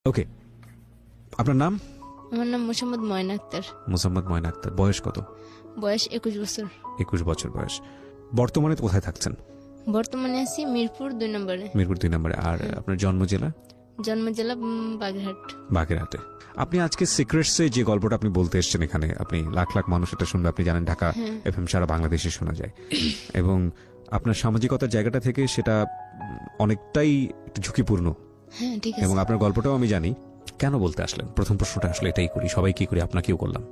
ওকে, আপনার নাম? আমার নাম মোসাম্মদ ময়না আক্তার। মোসাম্মদ ময়না আক্তার। বয়স কত? বয়স 21 বছর। 21 বছর বয়স। বর্তমানে কোথায় থাকছেন? বর্তমানে আছি মিরপুর 2 নম্বরে। মিরপুর 2 নম্বরে। আর আপনার জন্ম জেলা? জন্ম জেলা বাগেরহাট। বাগেরহাটে। আপনি আজকে সিক্রেটসে যে গল্পটা আপনি বলতে এসেছেন এখানে, আপনি লাখ লাখ মানুষ এটা শুনবে, আপনি জানেন ঢাকা এফএম সারা বাংলাদেশে শোনা যায়, এবং আপনার সামাজিকতার জায়গাটা থেকে সেটা অনেকটাই একটু ঝুঁকিপূর্ণ। হ্যাঁ, ঠিক আছে। এবং আপনার গল্পটাও আমি জানি। কেন বলতে আসলেন? প্রথম প্রশ্নটা আসলে এটাই করি, সবাই কি করি, আপনাকেও করলাম।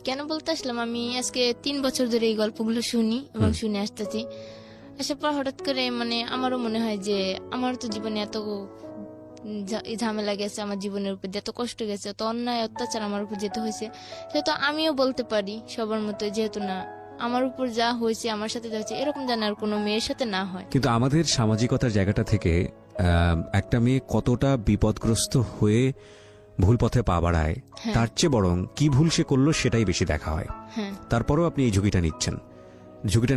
কেন বলতে আসলাম, আমি আজকে 3 বছর ধরে এই গল্পগুলো শুনি এবং শুনে আসতেছি। আসার পর হঠাৎ করে আমারও মনে হয় যে আমার তো জীবনে এত ঝামেলা গেছে, আমার জীবনের উপর এত কষ্ট গেছে, এত অন্যায় অত্যাচার আমার উপর যেতে হয়েছে, সেহেতু আমিও বলতে পারি সবার মতো, যেহেতু না আমার উপর যা হয়েছে, আমার সাথে যা হয়েছে, এরকম যেন আর কোনো মেয়ের সাথে না হয়। কিন্তু আমাদের সামাজিকতার জায়গাটা থেকে একটা মেয়ে কতটা বিপদগ্রস্ত হয়ে ভুল পথে পা বাড়ায়, তার চেয়ে বরং কি ভুল সে করলো সেটাই বেশি দেখা হয়। তারপরেও আপনি এই ঝুঁকিটা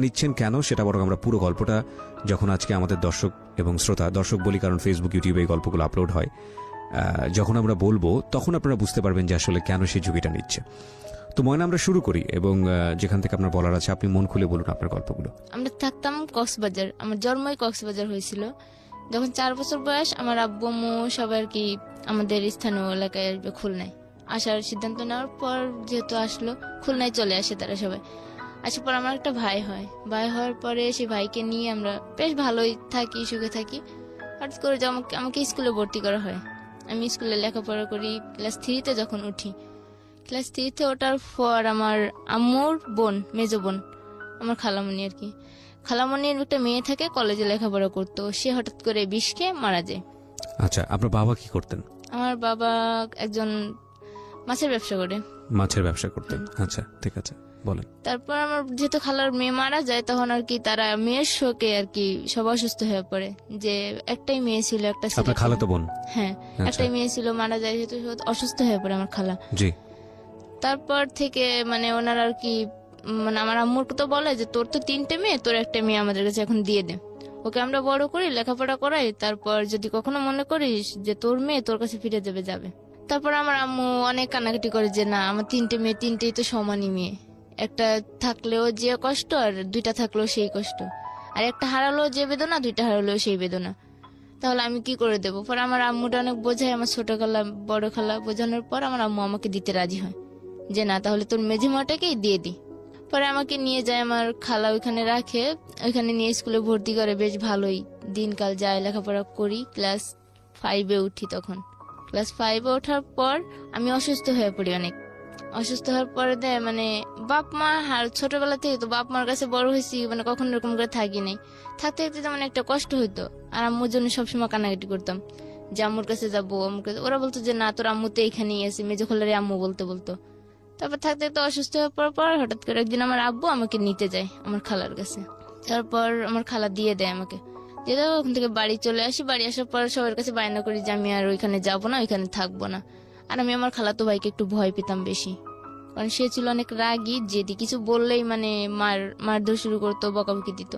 নিচ্ছেন কেন, সেটা বরং আমরা পুরো গল্পটা যখন আজকে আমাদের দর্শক এবং শ্রোতা, দর্শক বলি কারণ ফেসবুক ইউটিউবে এই গল্পগুলো আপলোড হয়, যখন আমরা বলবো তখন আপনারা বুঝতে পারবেন যে আসলে কেন সেই ঝুঁকিটা নিচ্ছে। তো ময়না, আমরা শুরু করি, এবং যেখান থেকে আপনার বলার আছে আপনি মন খুলে বলুন আপনার গল্পগুলো। আমরা থাকতাম কক্সবাজার, আমার জন্মই কক্সবাজার হয়েছিল। যখন 4 বছর বয়স, আমার আব্বু আম্মু সবাই আর কি আমাদের স্থানীয় এলাকায় আসবে খুলনায় আসার সিদ্ধান্ত নেওয়ার পর, যেহেতু আসলো খুলনায় চলে আসে তারা সবাই। আসার পর আমার একটা ভাই হওয়ার পরে সেই ভাইকে নিয়ে আমরা বেশ ভালোই থাকি, সুখে থাকি। হঠাৎ করে আমাকে স্কুলে ভর্তি করা হয়। আমি স্কুলে লেখাপড়া করি। ক্লাস 3-তে যখন উঠি, ক্লাস 3-তে ওঠার পর আমার আম্মুর বোন, মেজো বোন, আমার খালামণি আর কি, খালামণির একটা মেয়ে থাকে, কলেজে লেখাপড়া করতো, সে হঠাৎ করে বিষ খেয়ে মারা যায়। আচ্ছা, আপনার বাবা কি করতেন? আমার বাবা একজন মাছের ব্যবসা করে। মাছের ব্যবসা করতেন। আচ্ছা, ঠিক আছে, বলেন। তারপর আমার যেহেতু খালার মেয়ে মারা যায়, তখন আর কি তারা মেয়ের শোকে আর কি সব অসুস্থ হয়ে পড়ে। যে একটাই মেয়ে ছিল, একটা ছেলে। আপনার খালাতো বোন? হ্যাঁ, একটাই মেয়ে ছিল, মারা যায়, যেহেতু অসুস্থ হয়ে পড়ে আমার খালা। জি। তারপর থেকে ওনারা আর কি আমার আম্মুর তো বলে যে তোর তো 3টে মেয়ে, তোর একটা মেয়ে আমাদের কাছে এখন দিয়ে দে, ওকে আমরা বড় করি, লেখাপড়া করাই, তারপর যদি কখনো মনে করিস যে তোর মেয়ে তোর কাছে ফিরে যাবে। তারপর আমার আম্মু অনেক কান্নাকাটি করে যে না, আমার 3টে মেয়ে, 3টেই তো সমানই মেয়ে, একটা থাকলেও যে কষ্ট আর 2টা থাকলেও সেই কষ্ট, আর একটা হারালেও যে বেদনা, 2টা হারালেও সেই বেদনা, তাহলে আমি কি করে দেবো? পরে আমার আম্মুটা অনেক বোঝায়, আমার ছোট খালা বড় খালা বোঝানোর পর আমার আম্মু আমাকে দিতে রাজি হয় যে না, তাহলে তোর মেঝিমাটাকেই দিয়ে দি। পরে আমাকে নিয়ে যায় আমার খালা, ওইখানে রাখে, ওইখানে নিয়ে স্কুলে ভর্তি করে। বেশ ভালোই দিনকাল যায়, লেখাপড়া করি। ক্লাস 5-এ উঠি। তখন ক্লাস 5-এ ওঠার পর আমি অসুস্থ হয়ে পড়ি অনেক। অসুস্থ হওয়ার পরে বাপ মা, আর ছোটবেলা থেকে তো বাপ মার কাছে বড় হয়েছি, কখনো এরকম করে থাকি নাই। থাকতে থাকতে তেমন একটা কষ্ট হইতো, আর আম্মুর জন্য সবসময় কান্নাকাটি করতাম যে আম্মুর কাছে যাবো, আম্মুর কাছে। ওরা বলতো যে না, তোর আম্মু তো এখানেই আছে, মেজো খোলারে আম্মু বলতো। তারপর থাকতে থাকতে অসুস্থ হয়ে পড়ার পর হঠাৎ করে একদিন আমার আব্বু আমাকে নিতে যায় আমার খালার কাছে। তারপর আমার খালা দিয়ে দেয় আমাকে, দিয়ে দেয়। ওখান থেকে বাড়ি চলে আসি। বাড়ি আসার পর সবার কাছে বায়না করি যে আমি আর ওইখানে যাবো না, ওইখানে থাকবো না। আর আমি আমার খালাতো ভাইকে একটু ভয় পেতাম বেশি, কারণ সে ছিল অনেক রাগী, যেটি কিছু বললেই মারধর শুরু করতো, বকাবকি দিত।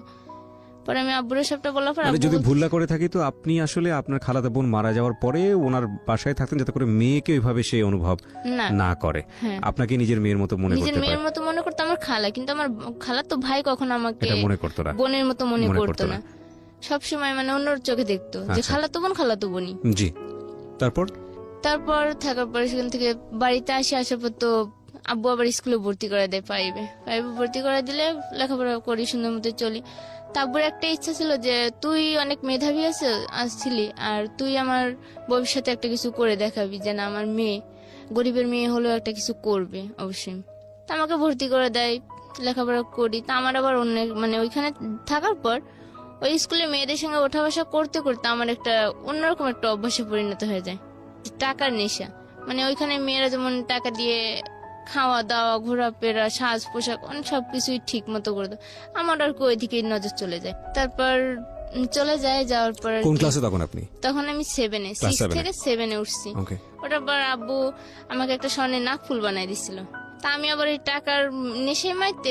পরে আমি আব্বুর সবটা বলার পর, যদি ভুল না করে থাকি তো আপনি আসলে আপনার খালাতো বোন মারা যাওয়ার পরে ওনার বাসায় থাকতেন, যাতে করে মেয়েকে ওইভাবে সে অনুভব না করে, আপনাকে নিজের মেয়ের মতো মনে করতে পারে। নিজের মেয়ের মতো মনে করতো আমার খালা, কিন্তু আমার খালা তো ভাই কখনো আমাকে মনে করতো না, বোনের মতো মনে করতো না। সবসময় অন্যর চোখে দেখতো যে খালাতো বোনই। জি। তারপর থাকার পরে সেখান থেকে বাড়িতে আসার পর তো আব্বু আবার স্কুলে ভর্তি করে দেয়। 5-এ ভর্তি করে দিলে লেখাপড়া করি, সুন্দর মতো চলি। তারপর একটা ইচ্ছা ছিল যে তুই অনেক মেধাবী আসছিলি, আর তুই আমার ভবিষ্যতে একটা কিছু করে দেখাবি, যে না, আমার মেয়ে গরিবের মেয়ে হলেও একটা কিছু করবে অবশ্যই। তা আমাকে ভর্তি করে দেয়, লেখাপড়া করি। তা আমার আবার ওইখানে থাকার পর ওই স্কুলে মেয়েদের সঙ্গে ওঠা বসা করতে করতে আমার একটা অন্যরকম একটা অভ্যাসে পরিণত হয়ে যায়, টাকার নেশা। ওইখানে মেয়েরা যেমন টাকা দিয়ে খাওয়া দাওয়া, ঘোরাফেরা, সাজ পোশাক, সবকিছুই ঠিক মতো করে দেয়, আমার আর ওই দিকে নজর চলে যায়। তারপর যাওয়ার পর কোন ক্লাসে তখন আপনি? তখন আমি 7-এ, 6 থেকে 7-এ উঠছি। ওটার পর আব্বু আমাকে একটা স্বর্ণের নাকফুল বানাই দিছিল। তা আমি আবার এই টাকার নেশে মাইতে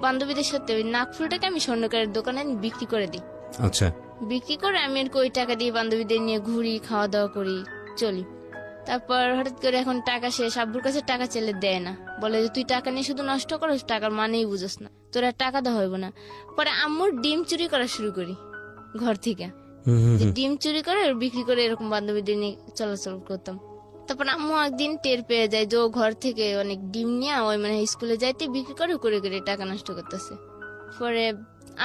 বান্ধবীদের সাথে ওই নাকফুলটাকে আমি স্বর্ণকারের দোকানে বিক্রি করে দিই। আচ্ছা। বিক্রি করে আমি আর ওই টাকা দিয়ে বান্ধবীদের নিয়ে ঘুরি, খাওয়া দাওয়া করি, চলি। তারপর হঠাৎ করে এখন টাকা শেষ, আব্বুর কাছে টাকা চাইলে দেয় না, বলে যে তুই টাকা নিয়ে শুধু নষ্ট করস, টাকার মানেই বুঝোস না, তোর আর টাকা দেওয়া হইব না। পরে আম্মুর ডিম চুরি করা শুরু করি ঘর থেকে, যে ডিম চুরি করে আর বিক্রি করে এরকম বান্ধবীদের নিয়ে চলাচল করতাম। তারপর আম্মু একদিন টের পেয়ে যায় যে ও ঘর থেকে অনেক ডিম নিয়ে ওই মানে স্কুলে যাইতে বিক্রি করে করে করে টাকা নষ্ট করতেছে। পরে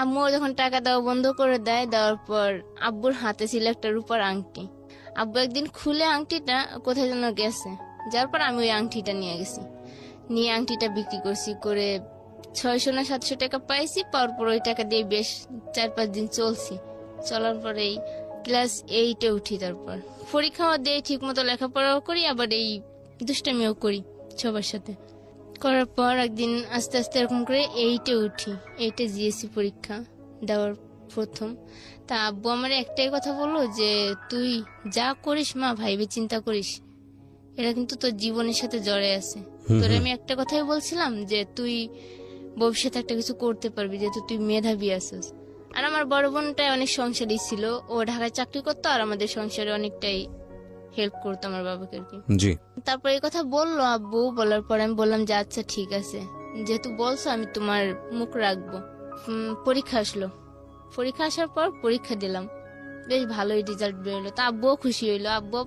আম্মু যখন টাকা দেওয়া বন্ধ করে দেয়, দেওয়ার পর আব্বুর হাতে ছিল একটা রূপার আংটি। আব্বু একদিন খুলে আংটিটা কোথায় যেন গেছে, যার পর আমি ওই আংটিটা নিয়ে গেছি, নিয়ে আংটিটা বিক্রি করছি, করে 600 না 700 টাকা পাইছি। পাওয়ার পর ওই টাকা দিয়ে বেশ 4-5 দিন চলছি। চলার পরেই ক্লাস 8-এ উঠি। তারপর পরীক্ষাও দিয়ে ঠিক মতো লেখাপড়াও করি, আবার এই দুষ্টামিও করি সবার সাথে। করার পর একদিন আস্তে আস্তে এরকম করে 8-এ উঠি। 8-এ জিএসসি পরীক্ষা দেওয়ার প্রথম। তা আব্বু আমার একটাই কথা বললো যে তুই যা করিস মা ভাইবে চিন্তা করিস, এটা কিন্তু তোর জীবনের সাথে জড়ে আছে। তোর আমি একটা কথাই বলছিলাম যে তুই ভবিষ্যতে একটা কিছু করতে পারবি, যেহেতু তুই মেধাবী আছিস। আর আমার বড় বোনটা অনেক সংসারী ছিল, ও ঢাকায় চাকরি করতো আর আমাদের সংসারে অনেকটাই হেল্প করতো আমার বাবাকে আর কি। জি। তারপর এই কথা বললো আব্বু, বলার পর আমি বললাম যে আচ্ছা ঠিক আছে, যেহেতু বলছো আমি তোমার মুখ রাখবো। পরীক্ষা আসলো, পরীক্ষা আসার পর পরীক্ষা দিলাম, বেশ ভালোই রেজাল্ট বেরোলো। তা আব্বুও খুশি হইলো। আব্বু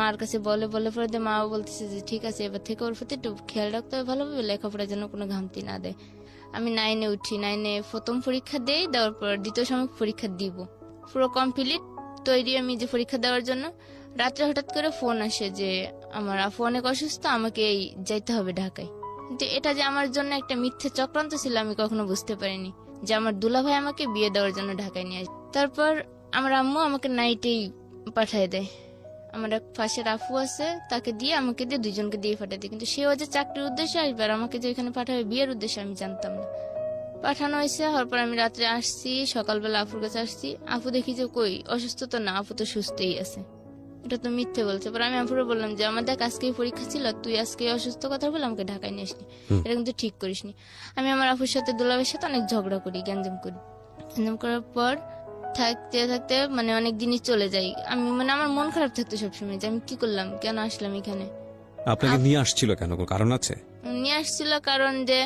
মার কাছে বলে পরে মাও বলতেছে যে ঠিক আছে এবার থেকে ওর প্রতি একটু খেয়াল রাখতে হবে, ভালোভাবে লেখাপড়ার জন্য কোনো ঘামতি না দেয়। আমি 9-এ উঠি। 9-এ প্রথম পরীক্ষা দেই, দেওয়ার পর দ্বিতীয় সময় পরীক্ষা দিব, পুরো কমপ্লিট তৈরি আমি যে পরীক্ষা দেওয়ার জন্য। রাত্রে হঠাৎ করে ফোন আসে যে আমার আপু অনেক অসুস্থ, আমাকে যাইতে হবে ঢাকায়। কিন্তু এটা যে আমার জন্য একটা মিথ্যে চক্রান্ত ছিল আমি কখনো বুঝতে পারিনি, যে আমার দুলাভাই আমাকে বিয়ে দেওয়ার জন্য ঢাকায় নিয়ে আসে। তারপর আমার আম্মু আমাকে নাইটেই পাঠিয়ে দেয়। আমার এক পাশের আপু আছে, তাকে দিয়ে আমাকে দিয়ে দুইজনকে দিয়ে পাঠিয়ে দেয়। কিন্তু সেও যে চাকরির উদ্দেশ্যে আসবে আর আমাকে যে এখানে পাঠাবে বিয়ের উদ্দেশ্যে আমি জানতাম না। পাঠানো হয়েছে। হওয়ার পর আমি রাত্রে আসছি, সকালবেলা আপুর কাছে আসছি। আপু দেখি যে কই অসুস্থ তো না, আপু তো সুস্থই আছে। এটা তো মিথ্যে বলছে। পর আমি আপুরে বললাম যে আমার দেখ আজকেই পরীক্ষা ছিল, তুই আজকে অসুস্থ কথা বলে আমাকে ঢাকায় নিয়ে আসলি, এটা কিন্তু ঠিক করিসনি। আমি আমার আপুর সাথে দুলাভের সাথে অনেক ঝগড়া করি, গ্যাঞ্জাম করি। গ্যাঞ্জাম করার পর থাকতে থাকতে মানে অনেক দিনই চলে যাই। আমি মানে আমার মন খারাপ থাকতো সবসময় যে আমি কি করলাম, কেন আসলাম এখানে। আপনাকে নিয়ে আসছিল কেন, কোনো কারণ আছে? নিয়ে আসছিল কারণ যে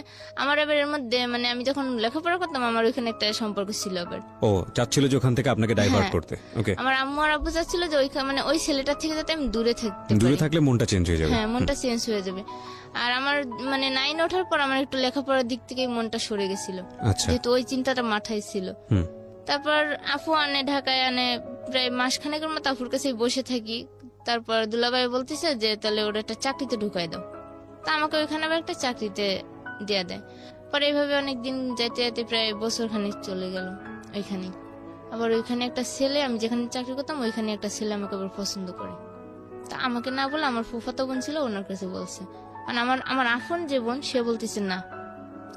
আমার আবার এর মধ্যে মানে আমি যখন লেখাপড়া করতাম আমার ওইখানে একটা সম্পর্ক ছিল আবার। ও চাচ্ছিল যে ওখান থেকে আপনাকে ডাইভার্ট করতে। ওকে। আমার আম্মু আর আব্বু চাচ্ছিল যে ওইখানে মানে ওই ছেলেটার থেকে যাতে আমি দূরে থাকতে পারি। দূরে থাকলে মনটা চেঞ্জ হয়ে যাবে। হ্যাঁ, মনটা চেঞ্জ হয়ে যাবে। আর আমার মানে 9 ওঠার পর আমার একটু লেখাপড়ার দিক থেকে মনটা সরে গেছিল, আচ্ছা। যেহেতু ওই চিন্তাটা মাথায় ছিল। তারপর আপু আনে ঢাকায় আনে, প্রায় মাসখানেকের মতো আপুর কাছে বসে থাকি। তারপর দুলাভাই বলতেছে যে তাহলে ওর একটা চাকরিতে ঢুকাই দাও। তা আমাকে ওইখানে আবার একটা চাকরিতে দেয়া দেয়। পরে এইভাবে অনেকদিন যাইতে যাইতে প্রায় বছর খানিক চলে গেল ওইখানে। আবার ওইখানে একটা ছেলে, আমি যেখানে চাকরি করতাম ওইখানে একটা ছেলে আমাকে আবার পছন্দ করে। তা আমাকে না বলে আমার ফুফাতো বোন ছিল, ওনার কাছে বলছে। মানে আমার আফন যে বোন, সে বলতেছে না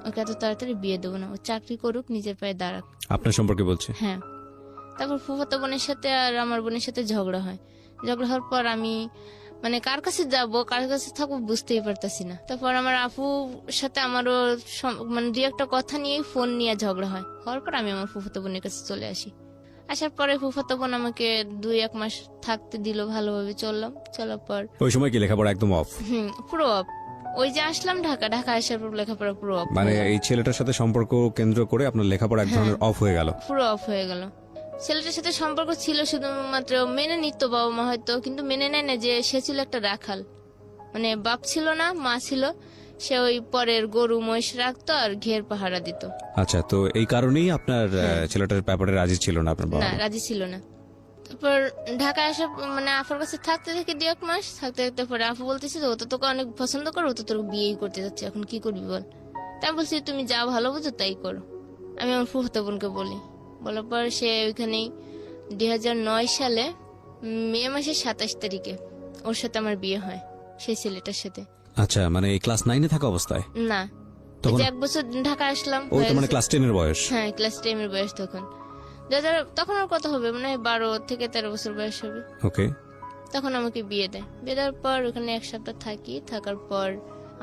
ওকে এত তাড়াতাড়ি বিয়ে দেবো না, ও চাকরি করুক, নিজের পায়ে দাঁড়াক। আপনার সম্পর্কে বলছে? হ্যাঁ। তারপর ফুফাতো বোনের সাথে আর আমার বোনের সাথে ঝগড়া হয়। ঝগড়া হওয়ার পর আমি মানে কার কাছে যাব কার কাছে থাকবো বুঝতেই পারতাছি না। তারপর আমার আপুর সাথে আমারও মানে দুই একটা কথা নিয়ে ফোন নিয়ে ঝগড়া হয়। হওয়ার পর আমি আমার ফুফাতো বোনের কাছে চলে আসি। আসার পরে ফুফাতো বোন আমাকে 2-1 মাস থাকতে দিল, ভালোভাবে চললাম। চলার পর ওই সময় কি লেখাপড়া একদম অফ? পুরো অফ। ওই যে আসলাম ঢাকা আসার পর লেখাপড়া পুরো অফ। মানে এই ছেলেটার সাথে সম্পর্ক কেন্দ্র করে আপনার লেখাপড়া এক ধরনের অফ হয়ে গেল? পুরো অফ হয়ে গেল। ছেলেটার সাথে সম্পর্ক ছিল, শুধুমাত্র মেনে নিত বাবা মা হয়তো, কিন্তু মেনে নেয় না যে সে ছিল একটা রাখাল। মানে বাপ ছিল না, মা ছিল। সে ওই পরের গরু মহিষ রাখতো আর ঘের পাহারা দিত। আচ্ছা, তো এই কারণেই আপনার ছেলেটার ব্যাপারে রাজি ছিল না আপনার বাবা? না, রাজি ছিল না। তারপর ঢাকায় আসা মানে আফুর কাছে থাকতে থেকে 2-1 মাস থাকতে থাকতে পরে আপু বলতেছে ও তো তোকে অনেক পছন্দ করে, ও তো তোর বিয়েই করতে যাচ্ছে, এখন কি করবি বল। তাই বলছি তুমি যা ভালো বুঝো তাই করো। আমি আমার ফুফাতো বোনকে বলি। বলার পর সে ওইখানেই 2009 সালে মে মাসের 27 তারিখে ওর সাথে আমার বিয়ে হয়, সেই ছেলেটার সাথে। আচ্ছা, মানে ক্লাস 9-এ থাকা অবস্থায়? না, তখন 1 বছর ঢাকা আসলাম। ও তো মানে ক্লাস 10 এর বয়স? হ্যাঁ, ক্লাস 10 এর বয়স তখন। তখন আর কত হবে, মানে 12 থেকে 13 বছর বয়স হবে। ওকে। তখন আমাকে বিয়ে দেয়। বিয়ে দেওয়ার পর ওখানে 1 সপ্তাহ থাকি। থাকার পর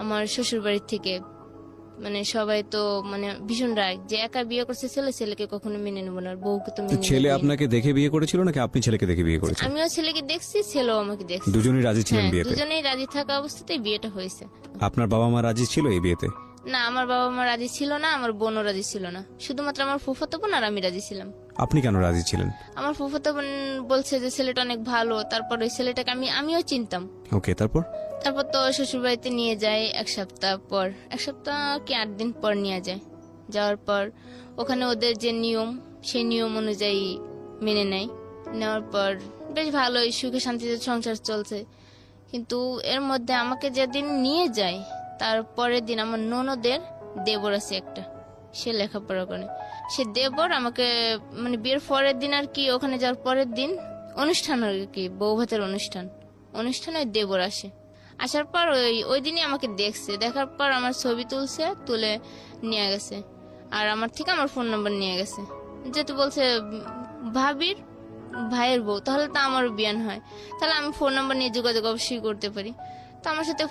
আমার শ্বশুর বাড়ির থেকে মানে সবাই তো মানে ভীষণ রাগ যে একা বিয়ে করছে ছেলে, ছেলেকে কখনো মেনে নেবো না, আর বউকে তো তো মেনে ছেলে নেবই। আপনাকে দেখে বিয়ে করেছিল নাকি আপনি ছেলেকে দেখে বিয়ে করেছেন? আমিও ছেলেকে দেখছি, ছেলেও আমাকে দেখছে। দুজনেই রাজি ছিলেন হ্যাঁ, বিয়েতে? দুজনেই রাজি থাকা অবস্থাতেই বিয়েটা হয়েছে। আপনার বাবা মা রাজি ছিল এই বিয়েতে? না, আমার বাবা মা রাজি ছিল না, আমার বোনও রাজি ছিল না, শুধুমাত্র আমার ফুফাতো বোন আর আমি রাজি ছিলাম। আপনি কেন রাজি ছিলেন? আমার ফুফাতো বোন বলছে যে ছেলেটা অনেক ভালো, তারপর ওই ছেলেটাকে আমিও চিনতাম। ওকে, তারপর? তারপর তো শ্বশুর বাড়িতে নিয়ে যায় এক সপ্তাহ পর, এক সপ্তাহ কি 8 দিন পর নিয়ে যায়। যাওয়ার পর ওখানে ওদের যে নিয়ম, সেই নিয়ম অনুযায়ী মেনে নেয়। নেওয়ার পর বেশ ভালোই সুখে শান্তিতে সংসার চলছে। কিন্তু এর মধ্যে আমাকে যেদিন নিয়ে যায়, তার পরের দিন আমার ননদের দেবর আছে একটা, সে লেখাপড়া করে, সে দেবর আমাকে মানে বিয়ের পরের দিন আর কি, ওখানে যাওয়ার পরের দিন অনুষ্ঠান আর কি, বউ ভাতের অনুষ্ঠানে ওই দেবর আসে। আসার পর ওই দিনই আমাকে দেখছে, দেখার পর আমার ছবি তুলে নিয়ে গেছে, আর আমার থেকে আমার ফোন নাম্বার নিয়ে গেছে। যেহেতু বলছে ভাবির ভাইয়ের বউ, তাহলে তো আমারও বিয়ান হয়, তাহলে আমি ফোন নাম্বার নিয়ে যোগাযোগ অবশ্যই করতে পারি। তো আমার সাথে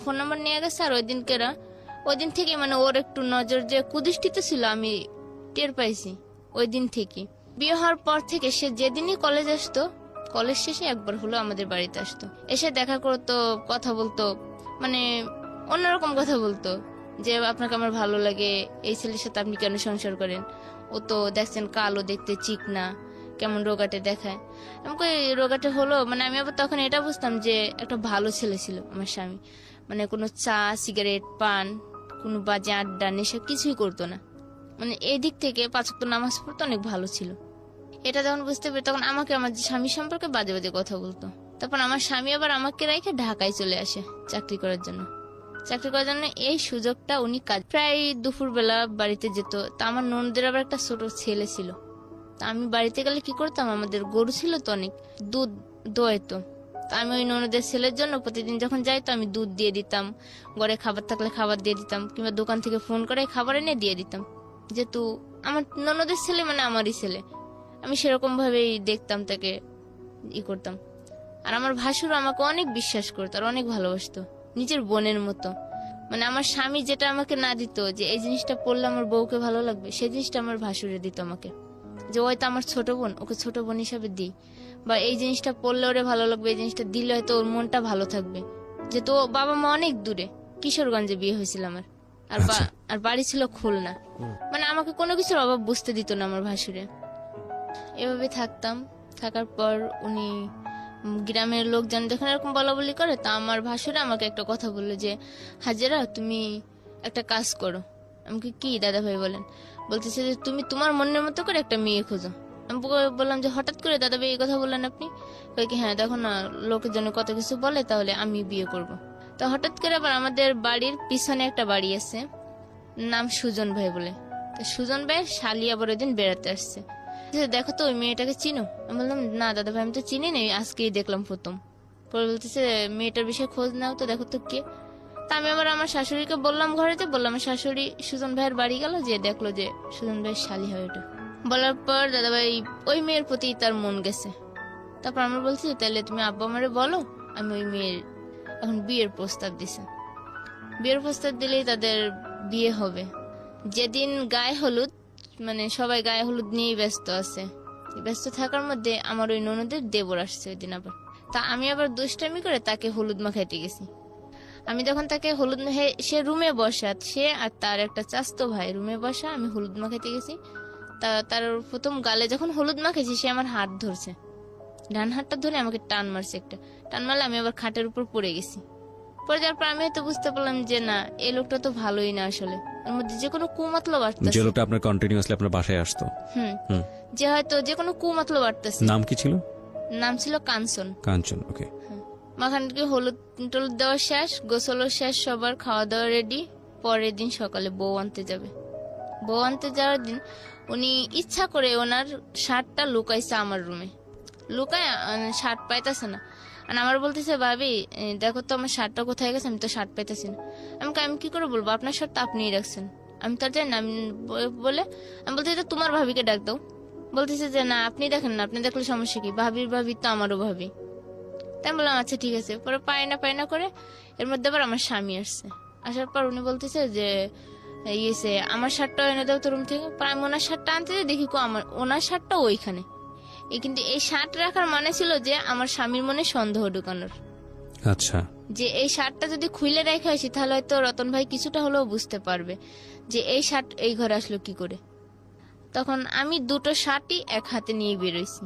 ফোন নাম্বার নিয়ে গেছে। আর ওই দিন থেকে মানে ওর একটু নজর যে কুদৃষ্টিতে ছিল আমি টের পাইছি। ওই দিন থেকে বিয়ে হওয়ার পর থেকে সে যেদিনই কলেজ আসতো, কলেজ শেষে একবার হলো আমাদের বাড়িতে আসতো, এসে দেখা করতো, কথা বলতো, মানে অন্যরকম কথা বলতো যে আপনাকে আমার ভালো লাগে, এই ছেলের সাথে আপনি কেন সংসার করেন, ও তো দেখছেন কালো দেখতে, চিকনা, কেমন রোগাটে দেখায়। আমাকে রোগাটে হলো, মানে আমি আবার তখন এটা বুঝতাম যে একটা ভালো ছেলে ছিল আমার স্বামী, মানে কোনো চা সিগারেট পান কোনো বাজে আড্ডা নেশা কিছুই করতো না, মানে এই দিক থেকে 5 ওয়াক্ত নামাজ পড়তো, অনেক ভালো ছিল। এটা যখন বুঝতে পারি তখন আমাকে আমার স্বামী সম্পর্কে বাজে বাজে কথা বলতো। তারপর আমার স্বামী আবার আমাকে রেখে ঢাকায় চলে আসে চাকরি করার জন্য। এই সুযোগটা উনি প্রায় দুপুর বেলা বাড়িতে যেত। তা আমার ননদের আবার একটা ছোট ছেলে ছিল, তা আমি বাড়িতে গেলে কি করতাম, আমাদের গরু ছিল তো অনেক, দুধ দোয়াইতো। তা আমি ওই ননদের ছেলের জন্য প্রতিদিন যখন যাইতো আমি দুধ দিয়ে দিতাম, ঘরে খাবার থাকলে খাবার দিয়ে দিতাম, কিংবা দোকান থেকে ফোন করে খাবার এনে দিয়ে দিতাম। যেহেতু আমার ননদের ছেলে মানে আমারই ছেলে, আমি সেরকম ভাবেই দেখতাম তাকে, করতাম। আর আমার ভাসুর আমাকে অনেক বিশ্বাস করতো আর অনেক ভালোবাসতো, নিজের বোনের মতো। মানে আমার স্বামী যেটা আমাকে না দিত, যে এই জিনিসটা পড়লে আমার বউকে ভালো লাগবে, সেই জিনিসটা আমার ভাসুরে দিত আমাকে, যে ওই তো আমার ছোট বোন, ওকে ছোট বোন হিসাবে দিই, বা এই জিনিসটা পড়লে ওরে ভালো লাগবে, এই জিনিসটা দিলে হয়তো ওর মনটা ভালো থাকবে। যেহেতু বাবা মা অনেক দূরে, কিশোরগঞ্জে বিয়ে হয়েছিল আমার, আর বাড়ি ছিল খুলনা, মানে আমাকে কোনো কিছুর অভাব বুঝতে দিত না আমার ভাসুরে। এভাবে থাকতাম। থাকার পর উনি গ্রামের লোকজন যখন এরকম বলা বলি করে, তা আমার ভাসুরে আমাকে একটা কথা বললো যে হাজেরা তুমি একটা কাজ করো। আমাকে কি দাদা ভাই বলেন? বলতেছে যে তুমি তোমার মনের মতো করে একটা মেয়ে খোঁজো। আমি বললাম যে হঠাৎ করে দাদা ভাই এই কথা বললেন আপনি? কই কি হ্যাঁ দেখো না, লোকের জন্য কত কিছু বলে, তাহলে আমি বিয়ে করব। তো হঠাৎ করে আবার আমাদের বাড়ির পিছনে একটা বাড়ি আছে, নাম সুজন ভাই বলে। তো সুজন ভাই শালি আবার ওই দিন বেড়াতে আসছে, দেখো তো ওই মেয়েটাকে চিনো? আমি বললাম না দাদা ভাই আমি তো চিনি না, আজকেই দেখলাম প্রথম। পরে বলতেছে মেয়েটার বিষয়ে খোঁজ নাও তো, দেখো তো কে। তা আমি আবার আমার শাশুড়িকে বললাম, ঘরেতে বললাম, আমার শাশুড়ি সুজন ভাইয়ের বাড়ি গেল, যে দেখলো যে সুজন ভাইয়ের শালি হয় ওটা। বলার পর দাদা ভাই ওই মেয়ের প্রতি তার মন গেছে। তারপর আমরা বলছি তাহলে তুমি আব্বা আমারে বলো, আমি ওই মেয়ের এখন বিয়ের প্রস্তাব দিছে। বিয়ের প্রস্তাব দিলেই তাদের বিয়ে হবে। যেদিন গায়ে হলুদ, মানে সবাই গায়ে হলুদ নিয়েই ব্যস্ত আছে, ব্যস্ত থাকার মধ্যে আমার ওই ননদের দেবর আসছে ওই দিন আবার। তা আমি আবার দুষ্টামি করে তাকে হলুদ মাখাইতে গেছি। আমি যখন তাকে হলুদ সে রুমে বসা, সে আর তার একটা চাস্তো ভাই রুমে বসা, আমি হলুদ মাখাইতে গেছি। তা তার প্রথম গালে যখন হলুদ মাখাইছি, সে আমার হাত ধরছে, ডান হাতটা ধরে আমাকে টান মারছে, একটা টান মারলে আমি আবার খাটের উপর পড়ে গেছি। পরে যাওয়ার পর আমি হয়তো বুঝতে পারলাম যে না, এই লোকটা তো ভালোই না, আসলে ওর মধ্যে যে কোনো কুমতলব বাড়তেছে। যে লোকটা আপনার কন্টিনিউয়াসলি আপনার বাসায় আসতো, যে হয়তো যে কোনো কুমতলব বাড়তেছে। নাম কি ছিল? নাম ছিল কাঞ্চন। কাঞ্চন, ওকে। মাখানকে হলুদ টলুদ দেওয়া শেষ, গোসলও শেষ, সবার খাওয়া দাওয়া রেডি। পরের দিন সকালে বউ আনতে যাবে। বউ আনতে যাওয়ার দিন উনি ইচ্ছা করে ওনার শার্টটা লুকাইছে আমার রুমে, লুকায় শার্ট পাইতেছে না। আর আমার বলতেছে ভাবি দেখো তো আমার শার্টটা কোথায় গেছে, আমি তো শার্ট পাইতেছি না। আমি কি করে বলবো, আপনার শার্ট তো আপনিই রাখছেন, আমি তো আর জানি না। আমি বলে আমি বলতে তোমার ভাবিকে ডাক দাও। বলতেছে যে না আপনি দেখেন না, আপনি দেখলে সমস্যা কি, ভাবি তো আমারও ভাবি। তাই বললাম আচ্ছা ঠিক আছে। পরে পায় না করে এর মধ্যে আবার আমার স্বামী আসছে। আসার পর উনি বলতেছে যে ইয়েছে আমার শার্টটা এনে দাও তো রুম থেকে। পর আমি ওনার শার্টটা আনতে যাই, দেখি আমার ওনার শার্টটা ওইখানে। কিন্তু এই শার্ট রাখার মানে ছিল যে আমার স্বামীর মনে সন্দেহ ঢুকানোর, আচ্ছা, যে এই শার্টটা যদি খুলে রেখে আসি তাহলে হয়তো রতন ভাই কিছুটা হলেও বুঝতে পারবে যে এই শার্ট এই ঘরে আসলো কি করে। তখন আমি দুটো শার্টই এক হাতে নিয়ে বেরোইছি।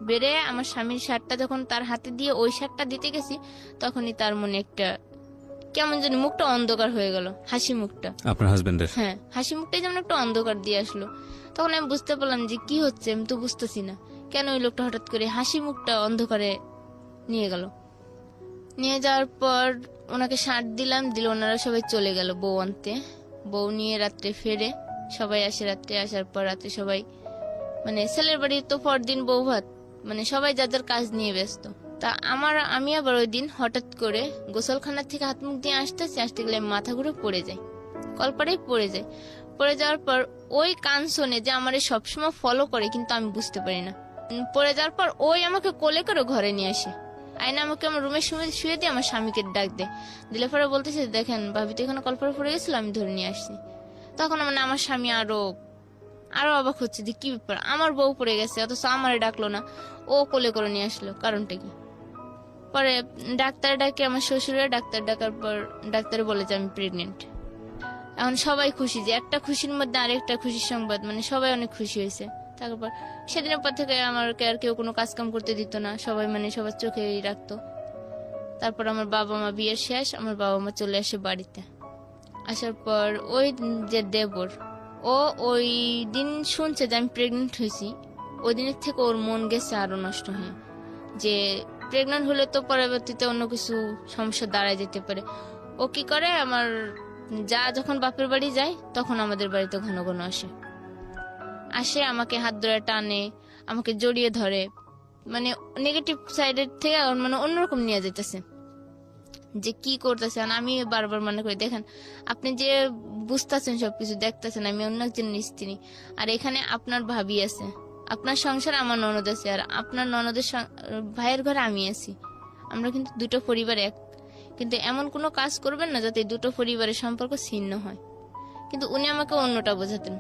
বেরে আমার স্বামীর শার্টটা যখন তার হাতে দিয়ে ওই শার্টটা দিতে গেছি, তখনই তার মনে একটা কেমন জানি মুখটা অন্ধকার হয়ে গেল, হাসি মুখটা। আপনার হাজবেন্ডের? হ্যাঁ, হাসি মুখটাই যেমন একটা অন্ধকার দিয়ে আসলো। তখন আমি বুঝতে পারলাম যে কি হচ্ছে, আমি তো বুঝতেছি না কেন ওই লোকটা হঠাৎ করে হাসি মুখটা অন্ধকারে নিয়ে গেল। নিয়ে যাওয়ার পর ওনাকে শার্ট দিলাম, দিলে ওনারা সবাই চলে গেল বউ আনতে। বউ নিয়ে রাত্রে ফেরে, সবাই আসে রাত্রে। আসার পর রাতে সবাই মানে ছেলের বাড়ি তো পরদিন বউ ভাত, মানে সবাই যাদের কাজ নিয়ে ব্যস্ত। তা আমি আবার ওই দিন হঠাৎ করে গোসলখানা থেকে হাত মুখ দিয়ে আসতে গেলে মাথা ঘুরে পড়ে যায়, কলপাড়াই পড়ে যায়। পড়ে যাওয়ার পর ওই কান শোনে যে আমার সবসময় ফলো করে, কিন্তু আমি বুঝতে পারি না। পড়ে যাওয়ার পর ওই আমাকে কোলে করে ঘরে নিয়ে আসে, আইনা আমাকে আমার রুমে শুয়ে দিয়ে আমার স্বামীকে ডাক দিলে পরে বলতেছে, দেখেন ভাবি তো এখানে কলপাড়ে পড়ে গেছিল, আমি ধরে নিয়ে আসছি। তখন মানে আমার স্বামী আরো অবাক হচ্ছে যে কি ব্যাপার, আমার বউ পড়ে গেছে অথচ আমারে ডাকলো না, ও কোলে করে নিয়ে আসলো, কারণটা কি। পরে ডাক্তার ডাকে আমার শ্বশুরে, ডাক্তার ডাকার পর ডাক্তারে বলে যে আমি প্রেগনেন্ট। এখন সবাই খুশি, যে একটা খুশির মধ্যে আরেকটা খুশির সংবাদ, মানে সবাই অনেক খুশি হয়েছে। তারপর সেদিনের পর থেকে আমাকে আর কেউ কোনো কাজ কাম করতে দিত না, সবাই মানে সবার চোখেই রাখতো। তারপর আমার বাবা মা বিয়ের শেষ, আমার বাবা মা চলে আসে বাড়িতে। আসার পর ওই যে দেবর, ও ওই দিন শুনছে যে আমি প্রেগনেন্ট হয়েছি, ওই দিনের থেকে ওর মন গেছে আরো নষ্ট হয়ে, যে প্রেগনেন্ট হলে তো পরবর্তীতে অন্য কিছু সমস্যা দাঁড়ায় যেতে পারে। ও কি করে, আমার যা যখন বাপের বাড়ি যায় তখন আমাদের বাড়িতে ঘন ঘন আসে আমাকে হাত ধরে টানে, আমাকে জড়িয়ে ধরে, মানে নেগেটিভ সাইডের থেকে মানে অন্যরকম নিয়ে যেতেছে যে কি করতেছেন। আমি বারবার মনে করি, দেখেন আপনি যে বুঝতেছেন সবকিছু দেখতেছেন, আমি অন্য একজনের স্ত্রী, আর এখানে আপনার ভাবি আছে, আপনার সংসার আমার ননদ আছে, আর আপনার ননদের ভাইয়ের ঘরে আমি আছি। আমরা কিন্তু দুটো পরিবার এক, কিন্তু এমন কোনো কাজ করবেন না যাতে দুটো পরিবারের সম্পর্ক ছিন্ন হয়। কিন্তু উনি আমাকে অন্যটা বোঝাতেন,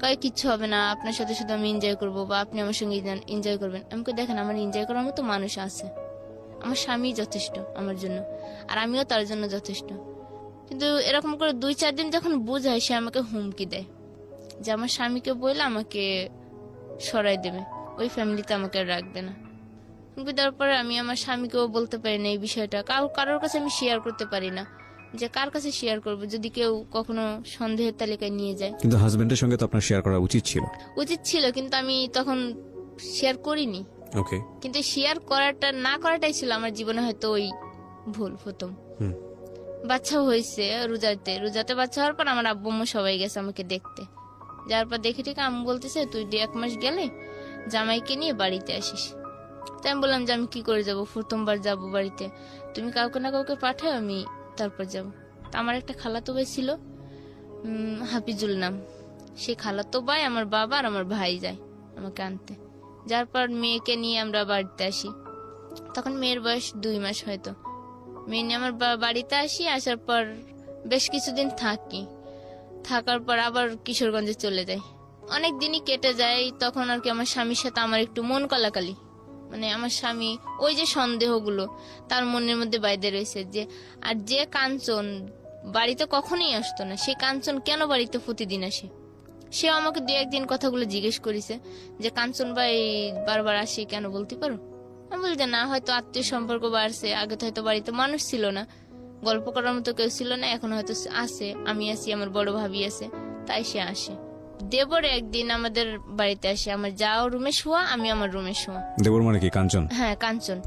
কয় কিচ্ছু হবে না, আপনার সাথে শুধু আমি এনজয় করবো, বা আপনি আমার সঙ্গে এনজয় করবেন। আমাকে দেখেন আমার এনজয় করার মতো মানুষ আছে, আমার স্বামী যথেষ্ট আমার জন্য, আর আমিও তার জন্য যথেষ্ট। কিন্তু এরকম করে 2-4 দিন যখন বুঝায়, সে আমাকে হুমকি দেয় যে আমার স্বামীকে বললে আমাকে সরাই দেবে, ওই ফ্যামিলিতে আমাকে আর রাখবে না। হুমকি দেওয়ার পরে আমি আমার স্বামীকেও বলতে পারি না এই বিষয়টা, কারোর কাছে আমি শেয়ার করতে পারি না, যে কার কাছে শেয়ার করবো যদি কেউ কখনো সন্দেহের তালিকায় নিয়ে যায়। কিন্তু হাজবেন্ডের সঙ্গে তো আপনার শেয়ার করা উচিত ছিল, কিন্তু আমি তখন শেয়ার করিনি। ওকে, কিন্তু শেয়ার না করাটাই ছিল আমার জীবনে হয়তো ওই ভুল প্রথম। বাচ্চাও হয়েছে রোজাতে বাচ্চা হওয়ার পর আমার আব্বু আম্মু সবাই গেছে আমাকে দেখতে। যার পর দেখে ঠিক আম্মু বলতেছে, তুই 1 মাস গেলে জামাইকে নিয়ে বাড়িতে আসিস। তাই আমি বললাম যে আমি কি করে যাবো, প্রথমবার যাবো বাড়িতে, তুমি কাউকে না কাউকে পাঠাও, আমি তারপর যাবো। তা আমার একটা খালাতো ভাই ছিল, হাফিজুল নাম, সে খালাতো ভাই আমার বাবা আর আমার ভাই যায় আমাকে আনতে। যার পর মেয়েকে নিয়ে আমরা বাড়িতে আসি, তখন মেয়ের বয়স 2 মাস হয়তো। মেয়ে নিয়ে আমার বাড়িতে আসি, আসার পর বেশ কিছুদিন থাকার পর আবার কিশোরগঞ্জে চলে যাই। অনেক দিনই কেটে যায়, তখন আর কি আমার স্বামীর সাথে আমার একটু মন কলাকালি, মানে আমার স্বামী ওই যে সন্দেহগুলো তার মনের মধ্যে বাইরে রয়েছে, যে আর যে কাঞ্চন বাড়িতে কখনোই আসতো না, সে কাঞ্চন কেন বাড়িতে প্রতিদিন আসে। সে আমাকে 2-1 দিন কথাগুলো জিজ্ঞেস করেছে যে কাঞ্চন ভাই বারবার আসে কেন, বলতে পারো? আমি বলি যে না, হয়তো আত্মীয় সম্পর্ক বাড়ছে, আগে তো হয়তো বাড়িতে মানুষ ছিল না, গল্প করার মতো কেউ ছিল না, এখন হয়তো আসে, আমি আছি, আমার বড় ভাবি আছে, তাই সে আসে। দেবর একদিন আমাদের বাড়িতে আসে, আমার যাও রুমে শোয়া, আমি আমার রুমে শোয়া। দেবর মানে কি, কাঞ্চন? হ্যাঁ, কাঞ্চন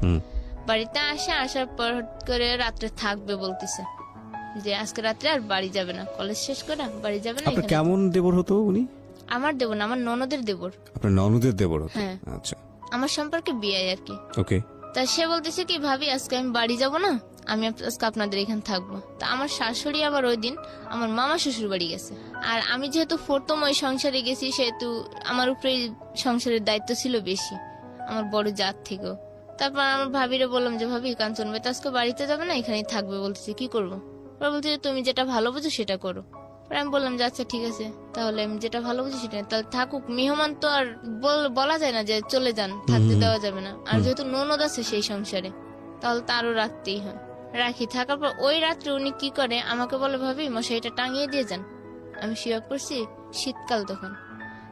বাড়িতে আসার পর হট করে রাত্রে থাকবে বলতেছে, যে আজকে রাত্রে আর বাড়ি যাবে না, কলেজ শেষ করে বাড়ি যাবে না। আপনার কেমন দেবর হতো উনি? আমার দেবর না, আমার ননদের দেবর। আপনার ননদের দেবর হতো? হ্যাঁ। আচ্ছা, আমার সম্পর্কে বিয়ে আর কি। ওকে। তা সে বলতেছে কি, ভাবি আজকে আমি বাড়ি যাব না, আমি আজকে আপনাদের এখানে থাকবো। তা আমার শাশুড়ি আবার ওই দিন আমার মামা শ্বশুর বাড়ি গেছে, আর আমি যেহেতু প্রথম ওই সংসারে গেছি, সেহেতু আমার উপরে সংসারের দায়িত্ব ছিল বেশি, আমার বড় জাত থেকেও। তারপর আমার ভাবিরে বললাম যে ভাবি কাঞ্চন ভাই তো আজকে বাড়িতে যাবে না, এখানেই থাকবে বলতেছে, কি করবো? ওরা বলছে যে তুমি যেটা ভালো বুঝো সেটা করো। পরে আমি বললাম যে আচ্ছা ঠিক আছে, তাহলে আমি যেটা ভালো বুঝি সেটা, তাহলে থাকুক, মেহমান তো আর বলা যায় না যে চলে যান, থাকতে দেওয়া যাবে না। আর যেহেতু ননদ আছে সেই সংসারে, তাহলে তো আরো রাখতেই হয়। রাখি, থাকার পর ওই রাত্রে উনি কি করে আমাকে বলে, ভাবি মশারিটা টাঙিয়ে দিয়ে যান। আমি শুয়ে পড়ছি, শীতকাল তখন।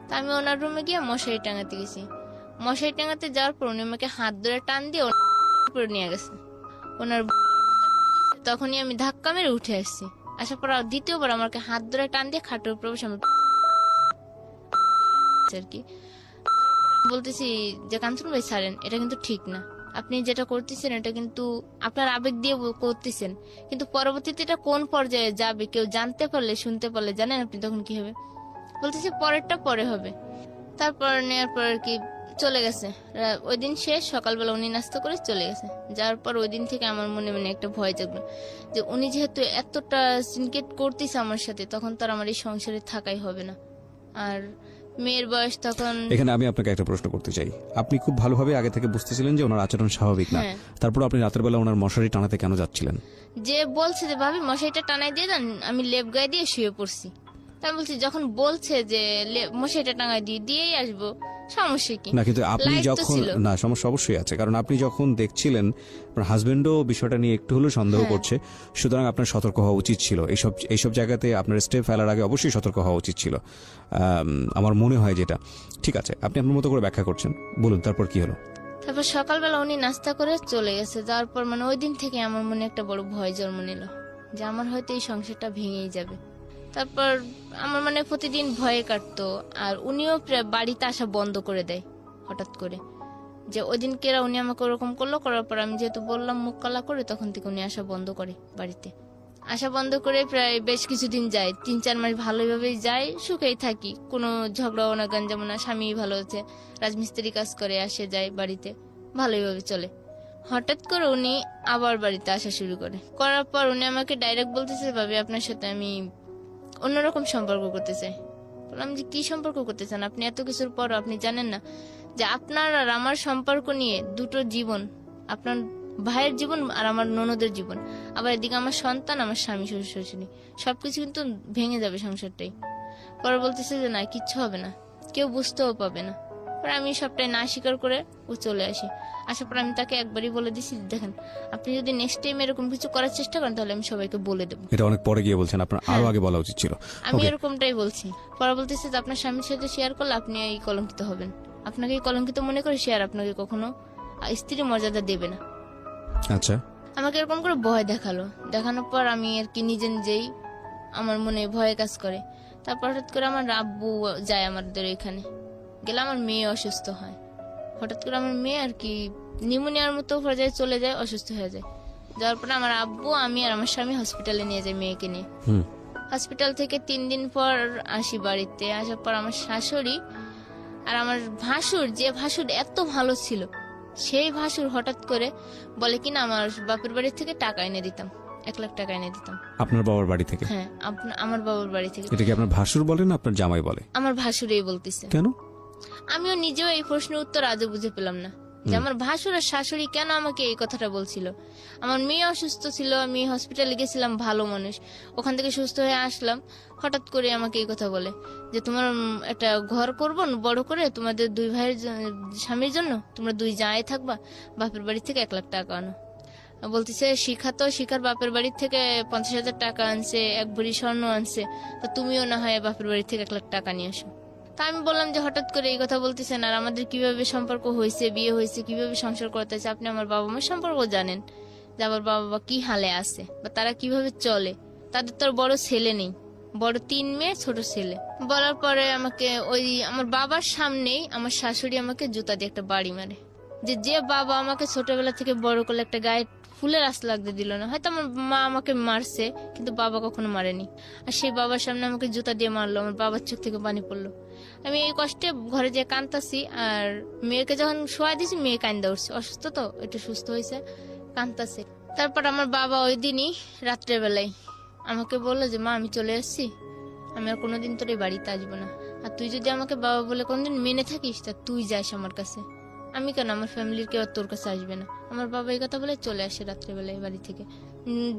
তা আমি ওনার রুমে গিয়ে মশারি টাঙাতে গেছি। মশারি টাঙাতে যাওয়ার পর উনি আমাকে হাত ধরে টান দিয়ে ওনার উপরে নিয়ে গেছে। ওনার তখনই আমি ধাক্কা মেরে উঠে আসছি। আসার পর দ্বিতীয়বার আমাকে হাত ধরে টান দিয়ে খাটের উপরে বসে আমি আর কি বলতেছি যে কাঞ্চন ভাই ছাড়েন, এটা কিন্তু ঠিক না, আপনি যেটা করতেছেন এটা কিন্তু আপনার আবেগ দিয়ে করতেছেন, কিন্তু পরবর্তীতে এটা কোন পর্যায়ে যাবে কেউ জানতে পারলে, শুনতে পারলে জানেন আপনি তখন কি হবে। বলতেছি পরেরটা পরে হবে। তারপর নেওয়ার পর আর কি চলে গেছে। ওই দিন শেষ, সকালবেলা উনি নাস্তা করে চলে গেছে। যাওয়ার পর ওই দিন থেকে আমার মনে মনে একটা ভয় জাগলো যে উনি যেহেতু এতটা সিনকেট করতেছে আমার সাথে, তখন তো আর আমার এই সংসারে থাকাই হবে না। আর মেয়ের বয়স তখন। এখানে আমি আপনাকে একটা প্রশ্ন করতে চাই। আপনি খুব ভালোভাবে আগে থেকে বুঝতেছিলেন যে ওনার আচরণ স্বাভাবিক না, তারপর আপনি রাতের বেলা ওনার মশারি টানাতে কেন যাচ্ছিলেন? যে বলছে যে ভাবি মশারিটা টানাই দিয়ে দেন, আমি লেপ গায়ে দিয়ে শুয়ে পড়ছি। তাই বলছি যখন বলছে যে মশারিটা টাঙাই দিয়েই আসবো, সমস্যা কি? না, কিন্তু আপনি যখন, না সমস্যা অবশ্যই আছে, কারণ আপনি যখন দেখছিলেন আপনার হাজবেন্ডও বিষয়টা নিয়ে একটু হলেও সন্দেহ করছে, সুতরাং আপনার সতর্ক হওয়া উচিত ছিল। এইসব জায়গাতে আপনার স্টেপ ফেলার আগে অবশ্যই সতর্ক হওয়া উচিত ছিল, আমার মনে হয় যেটা। ঠিক আছে, আপনি আপনার মতো করে ব্যাখ্যা করছেন, বলুন তারপর কি হলো? তারপর সকালবেলা উনি নাস্তা করে চলে গেছে। যাওয়ার পর মানে ওই দিন থেকে আমার মনে একটা বড় ভয় জন্ম নিল যে আমার হয়তো এই সংসারটা ভেঙেই যাবে। তারপর আমার মানে প্রতিদিন ভয়ে কাটতো। আর উনিও বাড়িতে আসা বন্ধ করে দেয় হঠাৎ করে, যে ওই দিন কেরা উনি আমাকে ওরকম করলো। করার পর আমি যেহেতু বললাম মুখ কালা করে, তখন থেকে উনি আসা বন্ধ করে, বাড়িতে আসা বন্ধ করে প্রায় বেশ কিছুদিন যায়, 3-4 মাস ভালোভাবেই যায়, সুখেই থাকি, কোনো ঝগড়াও না, গাঞ্জামো না। স্বামী ভালো আছে, রাজমিস্ত্রি কাজ করে, আসে যায় বাড়িতে, ভালোইভাবে চলে। হঠাৎ করে উনি আবার বাড়িতে আসা শুরু করার পর উনি আমাকে ডাইরেক্ট বলতেছে, ভাবি আপনার সাথে আমি অন্যরকম সম্পর্ক করতে চাই। বললাম যে কি সম্পর্ক করতে চান আপনি? এত কিছুর পর আপনি জানেন না যে আপনার আর আমার সম্পর্ক নিয়ে দুটো জীবন, আপনার ভাইয়ের জীবন আর আমার ননদের জীবন, আবার এদিকে আমার সন্তান, আমার স্বামী, শ্বশুর শাশুড়ি, সবকিছু কিন্তু ভেঙে যাবে সংসারটাই। পরে বলতেছে যে না, কিচ্ছু হবে না, কেউ বুঝতেও পাবে না। পরে আমি সবটাই না স্বীকার করে ও চলে আসি। আসার পর আমি তাকে একবারই বলে দিছি, দেখেন আপনি যদি নেক্সট টাইম এরকম কিছু করার চেষ্টা করেন তাহলে আমি সবাইকে বলে দেবো। এটা অনেক পরে গিয়ে বলছেন, আপনার আরো আগে বলা উচিত ছিল। আমি এরকমটাই বলছি। পরে বলতেছে যে আপনার স্বামীর সাথে শেয়ার করলে আপনি এই কলঙ্কিত হবেন, আপনাকে এই কলঙ্কিত মনে করে শেয়ার আপনাকে কখনো স্ত্রী মর্যাদা দেবে না। আচ্ছা, আমাকে এরকম করে ভয় দেখানোর পর আমি আর কি নিজে নিজেই আমার মনে ভয় কাজ করে। তারপর হঠাৎ করে আমার আব্বু যায় আমাদের এখানে, গেলে আমার মেয়ে অসুস্থ হয়। হঠাৎ করে আমার মেয়ে আর কি নিউমোনিয়ার মতো পর্যায়ে চলে যায়, অসুস্থ হয়ে যায়। যাওয়ার পরে আমার আব্বু, আমি আর আমার স্বামী হসপিটালে নিয়ে যাই মেয়েকে নিয়ে। হসপিটাল থেকে 3 দিন পর আসি বাড়িতে। আসার পর আমার শাশুড়ি আর আমার ভাসুর, যে ভাসুর এত ভালো ছিল, সেই ভাসুর হঠাৎ করে বলে কিনা আমার বাপের বাড়ি থেকে টাকা এনে দিতাম, 1 লাখ টাকা এনে দিতাম। আপনার বাবার বাড়ি থেকে? হ্যাঁ, আমার বাবার বাড়ি থেকে। এটা কি আপনার ভাসুর বলে না আপনার জামাই বলে? আমার ভাসুরই বলতেছে। কেন? আমিও নিজেও এই প্রশ্নের উত্তর আজও বুঝে পেলাম না যে আমার ভাসুর আর শাশুড়ি কেন আমাকে এই কথাটা বলছিল। আমার মেয়ে অসুস্থ ছিল, আমি হসপিটালে গেছিলাম, ভালো মানুষ, ওখান থেকে সুস্থ হয়ে আসলাম, হঠাৎ করে আমাকে এই কথা বলে যে তোমার একটা ঘর করবো বড় করে, তোমাদের 2 ভাইয়ের স্বামীর জন্য, তোমরা 2 জামাই থাকবা, বাপের বাড়ি থেকে 1 লাখ টাকা আনো। বলতেছে শিখার বাপের বাড়ি থেকে 50,000 টাকা আনছে, 1 ভরি স্বর্ণ আনছে, তো তুমিও না হয় বাপের বাড়ি থেকে 1 লাখ টাকা নিয়ে আসো। তা আমি বললাম যে হঠাৎ করে এই কথা বলতেছেন, আর আমাদের কিভাবে সম্পর্ক হয়েছে, বিয়ে হয়েছে, কিভাবে সংসার করতেছে, আপনি আমার বাবা মার সম্পর্ক জানেন, যে আমার বাবা কি হালে আছে বা তারা কিভাবে চলে, তাদের তো বড় ছেলে নেই, বড় 3 মেয়ে, ছোট ছেলে। বলার পরে আমাকে ওই আমার বাবার সামনেই আমার শাশুড়ি আমাকে জুতা দিয়ে একটা বাড়ি মারে, যে বাবা আমাকে ছোটবেলা থেকে বড় করলে একটা গায়ে ফুলের আশ লাগতে দিল না। হয়তো আমার মা আমাকে মারছে, কিন্তু বাবা কখনো মারেনি। আর সেই বাবার সামনে আমাকে জুতা দিয়ে মারলো, আমার বাবার চোখ থেকে পানি পড়লো। আমি এই কষ্টে ঘরে যেয়ে কাঁদতাছি, আর মেয়েকে যখন শোয়া দিয়েছি মেয়ে কান্দা উঠছে, অসুস্থ তো একটু সুস্থ হয়েছে, কাঁদতাছে। তারপর আমার বাবা ওই দিনই রাত্রের বেলায় আমাকে বললো যে মা আমি চলে আসছি, আমি আর কোনোদিন তোর এই বাড়িতে আসবো না, আর তুই যদি আমাকে বাবা বলে কোনদিন মেনে থাকিস তা তুই যাস আমার কাছে, আমি কেন, আমার ফ্যামিলির কেউ আর তোর কাছে আসবে না। আমার বাবা এই কথা বলে চলে আসে রাত্রেবেলায় বাড়ি থেকে।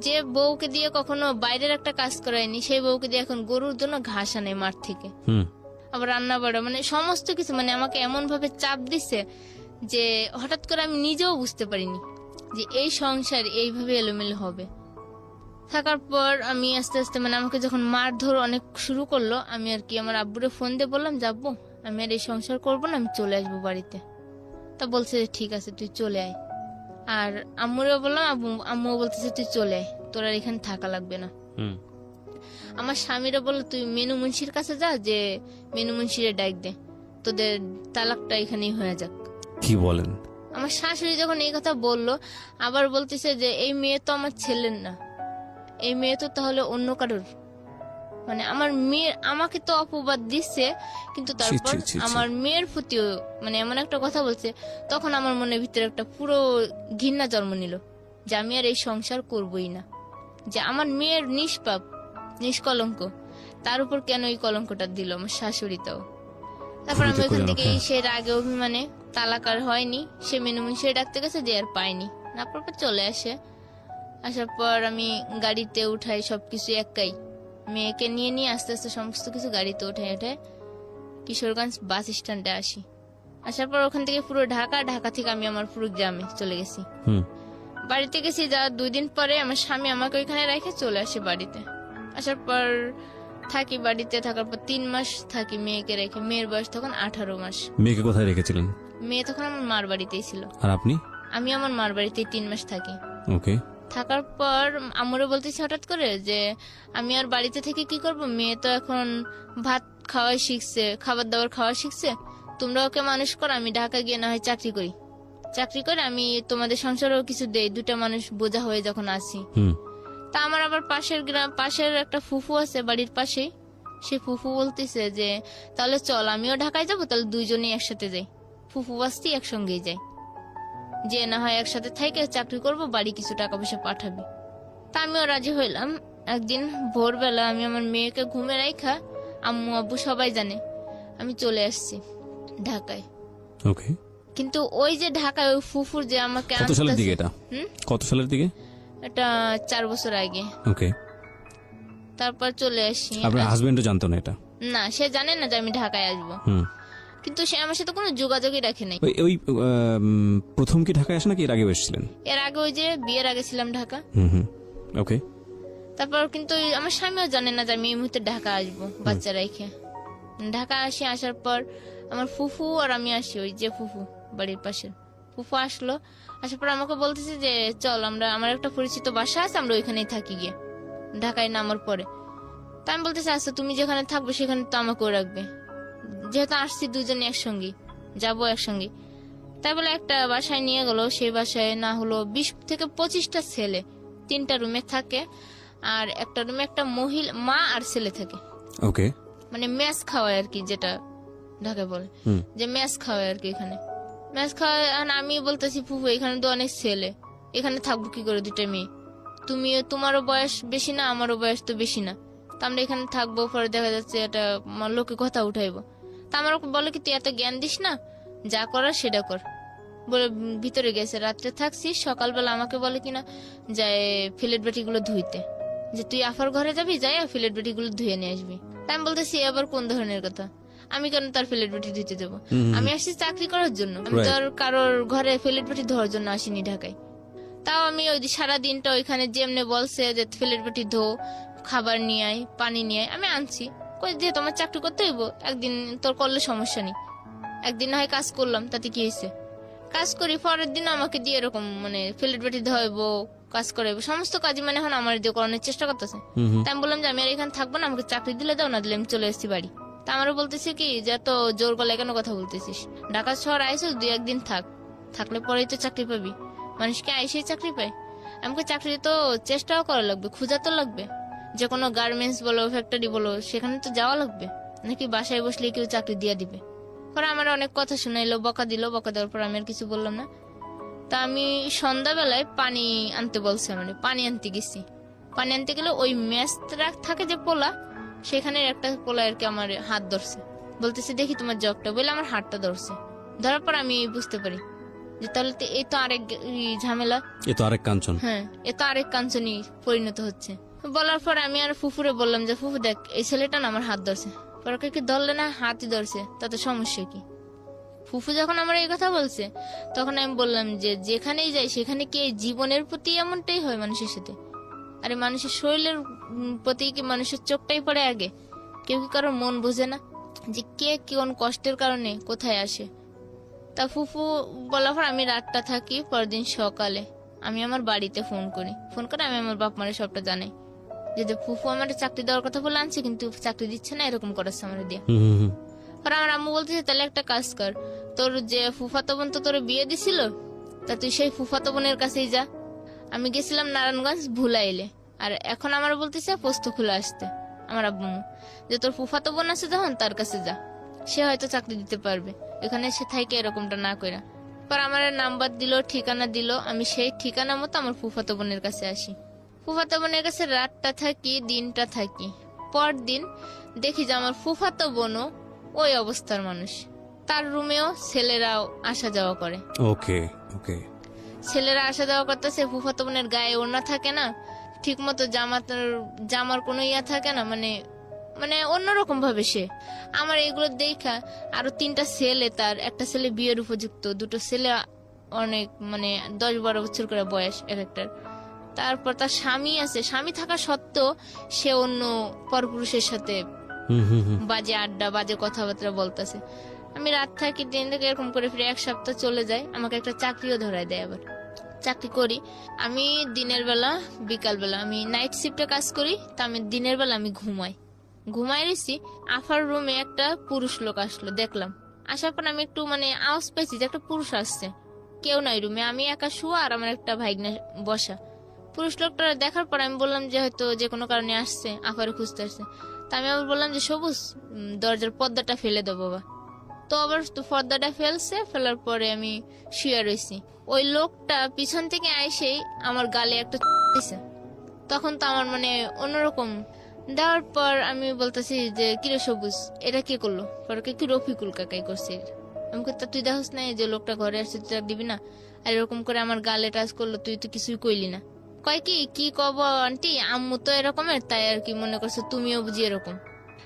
যে বউকে দিয়ে কখনো বাইরের একটা কাজ করায়নি, সেই বউকে দিয়ে এখন গরুর জন্য ঘাস আনে মাঠ থেকে, আবার রান্না বাড়া, মানে সমস্ত কিছু, মানে আমাকে এমন ভাবে চাপ দিছে যে হঠাৎ করে আমি নিজেও বুঝতে পারিনি যে এই সংসার এইভাবে এলোমেলো হবে। থাকার পর আমি আস্তে আস্তে, মানে আমাকে যখন মারধর অনেক শুরু করলো, আমি আর কি আমার আব্বুরে ফোন দিয়ে বললাম, যাবো আমি আর এই সংসার করবো না, আমি চলে আসবো বাড়িতে। তা বলছে যে ঠিক আছে তুই চলে আয়। আর আম্মুরেও বললাম, আম্মুও বলতেছে তুই চলে আয়, তোর আর এখানে থাকা লাগবে না। আমার স্বামীরা বললো তুই মেনু মুন্সির কাছে যা, যে মেনু মুন্সিরে ডাক দে, তোদের তালাকটা এখানেই হয়ে যাক। কি বলেন? আমার শাশুড়ি যখন এই কথা বললো, আবার বলতেছে যে এই মেয়ে তো আমার ছেলের না, এই মেয়ে তো তাহলে অন্য কারোর। মানে আমার মেয়ের, আমাকে তো অপবাদ দিচ্ছে, কিন্তু তারপর আমার মেয়ের প্রতিও মানে এমন একটা কথা বলছে। তখন আমার মনের ভিতরে একটা পুরো ঘৃণা জন্ম নিল যে আমি আর এই সংসার করবই না, যে আমার মেয়ের নিষ্পাপ নিষ্কলঙ্ক, তার উপর কেন এই কলঙ্কটা দিল আমার শাশুড়িটাও। তারপর আমি ওইখান থেকে সে রাগে অভিমানে, তালাক আর হয়নি, সে মেনুমুন্সি ডাকতে গেছে, যে আর পাইনি, না পর চলে আসে। আসার পর আমি গাড়িতে উঠাই সবকিছু একাই, মেয়েকে নিয়ে নিয়ে আস্তে আস্তে সমস্ত কিছু গাড়িতে উঠে কিশোরগঞ্জ বাস স্ট্যান্ডে আসি। আসার পর ওখান থেকে পুরো ঢাকা থেকে আমি আমার পুরো গ্রামে চলে গেছি। বাড়িতে গেছি, যা 2 দিন পরে আমার স্বামী আমাকে ওইখানে রেখে চলে আসে বাড়িতে। আসার পর থাকি বাড়িতে, থাকার পর 3 মাস থাকি মেয়েকে রেখে। মেয়ের বয়স তখন 18 মাস। মেয়েকে কোথায় রেখেছিলেন? মেয়ে তখন আমার মার বাড়িতেই ছিল। আর আপনি? আমি আমার মার বাড়িতেই 3 মাস থাকি। ওকে। থাকার পর আমরে বলতেছি হঠাৎ করে যে আমি আর বাড়িতে থেকে কি করব, মেয়ে তো এখন ভাত খাওয়াই শিখছে, খাবার দাবার খাওয়া শিখছে, তোমরা ওকে মানুষ করো, আমি ঢাকা গিয়ে না হয় চাকরি করে আমি তোমাদের সংসারেও কিছু দেই, 2টা মানুষ বোঝা হয়ে যখন আসি। তা আমার আবার পাশের একটা ফুফু আছে বাড়ির পাশেই, সে ফুফু বলতেছে যে তাহলে চল আমিও ঢাকায় যাবো, তাহলে 2জনেই একসাথে যাই, ফুফু বাস্তি একসঙ্গেই যাই, যে না হয় একসাথে থেকে চাকরি করব, বাড়ি কিছু টাকা পয়সা পাঠাবি। তা আমিও রাজি হইলাম। একদিন ভোরবেলা আমি আমার মেয়েকে ঘুমে রাখা, আম্মু আব্বু সবাই জানে, আমি চলে আসছি ঢাকায়। ওকে। কিন্তু ওই যে ঢাকায় ওই ফুফুর যে আমাকে কত সালের দিকে এটা? কত সালের দিকে? এটা 4 বছর আগে। ওকে। তারপর চলে আসি। আপনার হাজবেন্ডও জানতো না এটা? না, সে জানে না যে আমি ঢাকায় আসবো, কিন্তু সে আমার সাথে কোনো যোগাযোগই রাখে নাই। ওই প্রথম কি ঢাকায় আসে নাকি এর আগে এসেছিলেন? এর আগে ওই যে বিয়ের আগে ছিলাম ঢাকা। ওকে। তারপর কিন্তু আমার স্বামীও জানে না যে আমি এই মুহূর্তে ঢাকা আসবো বাচ্চা রেখে। ঢাকা আসি, আসার পর আমার ফুফু আর আমি আসি, ওই যে ফুফু বাড়ির পাশে ফুফু আসলো। আসার পর আমাকে বলতেছে যে চল আমার একটা পরিচিত বাসা আছে, আমরা ওইখানেই থাকি গিয়ে ঢাকায় নামার পরে। তা আমি বলতেছি আচ্ছা তুমি যেখানে থাকবো সেখানে তো আমাকেও রাখবে, যেহেতু আসছি 2জনে একসঙ্গে যাবো একসঙ্গে। তাই বলে একটা বাসায় নিয়ে গেল। সেই বাসায় না হলো 20 থেকে 25টা ছেলে 3টা রুমে থাকে, আর একটা রুমে একটা মহিলা মা আর ছেলে থাকে। ওকে। মানে মেস খাওয়ায় আর কি, যেটা ঢাকায় বলে যে মেস খাওয়ায় আর কি। এখানে মেস খাওয়ায়। আমি বলতেছি ফুফু এখানে তো অনেক ছেলে, এখানে থাকবো কি করে 2টা মেয়ে, তোমারও বয়স বেশি না আমারও বয়স তো বেশি না, তা আমরা এখানে থাকবো, পরে দেখা যাচ্ছে এটা লোকে কথা উঠাইবো। তা আমার বলে কি তুই এত জ্ঞান দিস না, যা করার সেটা কর বলে ভিতরে গেছে। রাত্রে থাকছি, সকালবেলা আমাকে বলে কিনা যায় ফিলেট বাটিগুলো ধুইতে, যে তুই আফার ঘরে যাবি, যাই ফিলেট বাটিগুলো ধুয়ে নিয়ে আসবি। তাই আমি বলতেছি আবার কোন ধরনের কথা, আমি কেন তার ফিলেট বাটি ধুইতে দেবো, আমি আসছি চাকরি করার জন্য, আমি তো আর কারোর ঘরে ফিলেট বাটি ধোয়ার জন্য আসিনি ঢাকায়। তাও আমি ওই সারাদিনটা ওইখানে যেমনে বলছে যে ফিলেট বাটি ধো, খাবার নিয়ে আয়, পানি নিয়ে আয়, আমি আনছি। কই যে তোমার চাকরি করতে হইব, একদিন তোর করলে সমস্যা নেই, একদিন না হয় কাজ করলাম, তাতে কি হয়েছে, কাজ করি। পরের দিন আমাকে দিয়ে এরকম মানে ফিলেট বাটি ধোয়াইবো, কাজ করাইবো, সমস্ত কাজ মানে এখন আমার দিয়ে করানোর চেষ্টা করতেছে। তাই আমি বললাম যে আমি আর এখানে থাকবো না, আমাকে চাকরি দিলে দাও, না দিলে আমি চলে এসেছি বাড়ি। তা আমারও বলতেছি কি যে এত জোর গলায় কেন কথা বলতেছিস, ঢাকা শহর আইসো 2-1 দিন থাকলে পরেই তো চাকরি পাবি, মানুষকে আইসেই চাকরি পায়। আমাকে চাকরি তো চেষ্টাও করা লাগবে, খোঁজা তো লাগবে, যে কোনো গার্মেন্টস বলো ফ্যাক্টরি বলো সেখানে তো যাওয়া লাগবে, নাকি বাসায় বসলে কেউ চাকরি দিয়ে দিবে। পরে আমার অনেক কথা শুনাইলো, বকা দেওয়ার পর আমি আর কিছু বললাম না। তা আমি সন্ধ্যাবেলায় পানি আনতে বলছে, মানে পানি আনতে গেছি। পানি আনতে গেলে ওই ম্যাচ থাকে যে পোলা, সেখানে একটা পোলা আর কি আমার হাত ধরছে, বলতেছে দেখি তোমার জগটা, বলে আমার হাতটা ধরছে। ধরার পর আমি বুঝতে পারি যে তাহলে তো এই তো আরেক ঝামেলা, এ তো আরেক কাঞ্চন। হ্যাঁ এ তো আরেক কাঞ্চনই পরিণত হচ্ছে। বলার পর আমি আর ফুফুরে বললাম যে ফুফু দেখ এই ছেলেটা না আমার হাত ধরছে। পরে কি ধরলে না, হাতই ধরছে, তাতে সমস্যা কি? ফুফু যখন আমার এই কথা বলছে তখন আমি বললাম যে যেখানেই যাই সেখানে কি এই জীবনের প্রতি এমনটাই হয় মানুষের সাথে? আরে মানুষের শরীরের প্রতি কি মানুষের চোখটাই পড়ে আগে? কেউ কি কারোর মন বোঝে না যে কে কোন কষ্টের কারণে কোথায় আসে? তা ফুফু বলার পর আমি রাতটা থাকি। পরদিন সকালে আমি আমার বাড়িতে ফোন করে আমি আমার বাপ মারে সবটা জানাই যে ফুফু আমার চাকরি দেওয়ার কথা বলে আনছে কিন্তু চাকরি দিচ্ছে না, এরকম করাচ্ছে আমার দিয়ে। আর আমার আম্মু বলতেছে তাহলে একটা কাজ কর, তোর যে ফুফাতো বোন তো তোর বিয়ে দিছিল, তা তুই সেই ফুফাতো বোনের কাছেই যা। আমি গেছিলাম নারায়ণগঞ্জ ভুলাইলে, আর এখন আমার বলতেছে পোস্ত খুলে আসতে আমার আব্বু যে তোর ফুফাতো বোন আছে যখন তার কাছে যা, সে হয়তো চাকরি দিতে পারবে, এখানে সে থাকে এরকমটা না কইরা। পর আমার নাম্বার দিল, ঠিকানা দিল, আমি সেই ঠিকানা মতো আমার ফুফাতো বোনের কাছে আসি। ফুফাতো বোনের কাছে রাতটা থাকি, দিনটা থাকি। পরদিন দেখি যে আমার ফুফাতো বোনও ওই অবস্থার মানুষ, তার রুমেও ছেলেরাও আসা যাওয়া করে। ওকে ওকে। ছেলেরা আসা যাওয়া করতেছে, ফুফাতো বোনের গায়ে ওড়না থাকে না, ঠিক মতো জামার কোনো ইয়া থাকে না, মানে মানে অন্যরকম ভাবে সে। আমার এগুলো দেখা আরো 3টা ছেলে, তার একটা ছেলে বিয়ের উপযুক্ত, 2টো ছেলে অনেক মানে 10-12 বছর করে বয়স এক একটার। তারপর তার স্বামী আছে, স্বামী থাকা সত্ত্বেও সে অন্য পরপুরুষের সাথে বাজে আড্ডা, বাজে কথাবার্তা বলতেছে। আমি রাত থাকি, দিন থেকে এরকম করে ফিরে 1 সপ্তাহ চলে যায়। আমাকে একটা চাকরিও ধরায় দেয়। আবার চাকরি করি আমি দিনের বেলা, বিকাল বেলা আমি নাইট শিফটে কাজ করি। তা আমি দিনের বেলা আমি ঘুমাই রয়েছি। আফার রুমে একটা পুরুষ লোক আসলো, দেখলাম। আসার পর আমি একটু মানে আওয়াজ পাইছি যে একটা পুরুষ আসছে। কেউ নাই রুমে, আমি একা শুয়া আর আমার একটা ভাইগনা বসা। পুরুষ লোকটা দেখার পর আমি বললাম যে হয়তো যে কোনো কারণে আসছে, আফারে খুঁজতে আসছে। তা আমি আবার বললাম যে সবুজ দরজার পর্দাটা ফেলে দাও বাবা। তো আবার পর্দাটা ফেলার পরে আমি শুয়ে রয়েছি। ওই লোকটা পিছন থেকে আইসেই আমার গালে একটা দিছে। তখন তো আমার মানে অন্যরকম দেওয়ার পর আমি বলতেছি যে কিরে সবুজ এটা কে করলো? পরে কি রফিকুল কাকাই করছে। আমি তা তুই দেখোস না যে লোকটা ঘরে আসছে, তুই দিবি না? আর এরকম করে আমার গালে টাচ করলো, তুই তো কিছুই কইলি না। কয় কি কব আন্টি, আম্মু তো এরকমের, তাই আর কি মনে করছো তুমিও বুঝি এরকম।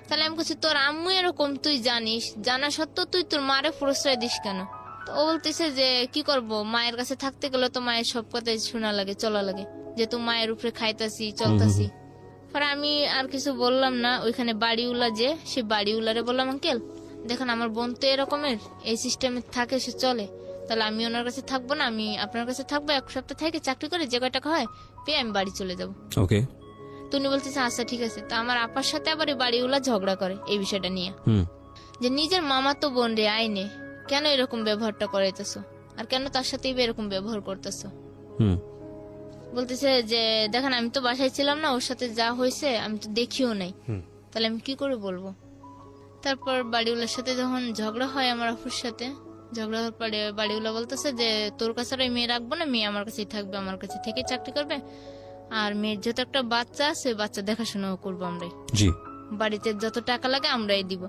তাহলে আমি বলছি তোর আম্মু এরকম তুই জানিস, জানা সত্ত্বেও তুই তোর মারে প্রশ্রয় দিস কেন? তো ও বলতেছে যে কি করব, মায়ের কাছে থাকতে গেলে তো মায়ের সব কথাই শোনা লাগে, চলা লাগে, যেহেতু মায়ের উপরে খাইতাছি চলতাছি। পরে আমি আর কিছু বললাম না। ওইখানে বাড়িওয়ালা যে, সে বাড়িওয়ালারে বললাম আঙ্কেল দেখেন আমার বোন তো এরকমের, এই সিস্টেমে থাকে, সে চলে, তাহলে আমি ওনার কাছে থাকবো না, আমি আপনার কাছে থাকবো। 1 সপ্তাহ থেকে চাকরি করে যে কয় টাকা হয় পেয়ে আমি বাড়ি চলে যাবো। ওকে। তুমি বলতেছে আচ্ছা ঠিক আছে। তা আমার আপার সাথে আবার এই বাড়িওয়ালা ঝগড়া করে এই বিষয়টা নিয়ে, যে নিজের মামা তো বোন রে আইনে কেন এরকম ব্যবহারটা করাইতেছো, আর কেন তার সাথে এরকম ব্যবহার করতেছো। বলতেছে যে দেখেন আমি তো বাসায় ছিলাম না, ওর সাথে যা হয়েছে আমি তো দেখিও নাই, তাহলে আমি কি করে বলবো। তারপর বাড়িওয়ালার সাথে যখন ঝগড়া হয় আমার আপুর সাথে, ঝগড়া হওয়ার পরে বাড়িওয়ালা বলতেছে যে তোর কাছে আর মেয়ে রাখবো না, মেয়ে আমার কাছেই থাকবে, আমার কাছে থেকে চাকরি করবে, আর মেয়ের যেহেতু একটা বাচ্চা আছে, বাচ্চা দেখাশোনাও করবো আমরাই, বাড়িতে যত টাকা লাগে আমরাই দিব।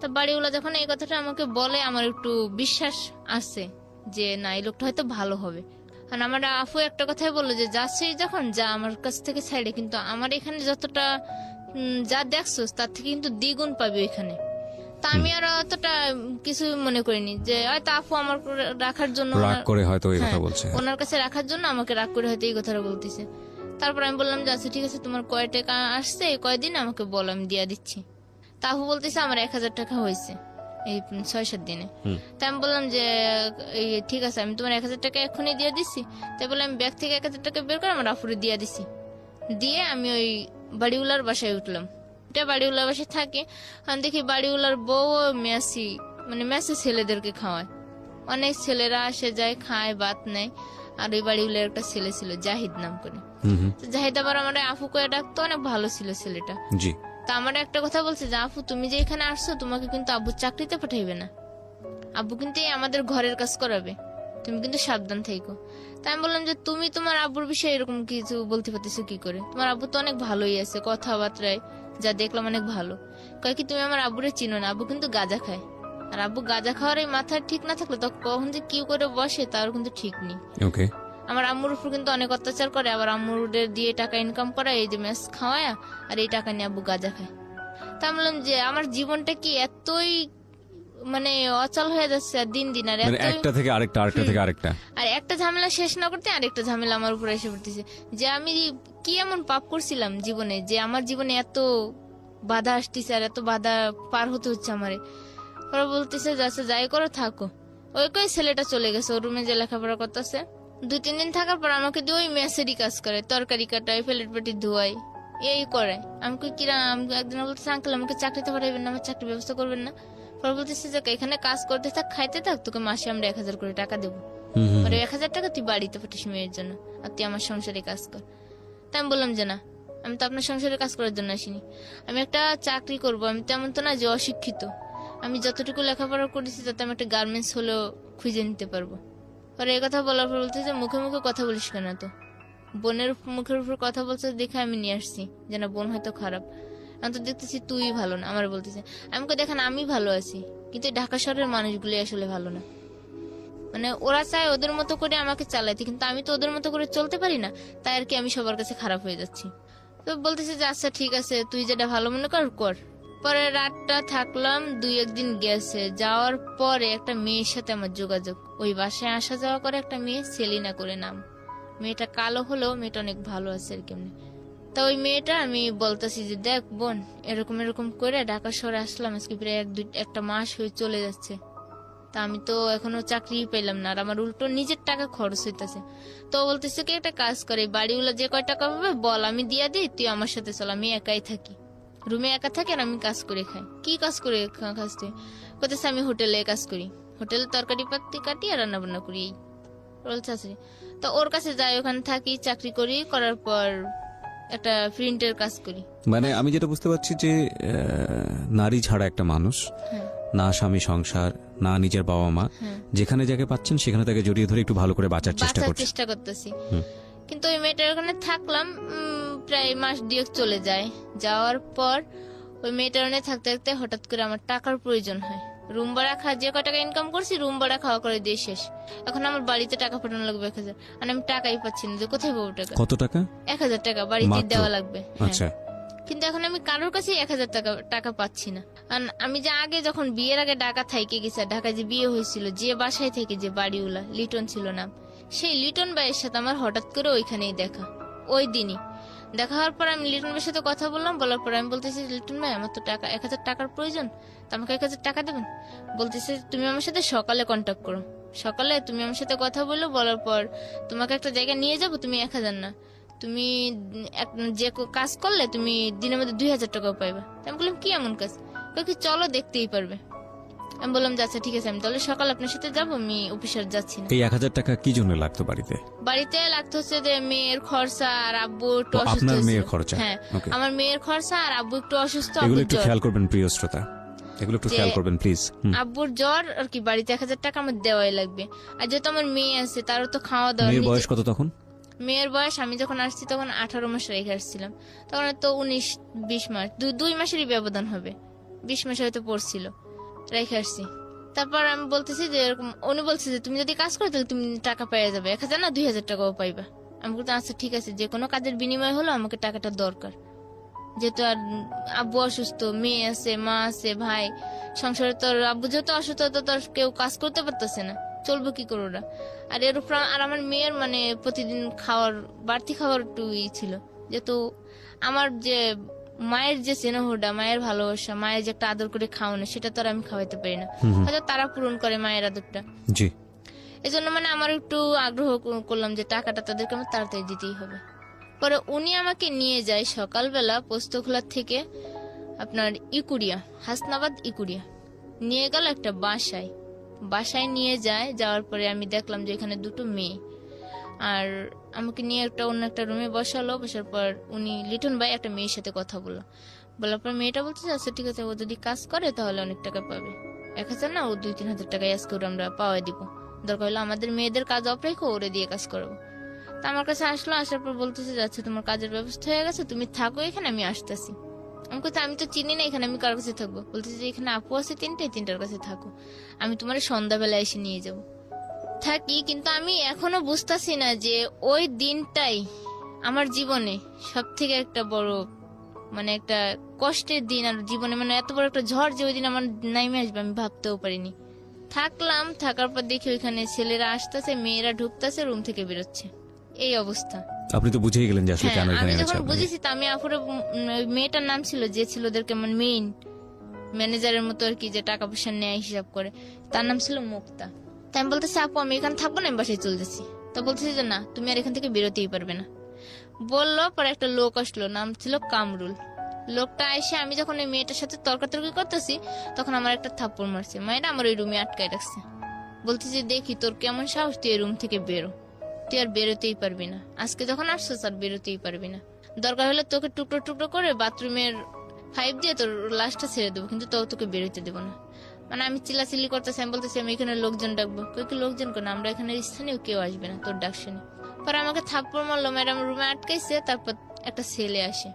তা বাড়িওয়ালা যখন এই কথাটা আমাকে বলে আমার একটু বিশ্বাস আছে যে না এই লোকটা হয়তো ভালো হবে। আর আমার আফু একটা কথাই বললো যে যাচ্ছে যখন যা আমার কাছ থেকে ছাইড়ে, কিন্তু আমার এখানে যতটা যা দেখছো তার থেকে কিন্তু দ্বিগুণ পাবে এখানে। তা আমি আর অতটা কিছু মনে করিনি, যে হয়তো আফু আমার রাখার জন্য রাগ করে হয়তো এই কথা বলছে, ওনার কাছে রাখার জন্য আমাকে রাগ করে হয়তো এই কথাটা বলতেছে। তারপর আমি বললাম যে আচ্ছা ঠিক আছে, তোমার কয় টাকা আসছে কয়দিন আমাকে বলো, আমি দিয়া দিচ্ছি। তা আফু বলতেছে আমার 1000 টাকা হয়েছে এই 6-7 দিনে। তাই আমি বললাম যে ঠিক আছে আমি তোমার 1000 টাকা এখনই দিয়ে দিচ্ছি। তাই বলে আমি ব্যাগ থেকে 1000 টাকা বের করে আমার আফুরে দিয়ে দিচ্ছি। দিয়ে আমি ওই বাড়িওয়ালার বাসায় উঠলাম। এটা বাড়িওয়ালার বাসায় থাকে, আমি দেখি বাড়িওয়ালার বউ মেসি মানে মেসি ছেলেদেরকে খাওয়ায়। অনেক ছেলেরা আসে যায়, খায়, ভাত নেয়। আর ওই বাড়িওয়ালার একটা ছেলে ছিল জাহিদ নাম করে। জাহিদ আবার আমার আফু কয়ে ডাকতো, অনেক ভালো ছিল ছেলেটা। তা আমার একটা কথা বলছে যে আফু তুমি যে এখানে আসছো তোমাকে কিন্তু আব্বু চাকরিতে পাঠাইবে না, আব্বু কিন্তু আমাদের ঘরের কাজ করাবে, তুমি কিন্তু সাবধান থেকো। তাই আমি বললাম যে তুমি তোমার আব্বুর বিষয়ে এরকম কিছু বলতে পারতেছো কি করে, তোমার আব্বু তো অনেক ভালোই আছে, কথাবার্তায় যা দেখলাম অনেক ভালো। কয় কি তুমি আমার আব্বুরে চিনো না, আব্বু কিন্তু গাঁজা খায়। আর আব্বু গাঁজা খাওয়ার এই মাথায় ঠিক না থাকলে তো কখন যে কি করে বসে তার কিন্তু ঠিক নেই। ওকে। আমার আম্মুর উপর কিন্তু অনেক অত্যাচার করে, আবার আম্মুদের দিয়ে টাকা ইনকাম করায়, এই যে মেস খাওয়ায়, আর এই টাকা নিয়ে আব্বু গাঁজা খায়। তা আমি বললাম যে আমার জীবনটা কি এতই মানে অচল হয়ে যাচ্ছে আর দিন দিন, আর মানে এতই একটা থেকে আরেকটা, আরেকটা থেকে আরেকটা। আর একটা ঝামেলা শেষ না করতে আরেকটা ঝামেলা আমার উপরে এসে পড়তেছে, যে আমি কি এমন পাপ করছিলাম জীবনে যে আমার জীবনে এত বাধা আসতেছে আর এত বাধা পার হতে হচ্ছে আমারে। ওরা বলতেছে যাচ্ছে যাই করো থাকো। ওই কই ছেলেটা চলে গেছে ওর রুমে যে লেখাপড়া করতেছে, 2-3 দিন থাকার পর আমাকে দিয়ে ওই মেসেরই কাজ করে, তরকারি কাটায়, প্লেট পেটি ধোয়াই, এই করে। আমি কই কিরাম, একদিন বলতেছে আঙ্কেল আমাকে চাকরিতে পাঠাইবেন না, আমার চাকরির ব্যবস্থা করবেন না। পরে বলতেছে যে এখানে কাজ করতে থাক, খাইতে থাক, তোকে মাসে আমরা 1000 করে টাকা দেবো। আর 1000 টাকা তুই বাড়িতে পাঠিস মেয়ের জন্য, আর তুই আমার সংসারে কাজ কর। তাই আমি বললাম যে না, আমি তো আপনার সংসারে কাজ করার জন্য আসিনি, আমি একটা চাকরি করব। আমি তেমন তো না যে অশিক্ষিত, আমি যতটুকু লেখাপড়া করেছি তাতে আমি একটা গার্মেন্টস হলেও খুঁজে নিতে পারবো। পরে এই কথা বলার পর বলতেছে মুখে মুখে কথা বলিস কেন, তো বোনের মুখের উপর কথা বলছে দেখে আমি নিয়ে আসছি, যে না বোন হয়তো খারাপ। আমি তো দেখতেছি তুই ভালো না, আমার বলতেছে। আমাকে দেখেন আমি ভালো আছি, কিন্তু ঢাকা শহরের মানুষগুলি আসলে ভালো না। মানে ওরা চায় ওদের মতো করে আমাকে চালাইতে, কিন্তু আমি তো ওদের মতো করে চলতে পারি না, তাই আর কি আমি সবার কাছে খারাপ হয়ে যাচ্ছি। তো বলতেছে যে আচ্ছা ঠিক আছে, তুই যেটা ভালো মনে কর কর। পরে রাতটা থাকলাম, 2-1 দিন গেছে। যাওয়ার পরে একটা মেয়ের সাথে আমার যোগাযোগ, ওই বাসায় আসা যাওয়া করে একটা মেয়ে, সেলিনা করে নাম। মেয়েটা কালো হলেও মেয়েটা অনেক ভালো আছে আর কেমনি। তা ওই মেয়েটা আমি বলতেছি যে দেখ বোন, এরকম এরকম করে ঢাকা শহরে আসলাম, আজকে প্রায় 1-2 মাস হয়ে চলে যাচ্ছে, তা আমি তো এখনো চাকরি পেলাম না, আর আমার উল্টো নিজের টাকা খরচ হইতেছে। তো বলতেছে কি একটা কাজ করে, বাড়িওয়ালা যে কয় টাকা পাবে বল, আমি দিয়া দিই, তুই আমার সাথে চল, আমি একাই থাকি, রুমে একা থাকি, আর আমি কাজ করে খাই। কি কাজ করে খাস তুই? বলতেছে আমি হোটেলে কাজ করি, হোটেলে তরকারি পাতি কাটি আর রান্না বান্না করি। এই বলছে আছে। তো ওর কাছে যাই, ওখানে থাকি, চাকরি করি, করার পর একটা প্রিন্টের কাজ করি। মানে আমি যেটা বুঝতে পারছি যে নারী ছাড়া একটা মানুষ, না স্বামী সংসার, না নিজের বাবা মা, যেখানে যাকে পাচ্ছেন সেখানে তাকে জড়িয়ে ধরে একটু ভালো করে বাঁচার চেষ্টা করতেছি। কিন্তু ওই মেয়েটার ওখানে থাকলাম প্রায় মাস 2 চলে যায়। যাওয়ার পর ওই মেয়েটার ওখানে থাকতে থাকতে হঠাৎ করে আমার টাকার প্রয়োজন হয়। রুম ভাড়া যে কয় টাকা ইনকাম করছি রুম ভাড়া খাওয়া করে দিয়ে শেষ। এখন আমার বাড়িতে টাকা পাঠানো লাগবে 1000, আর আমি টাকাই পাচ্ছি না, যে কোথায় পাবো টাকা? কত টাকা? 1000 টাকা বাড়িতে দেওয়া লাগবে। আচ্ছা। কিন্তু এখন আমি কারোর কাছে 1000 টাকা পাচ্ছি না। আর আমি যে আগে যখন বিয়ের আগে ঢাকা থাইকে গেছি, ঢাকায় যে বিয়ে হয়েছিল, যে বাসায় থেকে যে বাড়িওয়ালা লিটন ছিল নাম, সেই লিটন ভাইয়ের সাথে আমার হঠাৎ করে ওইখানেই দেখা। ওই দিনই দেখা হওয়ার পর আমি লিটন ভাইয়ের সাথে কথা বললাম, বলার পর আমি বলতেছি লিটন ভাই আমার তো টাকা 1000 টাকার প্রয়োজন, তো আমাকে 1000 টাকা দেবেন। বলতেছে তুমি আমার সাথে সকালে কন্ট্যাক্ট করো, সকালে তুমি আমার সাথে কথা বললো, বলার পর তোমাকে একটা জায়গায় নিয়ে যাবো, তুমি 1000 না, তুমি যে কাজ করলে তুমি দিনের মধ্যে 2000 টাকাও পাইবা। আমি বললাম কি এমন কাজ? কি চলো দেখতেই পারবে। আমি বললাম আচ্ছা ঠিক আছে, আমি তাহলে সকাল আপনার সাথে যাবো, আমি অফিসে যাচ্ছি না। এই 1000 টাকা কি জন্য লাগতো বাড়িতে? বাড়িতে লাগতো হচ্ছে যে মেয়ের খরচা, আর আব্বু একটু অসুস্থ। আপনার মেয়ের খরচা? হ্যাঁ, আমার মেয়ের খরচা, আর আব্বু একটু অসুস্থ। এগুলো একটু খেয়াল করবেন প্রিয় শ্রোতা, এগুলো একটু খেয়াল করবেন প্লিজ। আব্বুর জ্বর আর কি, বাড়িতে 1000 টাকা আমার দেওয়াই লাগবে। আর যেহেতু আমার মেয়ে আছে তারও তো খাওয়া দাওয়া। মেয়ের বয়স কত তখন? মেয়ের বয়স আমি যখন আসছি তখন 18 মাস রেখে আসছিলাম, তখন তো 19-20 মাস, 2 মাসেরই ব্যবধান হবে, 20 মাস হয়তো পড়ছিল, রেখে আসছি। তারপর আমি বলতেছি যে এরকম, উনি বলছে যে তুমি যদি কাজ করো তাহলে তুমি টাকা পেয়ে যাবে, 1000 না 2000 টাকাও পাইবা। আমি বলতে আচ্ছা ঠিক আছে, যে কোনো কাজের বিনিময় হলো আমাকে টাকাটা দরকার, যেহেতু আর আব্বু অসুস্থ, মেয়ে আছে, মা আছে, ভাই, সংসারে তোর আব্বু যেহেতু অসুস্থ, তো তোর কেউ কাজ করতে পারতেছে না, চলবো কি করে ওরা? আর এর উপর আর আমার মেয়ের মানে প্রতিদিন খাওয়ার, বাড়তি খাওয়ার একটু ছিল, যেহেতু আমার যে মায়ের যে স্নেহটা, মায়ের ভালোবাসা, মায়ের যে একটা আদর করে খাওয়ানো, সেটা তো আর আমি খাওয়াইতে পারি না, হয়তো তারা পূরণ করে মায়ের আদরটা। জি। এই জন্য মানে আমার একটু আগ্রহ করলাম যে টাকাটা তাদেরকে আমার তাড়াতাড়ি দিতেই হবে। পরে উনি আমাকে নিয়ে যায় সকালবেলা পোস্তখোলা থেকে আপনার ইকুরিয়া, হাসনাবাদ ইকুরিয়া নিয়ে গেল একটা বাসায় নিয়ে যায়। যাওয়ার পরে আমি দেখলাম যে এখানে 2 মেয়ে, আর আমাকে নিয়ে অন্য একটা রুমে বসালো। বসার পর উনি লিটন ভাই একটা মেয়ের সাথে কথা বলার পর মেয়েটা বলছে আচ্ছা ঠিক আছে, ও যদি কাজ করে তাহলে অনেক টাকা পাবে, 1000 না ও 2-3 হাজার টাকা আজকে আমরা পাওয়াই দিব, দরকার হলো আমাদের মেয়েদের কাজ অফ রেখে ওরে দিয়ে কাজ করবো। তা আমার কাছে আসলো, আসার পর বলতেছে আচ্ছা তোমার কাজের ব্যবস্থা হয়ে গেছে, তুমি থাকো এখানে, আমি আসতেছি। আমি বলছি আমি তো চিনি না এখানে, আমি কার কাছে থাকবো? বলতেছে যে এখানে আপু আছে তিনটার কাছে থাকো, আমি তোমার সন্ধ্যাবেলা এসে নিয়ে যাব। থাকি, কিন্তু আমি এখনো বুঝতেছি না যে ওই দিনটাই আমার জীবনে সব থেকে একটা বড় মানে একটা কষ্টের দিন আর জীবনে, মানে এত বড় একটা ঝড় যে ওই দিন আমার নাইমে আসবে আমি ভাবতেও পারিনি। থাকলাম, থাকার পর দেখি ওইখানে ছেলেরা আসতেছে, মেয়েরা ঢুকতেছে, রুম থেকে বেরোচ্ছে, এই অবস্থা। আপনি তো বুঝেই গেলেন যে আসলে হ্যাঁ, কেন আমি এখানে এনেছে যখন আপনাকে। বুঝেছি তা আমি আপুরে মেয়েটার নাম ছিল যে ছিল ওদেরকে মানে মেইন ম্যানেজারের মতো আর কি, যে টাকা পয়সা নেয় হিসাব করে, তার নাম ছিল মুক্তা। তাই আমি বলতেছি আপু আমি এখানে থাকবো না, আমি বাসায় চলে যাচ্ছি। তো বলতেছি যে না, তুমি আর এখান থেকে বেরোতেই পারবে না। বললো, পরে একটা লোক আসলো, নাম ছিল কামরুল। লোকটা এসে আমি যখন ওই মেয়েটার সাথে তর্কাতর্কি করতেছি তখন আমার একটা থাপ্পড় মারছে, মায়েরা আমার ওই রুমে আটকায় রাখছে। বলতেছি দেখি তোর কেমন সাহস, তুই এই রুম থেকে বেরো, তুই আর বেরোতেই পারবি না, আজকে যখন আসছিস আর বেরোতেই পারবি না, দরকার হলে তোকে টুকরো টুকরো করে বাথরুমের পাইপ দিয়ে তোর লাশটা ছেড়ে দেবো, কিন্তু তোকে বেরোতে দেবো না। মানে আমি চিল্লাচিল্লি করতেছি, আমি বলতেছি আমি এখানে লোকজন ডাকবো, কেউ কি লোকজন কেন, আমরা এখানে স্থানীয় কেউ আসবে না তোর ডাক শুনে। পরে আমাকে থাপ্পড় মারলো, ম্যাডাম রুমে আটকাইছে। তারপর একটা ছেলে আসে,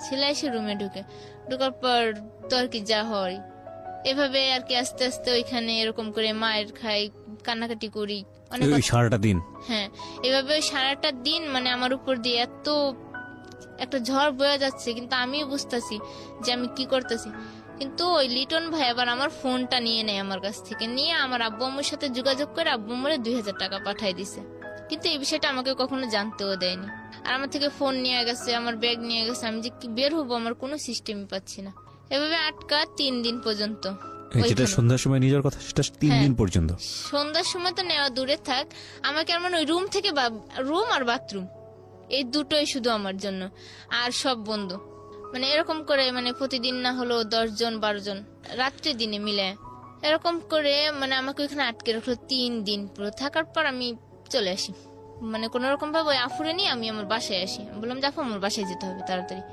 ছেলে এসে রুমে ঢুকার পর তো আর কি যা হয় এভাবে আর কি, আস্তে আস্তে ওইখানে এরকম করে মায়ের খাই, কান্নাকাটি করি অনেক। ওই সারাটা দিন? হ্যাঁ, এভাবে ওই সারাটা দিন মানে আমার উপর দিয়ে এত একটা ঝড় বয়ে যাচ্ছে, কিন্তু আমিও বুঝতেছি যে আমি কি করতেছি। কিন্তু ওই লিটন ভাই আবার আমার ফোনটা নিয়ে নেয় আমার কাছ থেকে, নিয়ে আমার আব্বু আম্মুর সাথে যোগাযোগ করে আব্বু আম্মুরে 2000 টাকা পাঠাই দিছে, কিন্তু এই বিষয়টা আমাকে কখনো জানতেও দেয়নি। আর আমার থেকে ফোন নিয়ে গেছে, আমার ব্যাগ নিয়ে গেছে, আমি যে কি বের হবো আমার কোনো সিস্টেমই পাচ্ছি না। এভাবে আটকা 3 দিন পর্যন্ত। যেটা সন্ধ্যার সময় নিজের কথা, সেটা 3 দিন পর্যন্ত। সন্ধ্যার সময় তো নেওয়া দূরে থাক, আমাকে আমার ওই রুম থেকে রুম আর বাথরুম এই দুটোই শুধু আমার জন্য, আর সব বন্ধ। মানে এরকম করে মানে প্রতিদিন না হলো 10 জন 12 জন রাত্রে দিনে মিলে এরকম করে মানে আমাকে ওইখানে আটকে রাখলো 3 দিন পুরো। থাকার পর আমি চলে আসি, মানে কোন রকম ভাবে ওই আফুরে নিয়ে আমি আমার বাসায় আসি। আমি বললাম দেখো আমার বাসায় যেতে হবে তাড়াতাড়ি।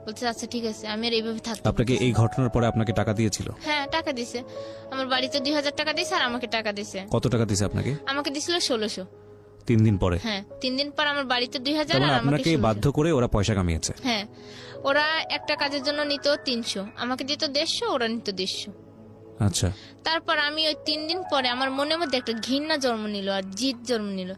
বলছে আচ্ছা ঠিক আছে, আমি আর এইভাবে থাকতে। আপনাকে এই ঘটনার পরে আপনাকে টাকা দিয়েছিল? হ্যাঁ, টাকা দিছে, আমার বাড়িতে 2000 টাকা দিছে আর আমাকে টাকা দিছে। কত টাকা দিছে আপনাকে? আমাকে দিছিল 1600। 3 দিন পরে? হ্যাঁ, 3 দিন পর আমার বাড়িতে 2000 আর আমাকে আপনাকে 1600। বাধ্য করে ওরা পয়সা কামিয়েছে? হ্যাঁ, ওরা একটা কাজের জন্য নিত 300, আমাকে দিত 150, ওরা নিত 150। আচ্ছা। তারপর আমি ওই 3 দিন পরে আমার মনের মধ্যে একটা ঘৃণা জন্ম নিল আর জিদ জন্ম নিল,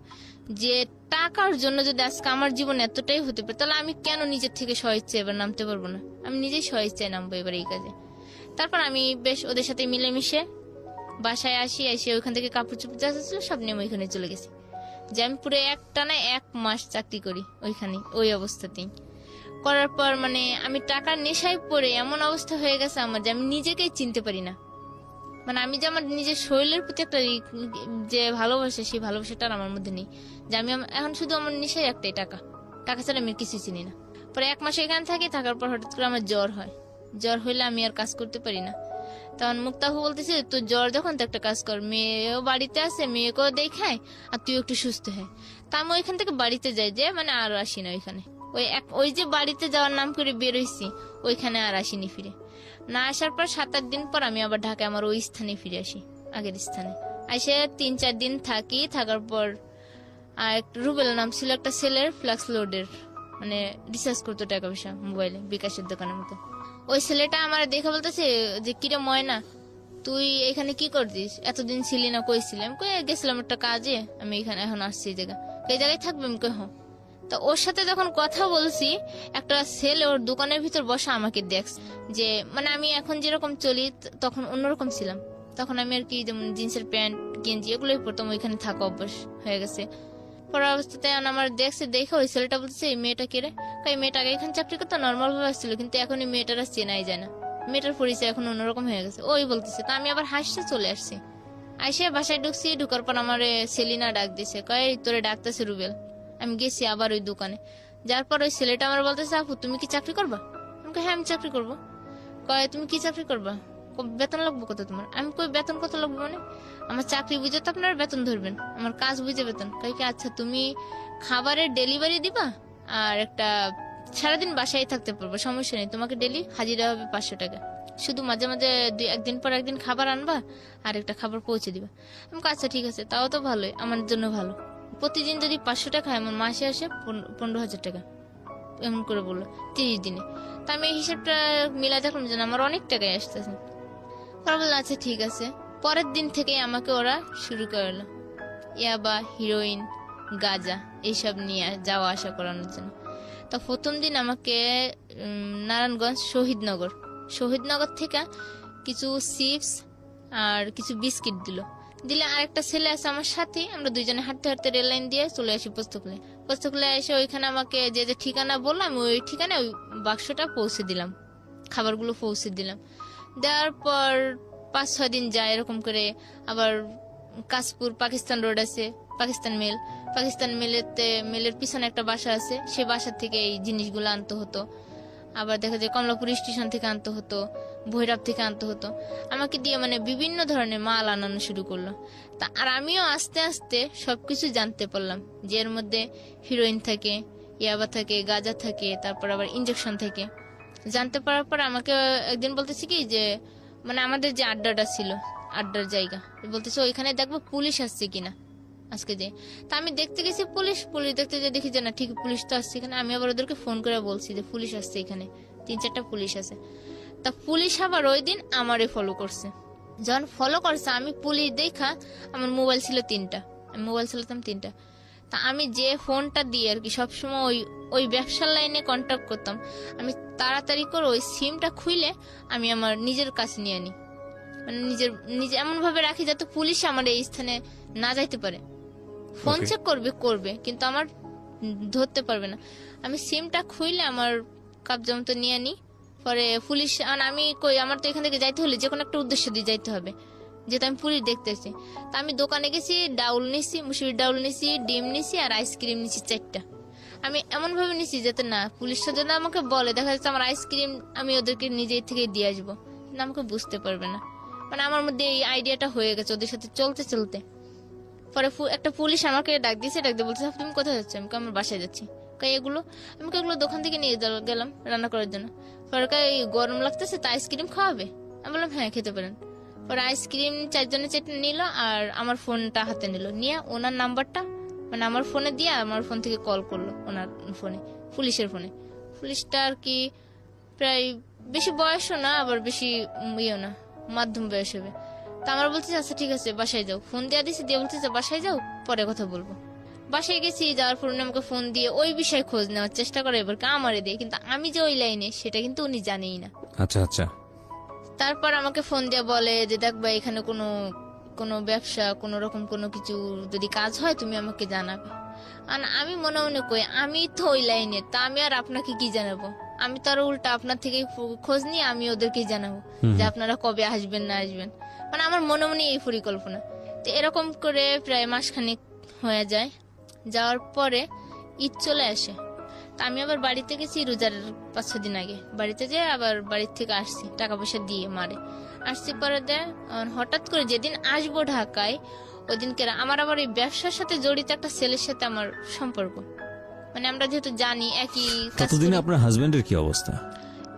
যে টাকার জন্য যদি আজকে আমার জীবন এতটাই হতে পারে, তাহলে আমি কেন নিজের থেকে স্বইচ্ছায় এবার নামতে পারবো না? আমি নিজেই স্বইচ্ছায় নামবো এবার এই কাজে। তারপর আমি বেশ ওদের সাথে মিলেমিশে বাসায় আসি, এসে ওইখান থেকে কাপড় চোপড় যা ছিল সব নিয়ে ওইখানে চলে গেছি। যে আমি পুরো একটানা 1 মাস চাকরি করি ওইখানে, ওই অবস্থাতেই। করার পর মানে আমি টাকার নেশায় পড়ে এমন অবস্থা হয়ে গেছে আমার যে আমি নিজেকেই চিনতে পারি না। মানে আমি যে আমার নিজের শরীরের প্রতি একটা যে ভালোবাসা, সেই ভালোবাসাটা আমার মধ্যে নেই। যে আমি এখন শুধু আমার নেশাই একটাই টাকা, টাকা ছাড়া আমি কিছু চিনি না। পরে 1 মাস এখানে থাকি, থাকার পর হঠাৎ করে আমার জ্বর হয়। জ্বর হইলে আমি আর কাজ করতে পারি না। তখন মুক্তাহু বলতেছে তোর জ্বর যখন তো একটা কাজ কর, মেয়েও বাড়িতে আছে, মেয়েকেও দেখায় আর তুই একটু সুস্থ হয়। তা আমি ওইখান থেকে বাড়িতে যাই, যে মানে আর আসি না ওইখানে। ওই যে বাড়িতে যাওয়ার নাম করে বেরোইছি, ওইখানে আর আসিনি ফিরে। না আসার পর 7-8 দিন পর আমি আবার ঢাকায় আমার ওই স্থানে ফিরে আসি, আগের স্থানে। এসে 3-4 দিন থাকি, থাকার পর আর রুবেল নাম ছিল একটা ছেলের, ফ্লাক্স লোডের মানে রিচার্জ করতো টাকা পয়সা মোবাইলে, বিকাশের দোকানের মতো। ওই ছেলেটা আমার দেখে বলতেছে যে কিরে ময়না, তুই এখানে কি করছিস, এতদিন ছিলি না, কই ছিলাম? কই গেছিলাম একটা কাজে, আমি এখানে এখন আসছি এই জায়গায় থাকবে? আমি কই হ্যাঁ। তো ওর সাথে যখন কথা বলছি, একটা ছেলে ওর দোকানের ভিতর বসা আমাকে দেখছে, যে মানে আমি এখন যেরকম চলি তখন অন্যরকম ছিলাম। তখন আমি আর কি যেমন জিন্সের প্যান্ট গেঞ্জি এগুলোই পরতাম, ওইখানে থাকা অভ্যাস হয়ে গেছে। পরে অবস্থাতে আমার দেখছে, দেখে ওই ছেলেটা বলছে এই মেয়েটা কে রে? এই মেয়েটা আগে এখানে চাকরি করতো, নর্মাল ভাবে আসছিল, কিন্তু এখন এই মেয়েটারা চেনাই যায় না, মেয়েটার পরিচয় এখন অন্যরকম হয়ে গেছে, ওই বলতেছে। তা আমি আবার হাসতে চলে আসছি। আইসে বাসায় ঢুকছি, ঢুকার পর আমার সেলিনা ডাক দিছে, কয় তোরে ডাকতেছে রুবেল। আমি গেছি আবার ওই দোকানে, যার পর ওই ছেলেটা আমার বলতেছে আপু তুমি কি চাকরি করবা? আমি কই হ্যাঁ আমি চাকরি করবো। কয় তুমি কি চাকরি করবা? বেতন লাগবো কত তোমার? আমি কই বেতন কত লাগবে মানে? আমার চাকরি বুঝে তো আপনারা বেতন ধরবেন, আমার কাজ বুঝে বেতন। কয় কি আচ্ছা তুমি খাবারের ডেলিভারি দিবা আর একটা সারাদিন বাসায় থাকতে পারবো, সমস্যা নেই, তোমাকে ডেলি হাজিরা হবে 500 টাকা, শুধু মাঝে মাঝে একদিন পর একদিন খাবার আনবা আর একটা খাবার পৌঁছে দিবা। আমি আচ্ছা ঠিক আছে, তাও তো ভালোই, আমার জন্য ভালো। প্রতিদিন যদি 500 টাকা হয় আমার মাসে আসে 15,000 টাকা। এমন করে বললো 30 দিনে। তা আমি এই হিসাবটা মিলাই দেখলাম যে না, আমার অনেক টাকায় আসতেছে। পরে বললাম আচ্ছা ঠিক আছে। পরের দিন থেকে আমাকে ওরা শুরু করলো ইয়াবা, হিরোইন, গাঁজা এইসব নিয়ে যাওয়া আসা করানোর জন্য। তো প্রথম দিন আমাকে নারায়ণগঞ্জ শহীদনগর থেকে কিছু চিপস আর কিছু বিস্কিট দিলে আরেকটা ছেলে আছে আমার সাথে, আমরা দুইজনে হাঁটতে হাঁটতে রেল লাইন দিয়ে চলে আসি পোস্তকুলে এসে ওইখানে আমাকে যে যে ঠিকানা বললাম ওই ঠিকানায় ওই বাক্সটা পৌঁছে দিলাম, খাবারগুলো পৌঁছে দিলাম। দেওয়ার পর 5-6 দিন যায় এরকম করে। আবার কাশপুর পাকিস্তান রোড আছে, পাকিস্তান মেলের পিছনে একটা বাসা আছে, সেই বাসা থেকে এই জিনিসগুলো আনতে হতো। আবার দেখা যায় কমলাপুর স্টেশন থেকে আনতে হতো, ভৈরব থেকে আনতে হতো। আমাকে দিয়ে মানে বিভিন্ন ধরনের মাল আনানো শুরু করলো। তা আর আমিও আস্তে আস্তে সবকিছু জানতে পারলাম যে এর মধ্যে হিরোইন থাকে, ইয়াবা থাকে, গাঁজা থাকে, তারপর আবার ইনজেকশন থাকে। জানতে পারার পর আমাকে একদিন বলতেছে কি যে মানে আমাদের যে আড্ডাটা ছিল, আড্ডার জায়গা, বলতেছে ওইখানে দেখবো পুলিশ আসছে কিনা আজকে যে। তা আমি দেখতে গেছি পুলিশ দেখতে যে দেখি যে না ঠিক পুলিশ তো আসছে এখানে। আমি আবার ওদেরকে ফোন করে বলছি যে পুলিশ আসছে এখানে, 3-4টা পুলিশ আছে। তা পুলিশ আবার ওই দিন আমারে ফলো করছে। যখন ফলো করছে আমি পুলিশ দেখা, আমার মোবাইল ছিল 3টা, আমি মোবাইল চালাতাম 3টা। তা আমি যে ফোনটা দিয়ে আর কি সবসময় ওই ব্যবসার লাইনে কন্ট্যাক্ট করতাম, আমি তাড়াতাড়ি করে ওই সিমটা খুলে আমি আমার নিজের কাছে নিয়ে আনি, মানে নিজে এমন ভাবে রাখি যাতে পুলিশ আমার এই স্থানে না যাইতে পারে। ফোন চেক করবে কিন্তু আমার ধরতে পারবে না। আমি সিমটা খুইলে আমার কাবজা মতো নিয়ে আনি। পরে পুলিশ আমি কই আমার তো এখান থেকে যাইতে হলে যে কোনো একটা উদ্দেশ্য দিয়ে যাইতে হবে, যেহেতু আমি পুলিশ দেখতেছি। তা আমি দোকানে গেছি, ডাউল নিছি, মুসুরির ডাউল নিছি, ডিম নিছি আর আইসক্রিম নিছি 4টা। আমি এমন ভাবে নিছি যাতে না পুলিশটা যদি আমাকে বলে দেখা যাচ্ছে আমার আইসক্রিম আমি ওদেরকে নিজে থেকে দিয়ে আসবো, কিন্তু আমাকে বুঝতে পারবে না। মানে আমার মধ্যে এই আইডিয়াটা হয়ে গেছে ওদের সাথে চলতে। পরে একটা পুলিশ আমাকে ডাক দিয়ে বলছে তুমি কোথায় যাচ্ছ? আমি আমার বাসায় যাচ্ছি। এগুলো দোকান থেকে নিয়ে গেলাম রান্না করার জন্য। পরে গরম লাগতেছে তা আইসক্রিম খাওয়াবে? আমি বললাম হ্যাঁ খেতে পারেন। পরে আইসক্রিম 4 জনের 4টা নিল আর আমার ফোনটা হাতে নিল, নিয়ে ওনার নাম্বারটা মানে আমার ফোনে দিয়ে আমার ফোন থেকে কল করলো ওনার ফোনে, পুলিশের ফোনে। পুলিশটা আর কি প্রায় বেশি বয়সও না আবার বেশি ইয়েও না, মাধ্যম বয়স হবে। তা আমার বলতেছে আচ্ছা ঠিক আছে বাসায় যাও, ফোন দিয়ে দিছি, দিয়ে বলতেছে বাসায় যাও পরে কথা বলবো। বাসায় গেছি, যাওয়ার পর উনি আমাকে ফোন দিয়ে ওই বিষয়ে খোঁজ নেওয়ার চেষ্টা করে, এবার আমারে দিয়ে, কিন্তু আমি যে ওই লাইনে সেটা কিন্তু উনি জানেই না। আচ্ছা। তারপর আমাকে ফোন দিয়ে বলে যে দেখ ভাই এখানে কোনো ব্যবসা কোনো রকম কোনো কিছু যদি কাজ হয় তুমি আমাকে জানাবে। আর আমি মনে মনে কই আমি তো ওই লাইনে, তা আমি আর আপনাকে কি জানাবো? আমি তো আর উল্টা আপনার থেকে খোঁজ নিয়ে আমি ওদেরকে জানাবো যে আপনারা কবে আসবেন না আসবেন। মানে আমার মনে মনে এই পরিকল্পনা। তো এরকম করে প্রায় মাসখানেক হয়ে যায়। যাওয়ার পরে ঈদ চলে আসে। তা আমি আবার বাড়িতে গেছি রোজার 5-6 দিন আগে, বাড়িতে যেয়ে আবার বাড়ির থেকে আসছি টাকা পয়সা দিয়ে মারে আসছি। পরে দেয় হঠাৎ করে যেদিন আসবো ঢাকায় ওদিনকে আমার আবার এই ব্যবসার সাথে জড়িত একটা ছেলের সাথে আমার সম্পর্ক, মানে আমরা যেহেতু জানি একই। ততদিনে আপনার হাজবেন্ডের কি অবস্থা?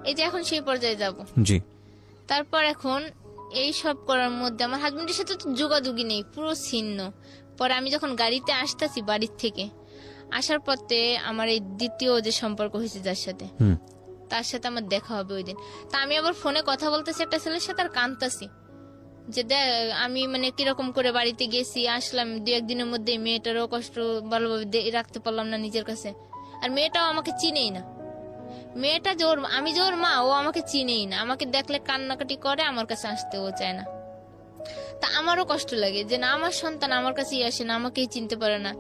এই যে এখন সেই পর্যায়ে যাব। জি। তারপর এখন এই সব করার মধ্যে আমার হাজবেন্ডের সাথে তো যোগাযোগই নেই, পুরো ছিন্ন। পরে আমি যখন গাড়িতে আসতেছি বাড়ির থেকে আসার পথে আমার এই দ্বিতীয় যে সম্পর্ক হয়েছে যার সাথে, তার সাথে আমার দেখা হবে ওই দিন। তা আমি আবার ফোনে কথা বলতেছি একটা ছেলের সাথে আর কাঁদতাছি যে দেখ আমি মানে কিরকম করে বাড়িতে গেছি আসলাম 2-1 দিনের মধ্যে, মেয়েটারও কষ্ট ভালোভাবে রাখতে পারলাম না নিজের কাছে। আর মেয়েটাও আমাকে চিনেই না, মেয়েটা আমি যে ওর মা ও আমাকে চিনেই না, আমাকে দেখলে কান্নাকাটি করে, আমার কাছে আসতে ও চায় না। তা আমারও কষ্ট লাগে যে না আমার সন্তান আমার কাছেই আসে না, আমাকেই চিনতে পারে না।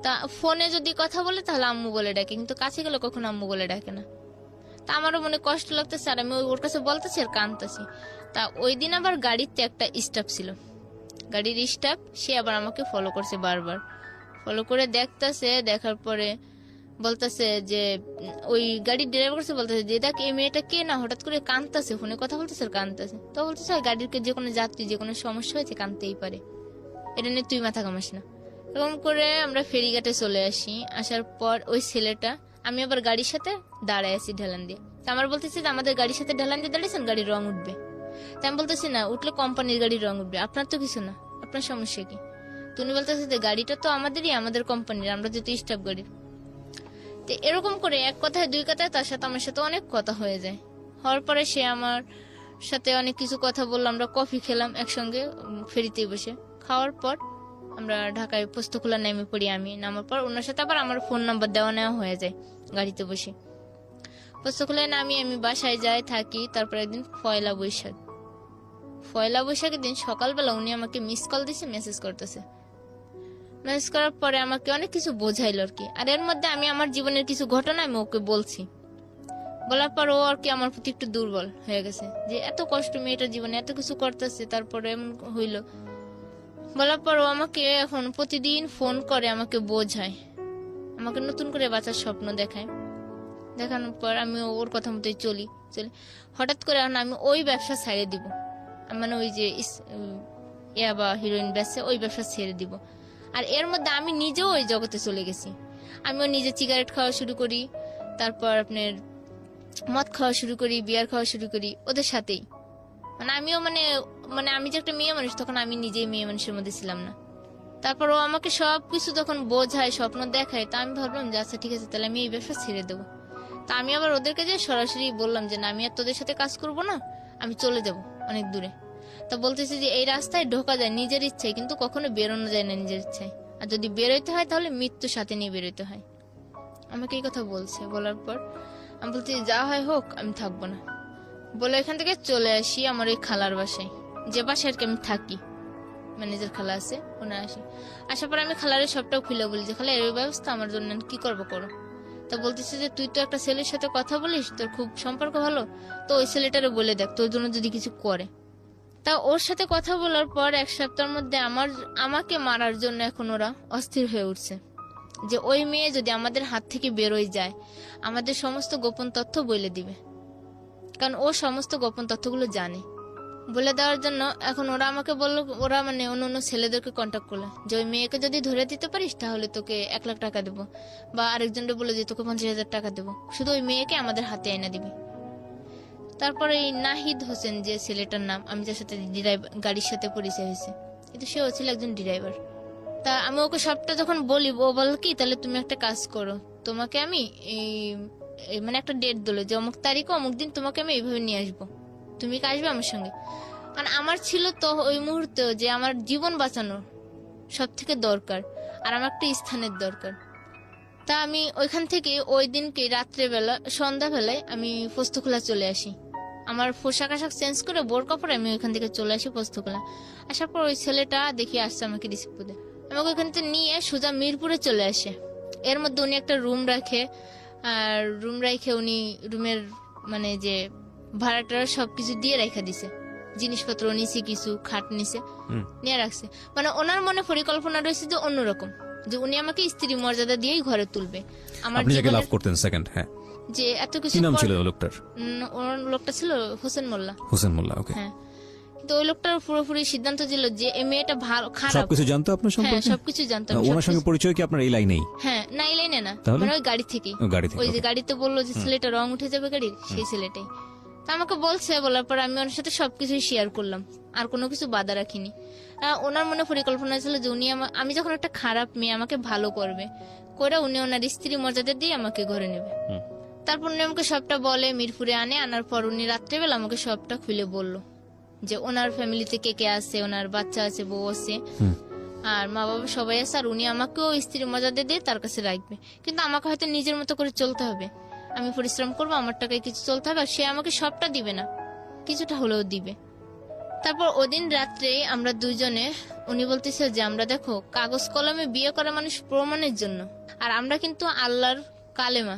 তা ফোনে যদি কথা বলে তাহলে আম্মু বলে ডাকে, কিন্তু কাছে গেলে কখনো আম্মু বলে ডাকে না। তা আমারও মনে কষ্ট লাগতেছে আর আমি ওর কাছে বলতেছি আর কাঁদতেছি। তা ওই দিন আবার গাড়িতে একটা স্টাফ ছিল, গাড়ির স্টাফ, সে আবার আমাকে ফলো করছে বারবার, ফলো করে দেখতেছে। দেখার পরে বলতেছে যে ওই গাড়ির ড্রাইভার কাছে বলতেছে যে দেখ এই মেয়েটা কে না হঠাৎ করে কাঁদতেছে, ফোনে কথা বলতেছে আর কাঁদতেছে। তো বলতেছে গাড়ির যে কোনো যাত্রী যে কোনো সমস্যা হয়েছে কাঁদতেই পারে, এটা নিয়ে তুই মাথা ঘামাস না। এরকম করে আমরা ফেরিঘাটে চলে আসি। আসার পর ওই ছেলেটা, আমি আবার গাড়ির সাথে দাঁড়ায় আছি ঢেলান দিয়ে। তা আমার বলতেছে যে আমাদের গাড়ির সাথে ঢেলান দিয়ে দাঁড়িয়েছেন, গাড়ির রং উঠবে। তা আমি বলতেছি না উঠলে কোম্পানির গাড়ির রং উঠবে, আপনার তো কিছু না, আপনার সমস্যা কি? তুমি বলতেছে যে গাড়িটা তো আমাদেরই, আমাদের কোম্পানির, আমরা যেহেতু স্টাফ গাড়ির। তো তো এরকম করে এক কথায় দুই কথায় তার সাথে আমার সাথে অনেক কথা হয়ে যায়। হওয়ার পরে সে আমার সাথে অনেক কিছু কথা বললো, আমরা কফি খেলাম একসঙ্গে ফেরিতে বসে। খাওয়ার পর আমরা ঢাকায় পোস্তখোলা নেমে পড়ি। আমি নামার পর ওনার সাথে আবার আমার ফোন নাম্বার দেওয়া নেওয়া হয়ে যায় গাড়িতে বসে। পোস্তখোলায় নামি আমি বাসায় যাই, থাকি। তারপর একদিন পয়লা বৈশাখের দিন সকালবেলা উনি আমাকে মিস কল দিছে, মেসেজ করতেছে। মেসেজ করার পরে আমাকে অনেক কিছু বোঝাইলো আর কি। আর এর মধ্যে আমি আমার জীবনের কিছু ঘটনা আমি ওকে বলছি। বলার পর ও আর কি আমার প্রতি একটু দুর্বল হয়ে গেছে, যে এত কষ্ট মেয়েটার জীবনে এত কিছু করতেছে, তারপরে এমন হইলো। বলার পর ও আমাকে এখন প্রতিদিন ফোন করে, আমাকে বোঝায়, আমাকে নতুন করে বাঁচার স্বপ্ন দেখায়। দেখানোর পর আমি ওর কথা মতোই চলি। হঠাৎ করে এখন আমি ওই ব্যবসা ছেড়ে দিব, মানে ওই যে ইয়াবা হিরোইন বেচে ওই ব্যবসা ছেড়ে দিব। আর এর মধ্যে আমি নিজেও ওই জগতে চলে গেছি। আমিও নিজে সিগারেট খাওয়া শুরু করি, তারপর আপনার মদ খাওয়া শুরু করি, বিয়ার খাওয়া শুরু করি ওদের সাথেই। মানে আমিও মানে আমি যে একটা মেয়ে মানুষ, তখন আমি নিজেই মেয়ে মানুষের মধ্যে ছিলাম না। তারপর ও আমাকে সবকিছু তখন বোঝায়, স্বপ্ন দেখায়। তা আমি ভাবলাম যে আচ্ছা ঠিক আছে, তাহলে আমি এই ব্যবসা ছেড়ে দেবো। তা আমি আবার ওদেরকে যে সরাসরি বললাম যে না, আমি আর তোদের সাথে কাজ করব না, আমি চলে যাব অনেক দূরে। তা বলতেছে যে এই রাস্তায় ঢোকা যায় নিজের ইচ্ছায়, কিন্তু কখনো বেরোনো যায় না নিজের ইচ্ছায়। আর যদি বেরোইতে হয় তাহলে মৃত্যুর সাথে নিয়ে বেরোইতে হয়। আমাকে এই কথা বলছে। বলার পর আমি বলছি যা হয় হোক, আমি থাকবো না। বলে এখান থেকে চলে আসি আমার ওই খালার বাসায়, যে বাসায় আর কি আমি থাকি। ম্যানেজার খালা আছে, ওনা আসি। আসার পর আমি খালারে সবটাও খুলে বলি যে খালা এই ব্যবস্থা আমার জন্য, কি করবো করো। তা বলতেছে যে তুই তো একটা ছেলের সাথে কথা বলিস, তোর খুব সম্পর্ক ভালো, তো ওই ছেলেটারে বলে দেখ তোর জন্য যদি কিছু করে। তা ওর সাথে কথা বলার পর এক সপ্তাহের মধ্যে আমাকে মারার জন্য এখন ওরা অস্থির হয়ে উঠছে, যে ওই মেয়ে যদি আমাদের হাত থেকে বেরোয় যায়, আমাদের সমস্ত গোপন তথ্য বলে দিবে। কারণ ও সমস্ত গোপন তথ্যগুলো জানে। বলে দেওয়ার জন্য এখন ওরা আমাকে বললো, ওরা মানে অন্য ছেলেদেরকে কন্ট্যাক্ট করলো যে ওই মেয়েকে যদি ধরে দিতে পারিস তাহলে তোকে 1 লাখ টাকা দেবো, বা আরেকজনকে বলে যে তোকে 50,000 টাকা দেবো, শুধু ওই মেয়েকে আমাদের হাতে এনে দিবি। তারপরে এই নাহিদ হোসেন যে ছেলেটার নাম, আমি যার সাথে গাড়ির সাথে পরিচয় হয়েছে, কিন্তু সেও ছিল একজন ড্রাইভার। তা আমি ওকে সবটা যখন বলি, ও বল কি তাহলে তুমি একটা কাজ করো, তোমাকে আমি মানে একটা ডেট দিলো যে অমুক তারিখে অমুক দিন তোমাকে আমি এইভাবে নিয়ে আসবো, তুমি কি আসবে আমার সঙ্গে। কারণ আমার ছিল তো ওই মুহূর্তে যে আমার জীবন বাঁচানো সব থেকে দরকার, আর আমার একটা স্থানের দরকার। তা আমি ওইখান থেকে ওই দিনকে রাত্রেবেলা সন্ধ্যাবেলায় আমি পোস্তখোলা চলে আসি। আমার পোশাক আশাক চেঞ্জ করে বোর কাপড়ে আমি ওইখান থেকে চলে আসি পোস্তখোলা। আসার পর ওই ছেলেটা দেখি আসছে আমাকে রিসিভ করে, আমাকে ওইখান থেকে নিয়ে সোজা মিরপুরে চলে আসে। এর মধ্যে উনি একটা রুম রাখে, আর রুম রাখে উনি রুমের মানে যে ভাড়াটা সবকিছু দিয়ে রেখে দিছে, জিনিসপত্র নিছে, কিছু খাট নিছে, নিয়ে রাখছে। মানে ওনার মনে পরিকল্পনা রয়েছে যে অন্যরকম, যে উনি আমাকে স্ত্রী মর্যাদা দিয়েই ঘরে তুলবে। আমার আপনি যাকে লাভ করতেন সেকেন্ড, হ্যাঁ, যে এত কিছু। কি নাম ছিল লোকটার? ওর লোকটা ছিল হোসেন মোল্লা। হোসেন মোল্লা, ওকে। হ্যাঁ, কিন্তু ওই লোকটার পুরোপুরি সিদ্ধান্ত ছিল যে এই মেয়েটা ভালো খারাপ। সবকিছু জানতো আপনার হ্যাঁ, সম্পর্কে? সবকিছু জানতো। ওনার সঙ্গে পরিচয় কি আপনার এই লাইনেই? হ্যাঁ, না এই লাইনে না, তাহলে? মানে ওই গাড়ি থেকেই। গাড়ি থেকে, ওই যে okay. গাড়িতে বললো যে ছেলেটা রং উঠে যাবে গাড়ির, সেই ছেলেটাই। তা আমাকে বলছে, বলার পর আমি ওনার সাথে সবকিছু শেয়ার করলাম, আর কোনো কিছু বাধা রাখিনি। ওনার মনে পরিকল্পনা ছিল যে উনি আমি যখন একটা খারাপ মেয়ে, আমাকে ভালো করবে করে উনি ওনার স্ত্রী মর্যাদা দিয়ে আমাকে ঘরে নেবে। তারপর উনি আমাকে সবটা বলে, মিরপুরে আনার পর উনি রাত্রেবেলা আমাকে সবটা খুলে বলল যে ওনার ফ্যামিলিতে কে কে আছে, ওনার বাচ্চা আছে, বউ আছে, আর মা বাবা সবাই আছে, আর উনি আমাকেও স্ত্রী মর্যাদা দিয়ে তার কাছে রাখবে। কিন্তু আমাকে হয়তো নিজের মতো করে চলতে হবে, আমি পরিশ্রম করবো, আমার টাকায় কিছু চলতে হবে, আর সে আমাকে সবটা দিবে না, কিছুটা হলেও দিবে। তারপর ওদিন রাত্রে আমরা দুইজনে, উনি বলতেছে যে আমরা দেখো কাগজ কলমে বিয়ে করা মানুষ প্রমাণের জন্য, আর আমরা কিন্তু আল্লাহর কালেমা,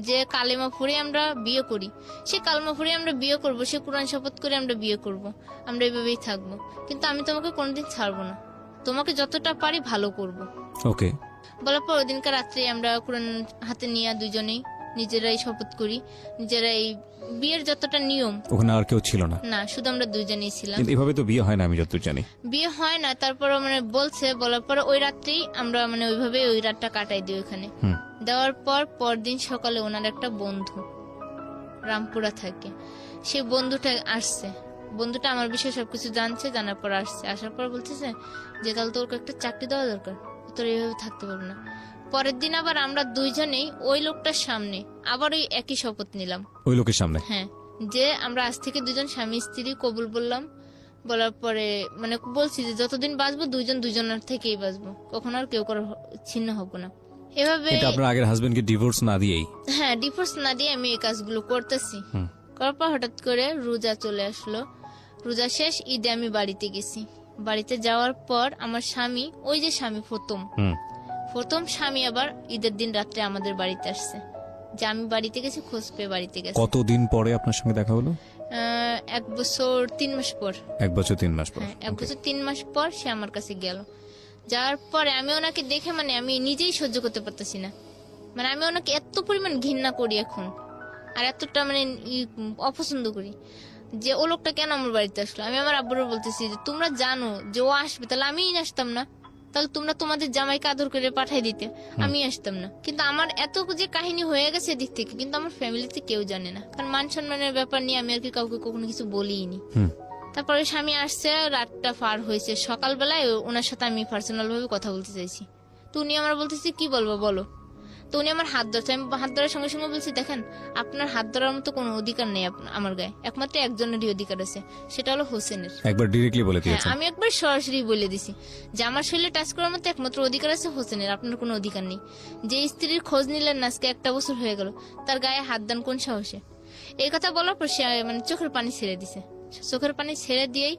যে কালেমা পড়ে আমরা বিয়ে করি, সে কালেমা পড়ে আমরা বিয়ে করব, সে কোরআন শপথ করে আমরা বিয়ে করব, আমরা এইভাবেই থাকবো, কিন্তু আমি তোমাকে কোনোদিন ছাড়বো না, তোমাকে যতটা পারি ভালো করব। ওকে। বলার পর ওদিনকার রাত্রে আমরা কোরআন হাতে নিয়ে দুজনেই নিজেরাই শপথ করি, নিজেরাই বিয়ের যতটা নিয়ম। ওখানে আর কেউ ছিল না? না, শুধু আমরা দুইজনেই ছিলাম। কিন্তু এভাবে তো বিয়ে হয় না, আমি যতদূর জানি। বিয়ে হয় না, তারপর মানে বলছে, বলার পর ওই রাত্রেই আমরা মানে ওইভাবে ওই রাতটা কাটাই দিই ওখানে। দেওয়ার পর পরদিন সকালে ওনার একটা বন্ধু রামপুরা থাকে, সেই বন্ধুটা আসছে। বন্ধুটা আমার বিষয়ে সবকিছু জানছে, জানার পর আসছে। আসার পর বলতেছে যে তাহলে তোর একটা চাকরি দেওয়া দরকার, তোর এইভাবে থাকতে পারবো না। পরের দিন আবার আমরা দুইজনেই ওই লোকটার সামনে আবার ওই একই শপথ নিলাম, ওই লোকের সামনে। হ্যাঁ, যে আমরা আজ থেকে দুজন স্বামী স্ত্রী কবুল বললাম। বলার পরে মানে বলছি যে যতদিন বাঁচবো দুইজন দুজনের থেকেই বাঁচবো, কখনো আর কেউ কারো ছিন্ন হবো না। এভাবে এটা আপনার আগের হাজবেন্ডকে ডিভোর্স না দিয়েই? হ্যাঁ, ডিভোর্স না দিয়ে আমি এই কাজগুলো করতেছি। করার পর হঠাৎ করে রোজা চলে আসলো। রোজা শেষ, ঈদে আমি বাড়িতে গেছি। বাড়িতে যাওয়ার পর আমার স্বামী, ওই যে স্বামী প্রথম স্বামী আবার ঈদের দিন রাত্রে আমাদের বাড়িতে আসছে, যে আমি বাড়িতে গেছি খোঁজ পেয়ে বাড়িতে গেছে। কতদিন পরে আপনার সঙ্গে দেখা হলো? 1 বছর 3 মাস পর। 1 বছর 3 মাস পর? হ্যাঁ, 1 বছর 3 মাস পর সে আমার কাছে গেল। যাওয়ার পরে আমি ওনাকে দেখে মানে আমি নিজেই সহ্য করতে পারতেছি না। মানে আমি ওনাকে এত পরিমাণ ঘৃণা করি এখন, আর এতটা মানে অপছন্দ করি যে ও লোকটা কেন আমার বাড়িতে আসলো। আমি আমার আব্বুর বলতেছি যে তোমরা জানো যে ও আসবে, তাহলে আমিই আসতাম না, তাহলে তোমরা তোমাদের জামাইকে আদর করে পাঠাই দিতে, আমি আসতাম না। কিন্তু আমার এত যে কাহিনী হয়ে গেছে এদিক থেকে, কিন্তু আমার ফ্যামিলিতে কেউ জানে না, কারণ মান সম্মানের ব্যাপার নিয়ে আমি আর কি কাউকে কখনো কিছু বলিনি। তারপরে স্বামী আসছে, রাতটা পার হয়েছে, সকালবেলায় ওনার সাথে আমি পার্সোনাল ভাবে কথা বলতে চাইছি। তো উনি আমার বলতেছি কি বলবো বলো। তো উনি আমার হাত ধরছে, আমি হাত ধরার সঙ্গে সঙ্গে বলছি দেখেন আপনার হাত ধরার মতো কোনো অধিকার নেই আমার গায়ে, একমাত্র একজনেরই অধিকার আছে, সেটা হলো হোসেনের। একবার ডিরেক্টলি বলে দিয়েছেন? আমি একবার সরাসরি বলে দিছি যে আমার শরীরে টাচ করার মতো একমাত্র অধিকার আছে হোসেনের, আপনার কোনো অধিকার নেই। যে স্ত্রীর খোঁজ নিলেন না আজকে 1 বছর হয়ে গেল, তার গায়ে হাত দেন কোন সাহসে। এই কথা বলার পর সে মানে চোখের পানি ছেড়ে দিছে। চোখের পানি ছেড়ে দিয়েই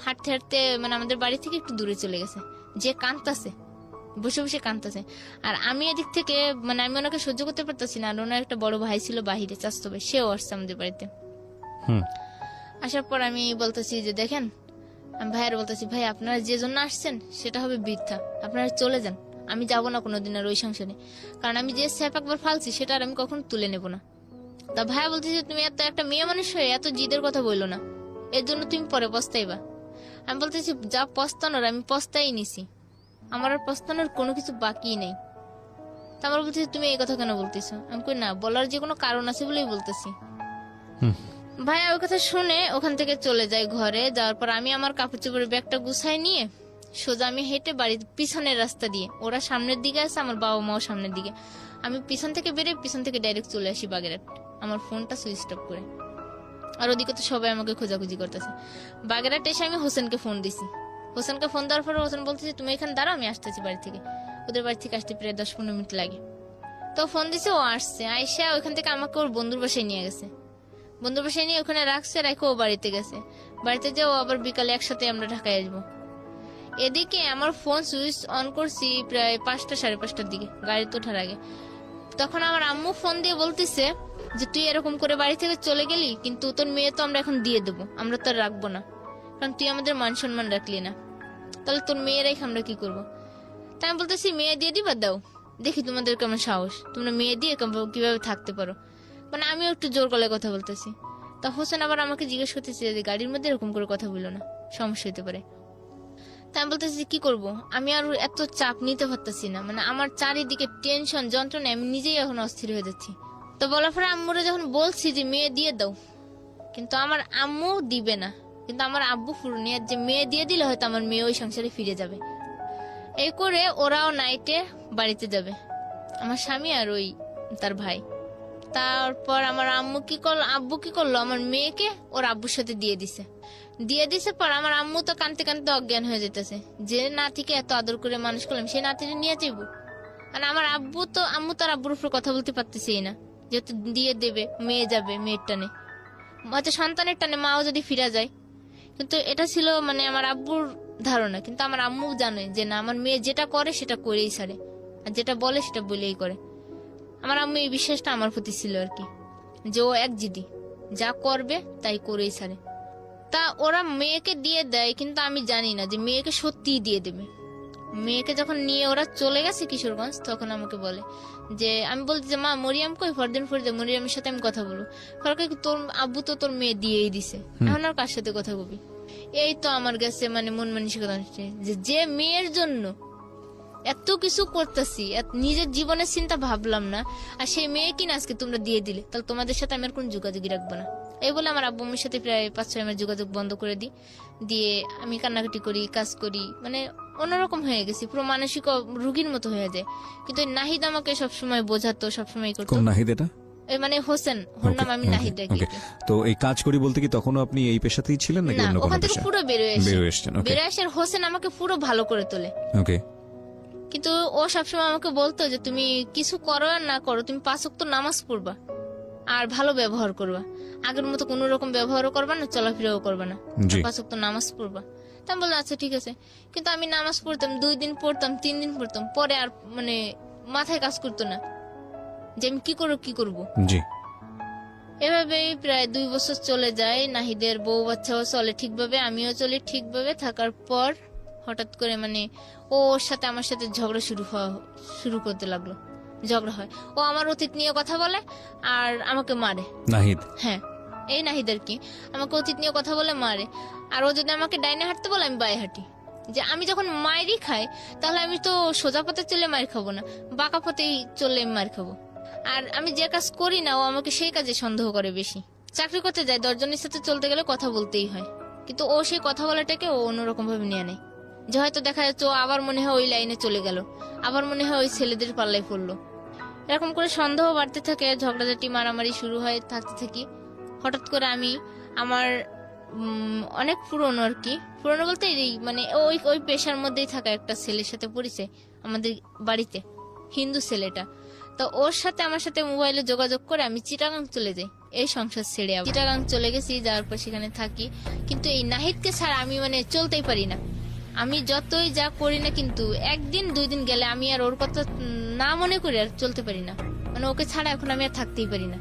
হাঁটতে হাঁটতে মানে আমাদের বাড়ি থেকে একটু দূরে চলে গেছে, যে কাঁদতাছে, বসে বসে কাঁদতেছে। আর আমি এদিক থেকে মানে আমি ওনাকে সহ্য করতে পারতেছি না। আর ওনার একটা বড় ভাই ছিল বাহিরে, চাচাতো ভাই, সেও আসছে আমাদের বাড়িতে। আসার পর আমি বলতেছি যে দেখেন, আমি ভাইয়ের বলতেছি ভাই আপনারা যে জন্য আসছেন সেটা হবে বৃথা, আপনারা চলে যান, আমি যাবো না কোনোদিন আর ওই সংসারে, কারণ আমি যে স্যাপ একবার ফালছি সেটা আর আমি কখনো তুলে নেবো না। তা ভাইয়া বলতেছি তুমি এত একটা মেয়ে মানুষ হয়ে এত জিদের কথা বললো না, এর জন্য তুমি পরে পস্তাইবা। আমি বলতেছি যা পস্তানোর আমি পস্তাই নিছি, আমার আর পস্তানোর কোনো কিছু বাকি নেই। তা আমার বলতেছি তুমি এই কথা কেন বলতেছো। আমি কই না, বলার যে কোনো কারণ আছে বলেই বলতেছি। ভাইয়া ওই কথা শুনে ওখান থেকে চলে যায় ঘরে। যাওয়ার পর আমি আমার কাপড় চোপড়ের ব্যাগটা গুছাই নিয়ে সোজা আমি হেঁটে বাড়ির পিছনের রাস্তা দিয়ে, ওরা সামনের দিকে আছে, আমার বাবা মাও সামনের দিকে, আমি পিছন থেকে বেরিয়ে পিছন থেকে ডাইরেক্ট চলে আসি বাগেরহাট, আমার ফোনটা সুইচ অফ করে। আর ওদিকে তো সবাই আমাকে খোঁজাখুঁজি করতেছে। বাগেরহাট এসে আমি হোসেনকে ফোন দিছি। হোসেনকে ফোন দেওয়ার পরে হোসেন বলতেছে তুমি এখানে দাঁড়াও, আমি আসতেছি বাড়ি থেকে। ওদের বাড়ি থেকে আসতে প্রায় 10-15 মিনিট লাগে। তো ফোন দিছে, ও আসছে, আইসা ওইখান থেকে আমাকে ওর বন্ধুর বাসায় নিয়ে গেছে। বন্ধুর বাসায় নিয়ে ওখানে রাখছে, রেখে ও বাড়িতে গেছে। বাড়িতে যে ও আবার বিকালে একসাথে আমরা ঢাকায় আসবো। এদিকে আমার ফোন সুইচ অন করছি প্রায় 5টা 5:30টার দিকে, গাড়িতে ওঠার আগে। তখন আমার আম্মু ফোন দিয়ে বলতেছে যে তুই এরকম করে বাড়ি থেকে চলে গেলি, কিন্তু তোর মেয়ে তো আমরা এখন দিয়ে দেবো, আমরা তো আর রাখবো না, কারণ তুই আমাদের মান সম্মান রাখলি না, তাহলে তোর মেয়ে রেখে আমরা কি করবো। তাই আমি বলতেছি মেয়ে দিয়ে দিবা, দাও, দেখি তোমাদের কেমন সাহস, তোমরা মেয়ে দিয়ে কিভাবে থাকতে পারো। মানে আমিও একটু জোর গলায় কথা বলতেছি। তা হোসেন আবার আমাকে জিজ্ঞেস করতেছে যে গাড়ির মধ্যে এরকম করে কথা বললো না, সমস্যা হতে পারে। তাই আমি বলতেছি কি করব, আমি আর এত চাপ নিতে পারতেছি না, মানে আমার চারিদিকে টেনশন যন্ত্রণা, আমি নিজেই এখন অস্থির হয়ে যাচ্ছি। তো বলার পরে আম্মুরে যখন বলছি যে মেয়ে দিয়ে দাও, কিন্তু আমার আম্মু দিবে না, কিন্তু আমার আব্বু ফুরনিয়ার যে মেয়ে দিয়ে দিলে হয়তো আমার মেয়ে ওই সংসারে ফিরে যাবে। এই করে ওরাও নাইটে বাড়িতে যাবে, আমার স্বামী আর ওই তার ভাই। তারপর আমার আব্বু কি করলো, আমার মেয়েকে ওর আব্বুর সাথে দিয়ে দিছে পর আমার আম্মু তো কানতে কানতে অজ্ঞান হয়ে যেতেছে, যে নাতিকে এত আদর করে মানুষ করলাম সেই নাতিকে নিয়ে যাইব। আর আমার আম্মু তার আব্বুর উপর কথা বলতে পারতেছি না, যেহেতু দিয়ে দেবে, মেয়ে যাবে, মেয়ের টানে, হয়তো সন্তানের টানে মাও যদি ফিরা যায়। কিন্তু এটা ছিল মানে আমার আব্বুর ধারণা, কিন্তু আমার আম্মু জানে যে না, আমার মেয়ে যেটা করে সেটা করেই ছাড়ে, আর যেটা বলে সেটা বলেই করে। আমার আম্মু এই বিশ্বাসটা আমার প্রতি ছিল আর কি, যে ও এক জিদি, যা করবে তাই করেই ছাড়ে। তা ওরা মেয়েকে দিয়ে দেয়, কিন্তু আমি জানি না যে মেয়েকে সত্যিই দিয়ে দেবে। মেয়েকে যখন নিয়ে ওরা চলে গেছে কিশোরগঞ্জ, তখন আমাকে বলে যে, আমি বলছি যে মা মরিয়াম কই, ফরদিন ফরিদা, মরিয়ামের সাথে আমি কথা বলবো। তোর আব্বু তো তোর মেয়ে দিয়েই দিছে, এখন আর কার সাথে কথা বলবি। এই তো আমার কাছে মানে মন মানসিকতা যে মেয়ের জন্য এত কিছু করতেছি, নিজের জীবনের চিন্তা ভাবলাম না, আর সেই মেয়ে কিনা আজকে তোমরা দিয়ে দিলে, তাহলে তোমাদের সাথে আমি আর কোন যোগাযোগই রাখবো না। এই বলে আমার আব্বু আম্মুর সাথে প্রায় 5-6 মাস যোগাযোগ বন্ধ করে দিয়ে আমি কান্নাকাটি করি, কাজ করি, মানে অন্যরকম হয়ে গেছি, পুরো মানসিক রোগীর মতো হয়ে যায়। কিন্তু ওই নাহিদ আমাকে সবসময় বোঝাতো, সবসময় করতো। কোন নাহিদ এটা? এই মানে হোসেন, ওর নাম আমি নাহিদ ডাকি। ওকে, তো এই কাজ করি বলতে কি তখনও আপনি এই পেশাতেই ছিলেন নাকি না, অন্য কোনো ওখান থেকে পেশা? পুরো বেরোয় এসেছেন, ওকে। বেরোয় এসে হোসেন আমাকে পুরো ভালো করে তোলে। ওকে। কিন্তু ও সবসময় আমাকে বলতো যে তুমি কিছু করো আর না করো, তুমি 5 ওয়াক্ত নামাজ পড়বা আর ভালো ব্যবহার করবা, আগের মতো কোনো রকম ব্যবহারও করবা না, চলাফেরাও করবা না, জি। 5 ওয়াক্ত নামাজ পড়বা। তা আমি বললাম আচ্ছা ঠিক আছে। কিন্তু আমি নামাজ পড়তাম, 2 দিন পড়তাম, 3 দিন পড়তাম, পরে আর মানে মাথায় কাজ করতো না যে আমি কি করব। জি। এভাবেই প্রায় 2 বছর চলে যায়। নাহিদের বউ বাচ্চাও চলে ঠিকভাবে, আমিও চলি ঠিকভাবে। থাকার পর হঠাৎ করে মানে ওর সাথে আমার সাথে ঝগড়া শুরু করতে লাগলো। ঝগড়া হয়, ও আমার অতীত নিয়ে কথা বলে আর আমাকে মারে। নাহিদ? হ্যাঁ, এই নাহিদ আর কি, আমাকে অতীত নিয়ে কথা বলে মারে। আর ও যদি আমাকে ডাইনে হাঁটতে বলে আমি বায়ে হাঁটি। যে আমি যখন মায়েরই খাই তাহলে আমি তো সোজা পথে চলে মার খাবো না, বাঁকা পথেই চলে মার খাবো। আর আমি যে কাজ করি না ও আমাকে সেই কাজে সন্দেহ করে বেশি। চাকরি করতে যায়, 10 জনের সাথে চলতে গেলে কথা বলতেই হয়, কিন্তু ও সেই কথা বলাটাকে ও অন্যরকম ভাবে নিয়ে নেয়। যে হয়তো দেখা যাচ্ছে ও আবার মনে হয় ওই লাইনে চলে গেল, আবার মনে হয় ওই ছেলেদের পাল্লায় পড়লো। এরকম করে সন্দেহ বাড়তে থাকে, ঝগড়াঝাটি মারামারি শুরু হয়, থাকতে থাকি। হঠাৎ করে আমি আমার অনেক পুরনো আর কি, পুরনো বলতে এই মানে ওই পেশার মধ্যেই থাকা একটা ছেলের সাথে পরিচয় আমাদের বাড়িতে, হিন্দু ছেলেটা। তো ওর সাথে আমার সাথে মোবাইলে যোগাযোগ করে আমি চিটাগাং চলে যাই, এই সংসার ছেড়ে চিটাগাং চলে গেছি। যাওয়ার পর সেখানে থাকি, কিন্তু এই নাহিদকে ছাড়া আমি মানে চলতেই পারি না। আমি যতই যা করি না, কিন্তু 1 দিন 2 দিন গেলে আমি আর ওর কথা না মনে করি আর চলতে পারি না। মানে ওকে ছাড়া এখন আমি আর থাকতেই পারি না।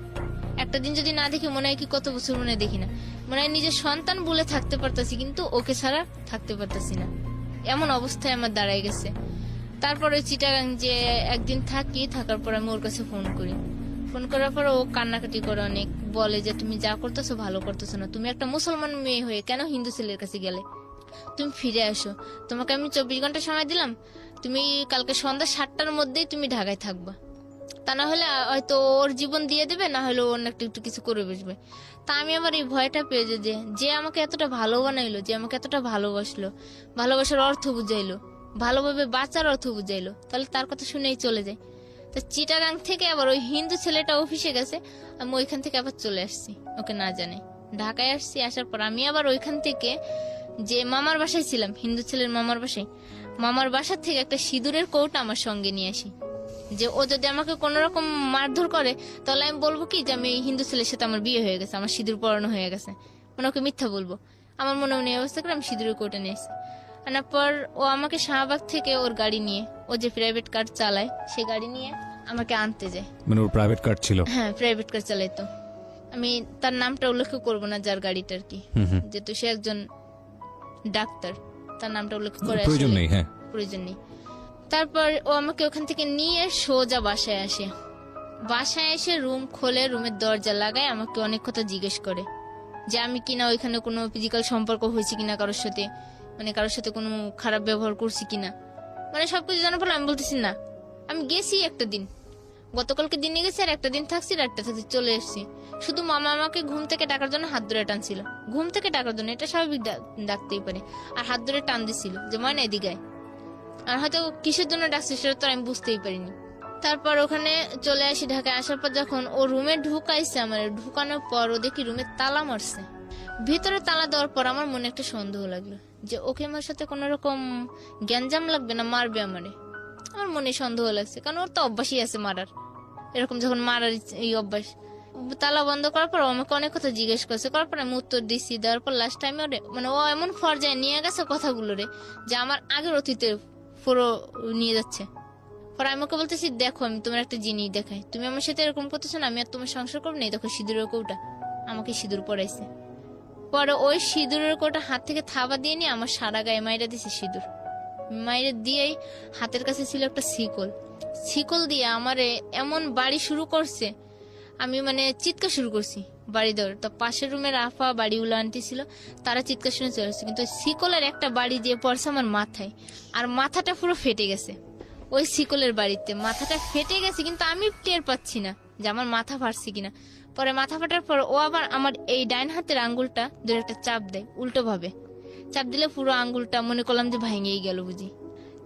একটা দিন যদি না দেখি মনে হয় কি কত বছর মনে দেখি না, মনে হয় নিজের সন্তান বলে থাকতে পারতাছি, কিন্তু ওকে ছাড়া থাকতে পারতাছি না। এমন অবস্থায় আমার দাঁড়ায় গেছে। তারপরে চিটাগাং যে একদিন থাকার পর আমি ওর কাছে ফোন করি। ফোন করার পর ও কান্নাকাটি করে অনেক, বলে যে তুমি যা করতেছো ভালো করতেছো না, তুমি একটা মুসলমান মেয়ে হয়ে কেন হিন্দু ছেলের কাছে গেলে, তুমি ফিরে আসো। তোমাকে আমি 24 ঘন্টা সময় দিলাম, তুমি কালকে সন্ধ্যা 7টার মধ্যেই তুমি ঢাকায় থাকবা, তা না হলে হয়তো ওর জীবন দিয়ে দেবে, না হলে ওর একটু কিছু করে বসবে। তা আমি আমার এই ভয়টা পেয়ে যে আমাকে এতটা ভালো বানাইলো, যে আমাকে এতটা ভালোবাসলো, ভালোবাসার অর্থ বুঝাইলো, ভালোভাবে বাঁচার অর্থ বুঝাইলো, তাহলে তার কথা শুনেই চলে যায়। তো চিটাগাং থেকে আবার ওই হিন্দু ছেলেটা অফিসে গেছে, আমি ওইখান থেকে আবার চলে আসছি ওকে না জানে, ঢাকায় আসছি। আসার পর আমি আবার ওইখান থেকে যে মামার বাসায় ছিলাম, হিন্দু ছেলের মামার বাসার থেকে একটা সিঁদুরের কৌটা আমার সঙ্গে নিয়ে আসি, যে ও যদি আমাকে কোন রকম মারধর করে তাহলে আমি বলবো কি যে আমি হিন্দু ছেলের সাথে আমার বিয়ে হয়ে গেছে, আমার সিঁদুর পরানো হয়ে গেছে, মানে ওকে মিথ্যা বলবো। আমার মনে মনে অবস্থা করে আমি সিঁদুরের কৌটা নিয়ে এসেছি। আনার পর ও আমাকে শাহবাগ থেকে ওর গাড়ি নিয়ে, ও যে প্রাইভেট কার চালায় সে গাড়ি নিয়ে আমাকে আনতে যায়। মানে ওর প্রাইভেট কার ছিল? হ্যাঁ, প্রাইভেট কার চালাইতো। আমি তার নামটা উল্লেখ করবো না যার গাড়িটার কি, যেহেতু সে একজন ডাক্তার, তার নামটা উল্লেখ করে প্রয়োজন নেই। হ্যাঁ, প্রয়োজন নেই। তারপর ও আমাকে ওখান থেকে নিয়ে সোজা বাসায় আসে। বাসায় এসে রুম খোলে, রুমের দরজা লাগায়, আমাকে অনেক কথা জিজ্ঞেস করে যে আমি কিনা ওইখানে কোনো ফিজিক্যাল সম্পর্ক হয়েছে কিনা কারোর সাথে, মানে কারোর সাথে কোনো খারাপ ব্যবহার করছি কিনা, মানে সবকিছু জানার পর আমি বলতেছি না, আমি গেছি একটা দিন, গতকালকে দিনে গেছি, আর একটা দিন থাকছি, রাতটা থাকছি, চলে এসেছি। শুধু মামা আমাকে ঘুম থেকে ডাকার জন্য হাত ধরে টানছিল, ঘুম থেকে ডাকার জন্য, এটা স্বাভাবিক ডাকতেই পারে, আর হাত ধরে টান দিছিল যে ময়না এদিকে আয়। আর হয়তো কিসের জন্য ডাকছে সেটা তো আমি বুঝতেই পারিনি। তারপর ওখানে চলে আসি, ঢাকায় আসার পর যখন ও রুমে ঢুকাইছে, আমার ঢুকানোর পর ও দেখি রুমে তালা মারছে। ভিতরে তালা দেওয়ার পর আমার মনে একটা সন্দেহ লাগলো যে ওকে আমার সাথে কোন রকম গ্যাঞ্জাম লাগবে না, মারবে আমারে। আমার মনে সন্দেহ লাগছে, কারণ ওর তো অভ্যাসই আছে মারার, এরকম যখন মারার এই অভ্যাস। তালা বন্ধ করার পর আমাকে অনেক কথা জিজ্ঞেস করছে, করার পর আমি উত্তর দিচ্ছি, দেওয়ার পর লাস্ট টাইমে ওরে মানে ও এমন পর্যায়ে নিয়ে গেছে কথাগুলো রে যে আমার আগের অতীতের পুরো নিয়ে যাচ্ছে। পরে আমি ওকে বলতেছি দেখো আমি তোমার একটা জিনিস দেখাই, তুমি আমার সাথে এরকম করতেছো না, আমি আর তোমার সংসার করবো না। দেখো সিঁদুরের কৌটা, আমাকে সিঁদুর পরাইছে। পরে ওই সিঁদুরের কৌটা হাত থেকে থাবা দিয়ে নিয়ে আমার সারা গায়ে মাইরা দিছে সিঁদুর। মাইরে দিয়েই হাতের কাছে ছিল একটা শিকল দিয়ে আমারে এমন বাড়ি শুরু করছে, আমি মানে চিৎকার শুরু করছি বাড়ি দেওয়ার। তো পাশের রুমের আফা বাড়িগুলো আন্টি ছিল, তারা চিৎকার শুনে চলে আসছে, কিন্তু শিকলের একটা বাড়ি দিয়ে পড়ছে আমার মাথায়, আর মাথাটা পুরো ফেটে গেছে। ওই শিকলের বাড়িতে মাথাটা ফেটে গেছে, কিন্তু আমি টের পাচ্ছি না যে আমার মাথা ফাটছে কিনা। পরে মাথা ফাটার পর ও আবার আমার এই ডাইন হাতের আঙ্গুলটা ধরে একটা চাপ দেয়, উল্টো ভাবে চাপ দিলে পুরো আঙ্গুলটা মনে করলাম যে ভেঙেই গেল বুঝি।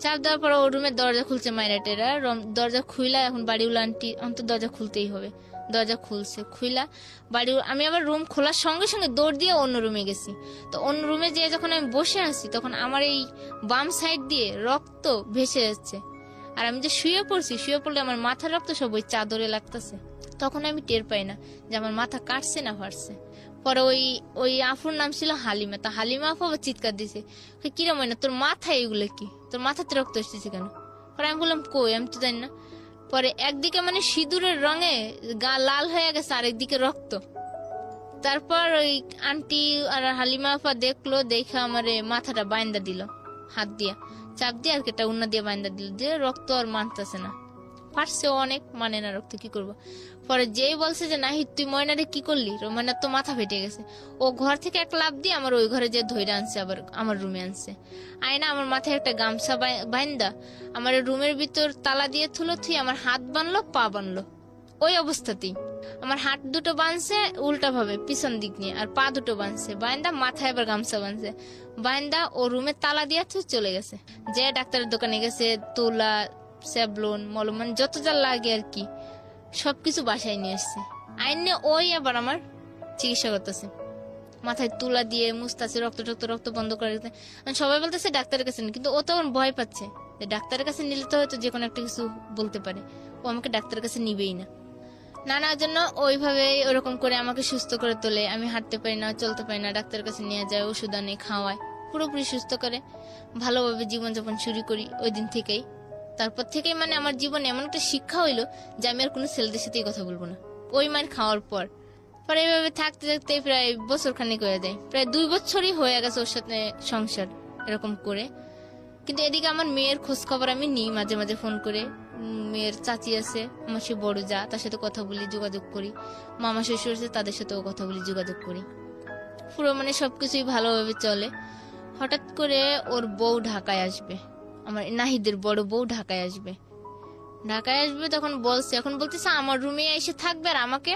চাপ দেওয়ার পর ওর রুমের দরজা খুলছে মাইরাটেরা, দরজা খুইলা এখন বাড়িওয়ালা আন্টি অন্তত দরজা খুলতেই হবে, দরজা খুলছে, খুইলা বাড়ি আমি আবার রুম খোলার সঙ্গে সঙ্গে দৌড় দিয়ে অন্য রুমে গেছি। তো অন্য রুমে যেয়ে যখন আমি বসে আছি তখন আমার এই বাম সাইড দিয়ে রক্ত ভেসে যাচ্ছে, আর আমি যে শুয়ে পড়ছি, শুয়ে পড়লে আমার মাথার রক্ত সব ওই চাদরে লাগতেছে। তখন আমি টের পাই না যে আমার মাথা কাটছে না ফাটছে। পরে ওই আফুর নাম ছিল হালিমা, তা হালিমা আপু আবার চিৎকার দিছে, কিরম হয় না তোর মাথায় এগুলো কি, তোর মাথাতে রক্ত এসেছে কেন? পরে আমি বললাম কই, আমি তো জানি না। পরে একদিকে মানে সিঁদুরের রঙে গা লাল হয়ে গেছে, আর একদিকে রক্ত। তারপর ওই আন্টি আর হালিমা আপা দেখলো, দেখে আমারে মাথাটা বাইন্দা দিল, হাত দিয়া চাপ দিয়ে আর কেটা উন্না দিয়ে বাইন্দা দিল, দিয়ে রক্ত আর মানতেছে না, পারছে অনেক, মানে না রক্ত, কি করবো। পরে যেই বলছে যে নাহি তুই ময়নারে কি করলি, ময়নার তো মাথা ফেটে গেছে, ও ঘর থেকে এক লাফ দিয়ে আমার ওই ঘরে যে ধইরা আনছে, আবার আমার রুমে আনছে, আয়না আমার মাথায় একটা গামছা বাইন্দা আমার রুমের ভিতর তালা দিয়ে থুলো, থুই আমার হাত বানলো, পা বানলো, ওই অবস্থাতেই আমার হাত দুটো বানছে উল্টা ভাবে পিছন দিক নিয়ে, আর পা দুটো বানছে বাইন্দা, মাথায় আবার গামছা বানছে বাইন্দা, ও রুমে তালা দিয়ে চলে গেছে। যে ডাক্তারের দোকানে গেছে, তুলা, স্যাবলন, মলম, যত যা লাগে আর কি সবকিছু বাসায় নিয়ে এসছে, আইনে ওই আবার আমার চিকিৎসা করতেছে, মাথায় তুলা দিয়ে মুছতেছে, রক্ত বন্ধ করে দিতে। সবাই বলতেছে ডাক্তারের কাছে নিয়ে, কিন্তু ও তখন ভয় পাচ্ছে যে ডাক্তারের কাছে নিলে তো হয়তো যে কোনো একটা কিছু বলতে পারে, ও আমাকে ডাক্তারের কাছে নিবেই না। নানার জন্য ওইভাবে ওরকম করে আমাকে সুস্থ করে তোলে, আমি হাঁটতে পারি না, চলতে পারি না, ডাক্তারের কাছে নিয়ে যায়, ওষুধ আনে, খাওয়ায়, পুরোপুরি সুস্থ করে ভালোভাবে জীবনযাপন শুরু করি ওই দিন থেকেই। তারপর থেকেই মানে আমার জীবনে এমন একটা শিক্ষা হইলো যে আমি আর কোনো ছেলেদের সাথেই কথা বলবো না, ওই মার খাওয়ার পর। পরে এইভাবে থাকতে থাকতে প্রায় বছর খানিক হয়ে যায়, প্রায় 2 বছরই হয়ে গেছে ওর সাথে সংসার এরকম করে। কিন্তু এদিকে আমার মেয়ের খোঁজ খবর আমি নিই, মাঝে মাঝে ফোন করে। মেয়ের চাচি আছে আমার, সে বড় যা, তার সাথে কথা বলি, যোগাযোগ করি। মামা শ্বশুর আছে, তাদের সাথেও কথা বলি, যোগাযোগ করি। পুরো মানে সবকিছুই ভালোভাবে চলে। হঠাৎ করে ওর বউ ঢাকায় আসবে, আমার নাহিদের বড় বউ ঢাকায় আসবে। তখন বলছে, এখন বলতেছে আমার রুমে এসে থাকবে, আর আমাকে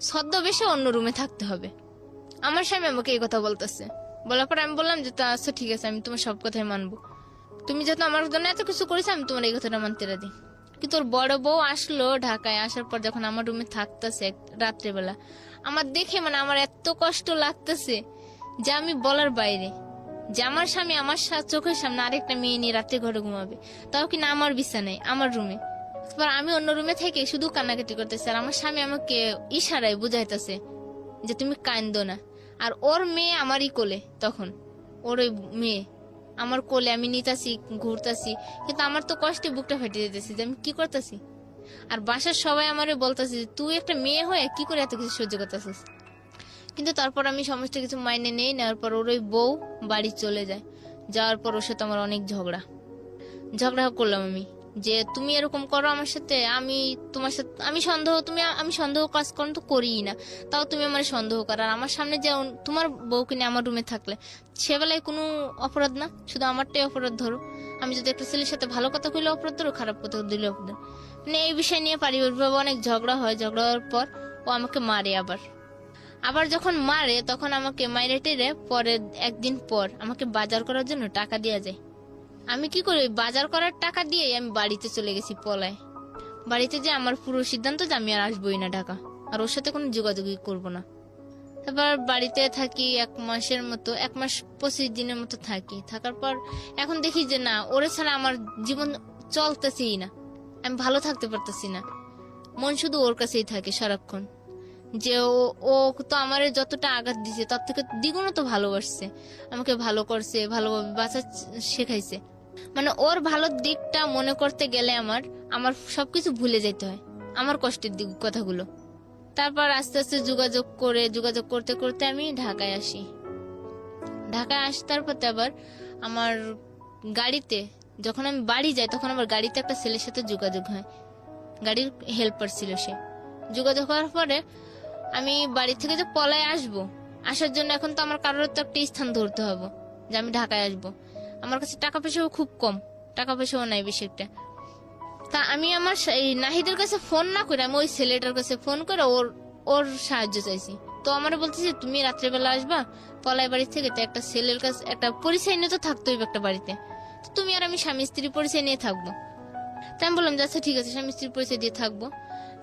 ছদ্মবেশে অন্য রুমে থাকতে হবে। আমার স্বামী আমাকে এই কথা বলতেছে। বলার পর আমি বললাম যে তা আচ্ছা ঠিক আছে, আমি তোমার সব কথাই মানবো, তুমি যেহেতু আমার জন্য এত কিছু করেছো, আমি তোমার এই কথাটা মানতে রাজি। কিন্তু ওর বড় বউ আসলো ঢাকায়, আসার পর যখন আমার রুমে থাকতেছে রাত্রেবেলা, আমার দেখে মানে আমার এত কষ্ট লাগতেছে যে আমি বলার বাইরে, যে আমার স্বামী আমার চোখের সামনে আরেকটা মেয়ে নিয়ে রাতে ঘরে ঘুমাবে, তাও কিনা আমার বিছানায়, আমার রুমে। আমি অন্য রুমে থেকে শুধু কান্নাকাটি করতেছি, আর আমার স্বামী আমাকে ইশারায় বুঝাইতেছে যে তুমি কান্দো না। আর ওর মেয়ে আমারই কোলে, তখন ওর ওই মেয়ে আমার কোলে, আমি নিতাছি, ঘুরতাছি, কিন্তু আমার তো কষ্টে বুকটা ফেটে যেতেছে যে আমি কি করতেছি। আর বাসার সবাই আমারে বলতেছে তুই একটা মেয়ে হয়ে কি করে এত কিছু সহ্য করতেছিস। কিন্তু তারপর আমি সমস্ত কিছু মাইনে নেই। নেওয়ার পর ওর ওই বউ বাড়ি চলে যায়। যাওয়ার পর ওর সাথে আমার অনেক ঝগড়া করলাম আমি, যে তুমি এরকম করো আমার সাথে, আমি তোমার সাথে আমি সন্দেহ কাজ করো তো করিই না, তাও তুমি আমার সন্দেহ করো। আর আমার সামনে যে তোমার বউকে নিয়ে আমার রুমে থাকলে সেবেলায় কোনো অপরাধ না, শুধু আমারটাই অপরাধ ধরো। আমি যদি একটা ছেলের সাথে ভালো কথা কইলে অপরাধ ধরো, খারাপ কথা দিলে অপরাধ। মানে এই বিষয় নিয়ে পারিবারিকভাবে অনেক ঝগড়া হয়। ঝগড়া হওয়ার পর ও আমাকে মারে। আবার যখন মারে তখন আমাকে মাইরে টেরে পরে একদিন পর আমাকে বাজার করার জন্য টাকা দেওয়া যায়। আমি কি করি, বাজার করার টাকা দিয়ে আমি বাড়িতে চলে গেছি পলায়। বাড়িতে যে আমার পুরো সিদ্ধান্ত যে আমি আর আসবোই না ঢাকা, আর ওর সাথে কোনো যোগাযোগই করবো না। তারপর বাড়িতে থাকি 1 মাসের মতো, 1 মাস 25 দিনের মতো থাকি। থাকার পর এখন দেখি যে না, ওরে ছাড়া আমার জীবন চলতেছেই না, আমি ভালো থাকতে পারতেছি না। মন শুধু ওর কাছেই থাকে সারাক্ষণ। যে ও তো আমার যতটা আঘাত দিছে তার থেকে দ্বিগুণ তো ভালোবাসছে, আমাকে ভালো করছে, ভালোভাবে বাঁচা শেখাইছে। মানে ওর ভালো দিকটা মনে করতে গেলে আমার সবকিছু ভুলে যেতে হয়, আমার কষ্টের দিক কথাগুলো। তারপর আস্তে আস্তে যোগাযোগ করতে করতে আমি ঢাকায় আসি। তারপর আবার আমার গাড়িতে যখন আমি বাড়ি যাই তখন আমার গাড়িতে একটা ছেলের সাথে যোগাযোগ হয়, গাড়ির হেল্পার ছিল সে। যোগাযোগ হওয়ার পরে আমি বাড়ি থেকে যে পলায় আসার জন্য এখন তো আমার কারোর তো একটা স্থান ধরতে হবে যে আমি ঢাকায় আসবো। আমার কাছে টাকা পয়সাও খুব কম, টাকা পয়সাও নাই বেশি একটা। তা আমি আমার নাহিদের কাছে ফোন না করে আমি ওই ছেলেটার কাছে ফোন করে ওর সাহায্য চাইছি। তো আমার বলতেছে তুমি রাত্রেবেলা আসবা পলায় বাড়ি থেকে, তো একটা ছেলের কাছে একটা পরিচয় নিয়ে তো থাকতে হইবে একটা বাড়িতে। তো তুমি আর আমি স্বামী স্ত্রী পরিচয় নিয়ে থাকবো। তাই আমি বললাম যে আচ্ছা ঠিক আছে, স্বামী স্ত্রীর পরিচয় দিয়ে থাকবো।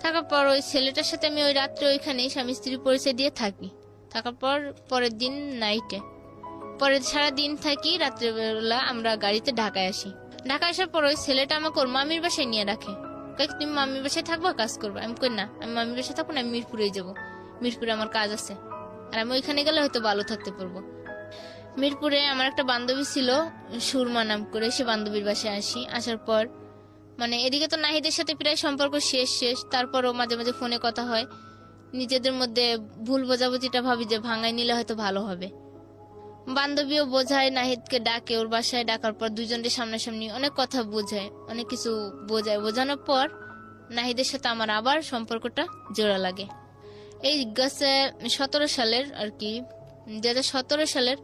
থাকার পর ওই ছেলেটার সাথে আমি ওই রাত্রে ওইখানে স্বামী স্ত্রীর পরিচয় দিয়ে থাকি। থাকার পর পরের দিন নাইটে পরে সারাদিন থাকি, রাত্রেবেলা আমরা গাড়িতে ঢাকায় আসি। ঢাকায় আসার পর ওই ছেলেটা আমাকে ওর মামির বাসায় নিয়ে রাখে। তুমি মামির বাসায় থাকবো, কাজ করবো। আমি কই না, আমি মামির বাসায় থাকবো না, আমি মিরপুরেই যাবো, মিরপুরে আমার কাজ আছে, আর আমি ওইখানে গেলে হয়তো ভালো থাকতে পারবো। মিরপুরে আমার একটা বান্ধবী ছিল সুরমা নাম করে, সে বান্ধবীর বাসায় আসি। আসার পর মানে এদিকে তো নাহিদের সাথে প্রায় সম্পর্ক শেষ। তারপরও মাঝে মাঝে ফোনে কথা হয়। নিজেদের মধ্যে ভুল বোঝাবুঝিটা ভাবি যে ভাঙাই নিলে হয়তো ভালো হবে। বান্ধবীও বোঝায়, নাহিদকে ডাকে ওর বাসায়। ডাকার পর দুজনের সামনাসামনি অনেক কথা বোঝায়, অনেক কিছু বোঝায়। বোঝানোর পর নাহিদের সাথে আমার আবার সম্পর্কটা জোড়া লাগে। এই গেছে 17 সালের আর কি, 2017 সালের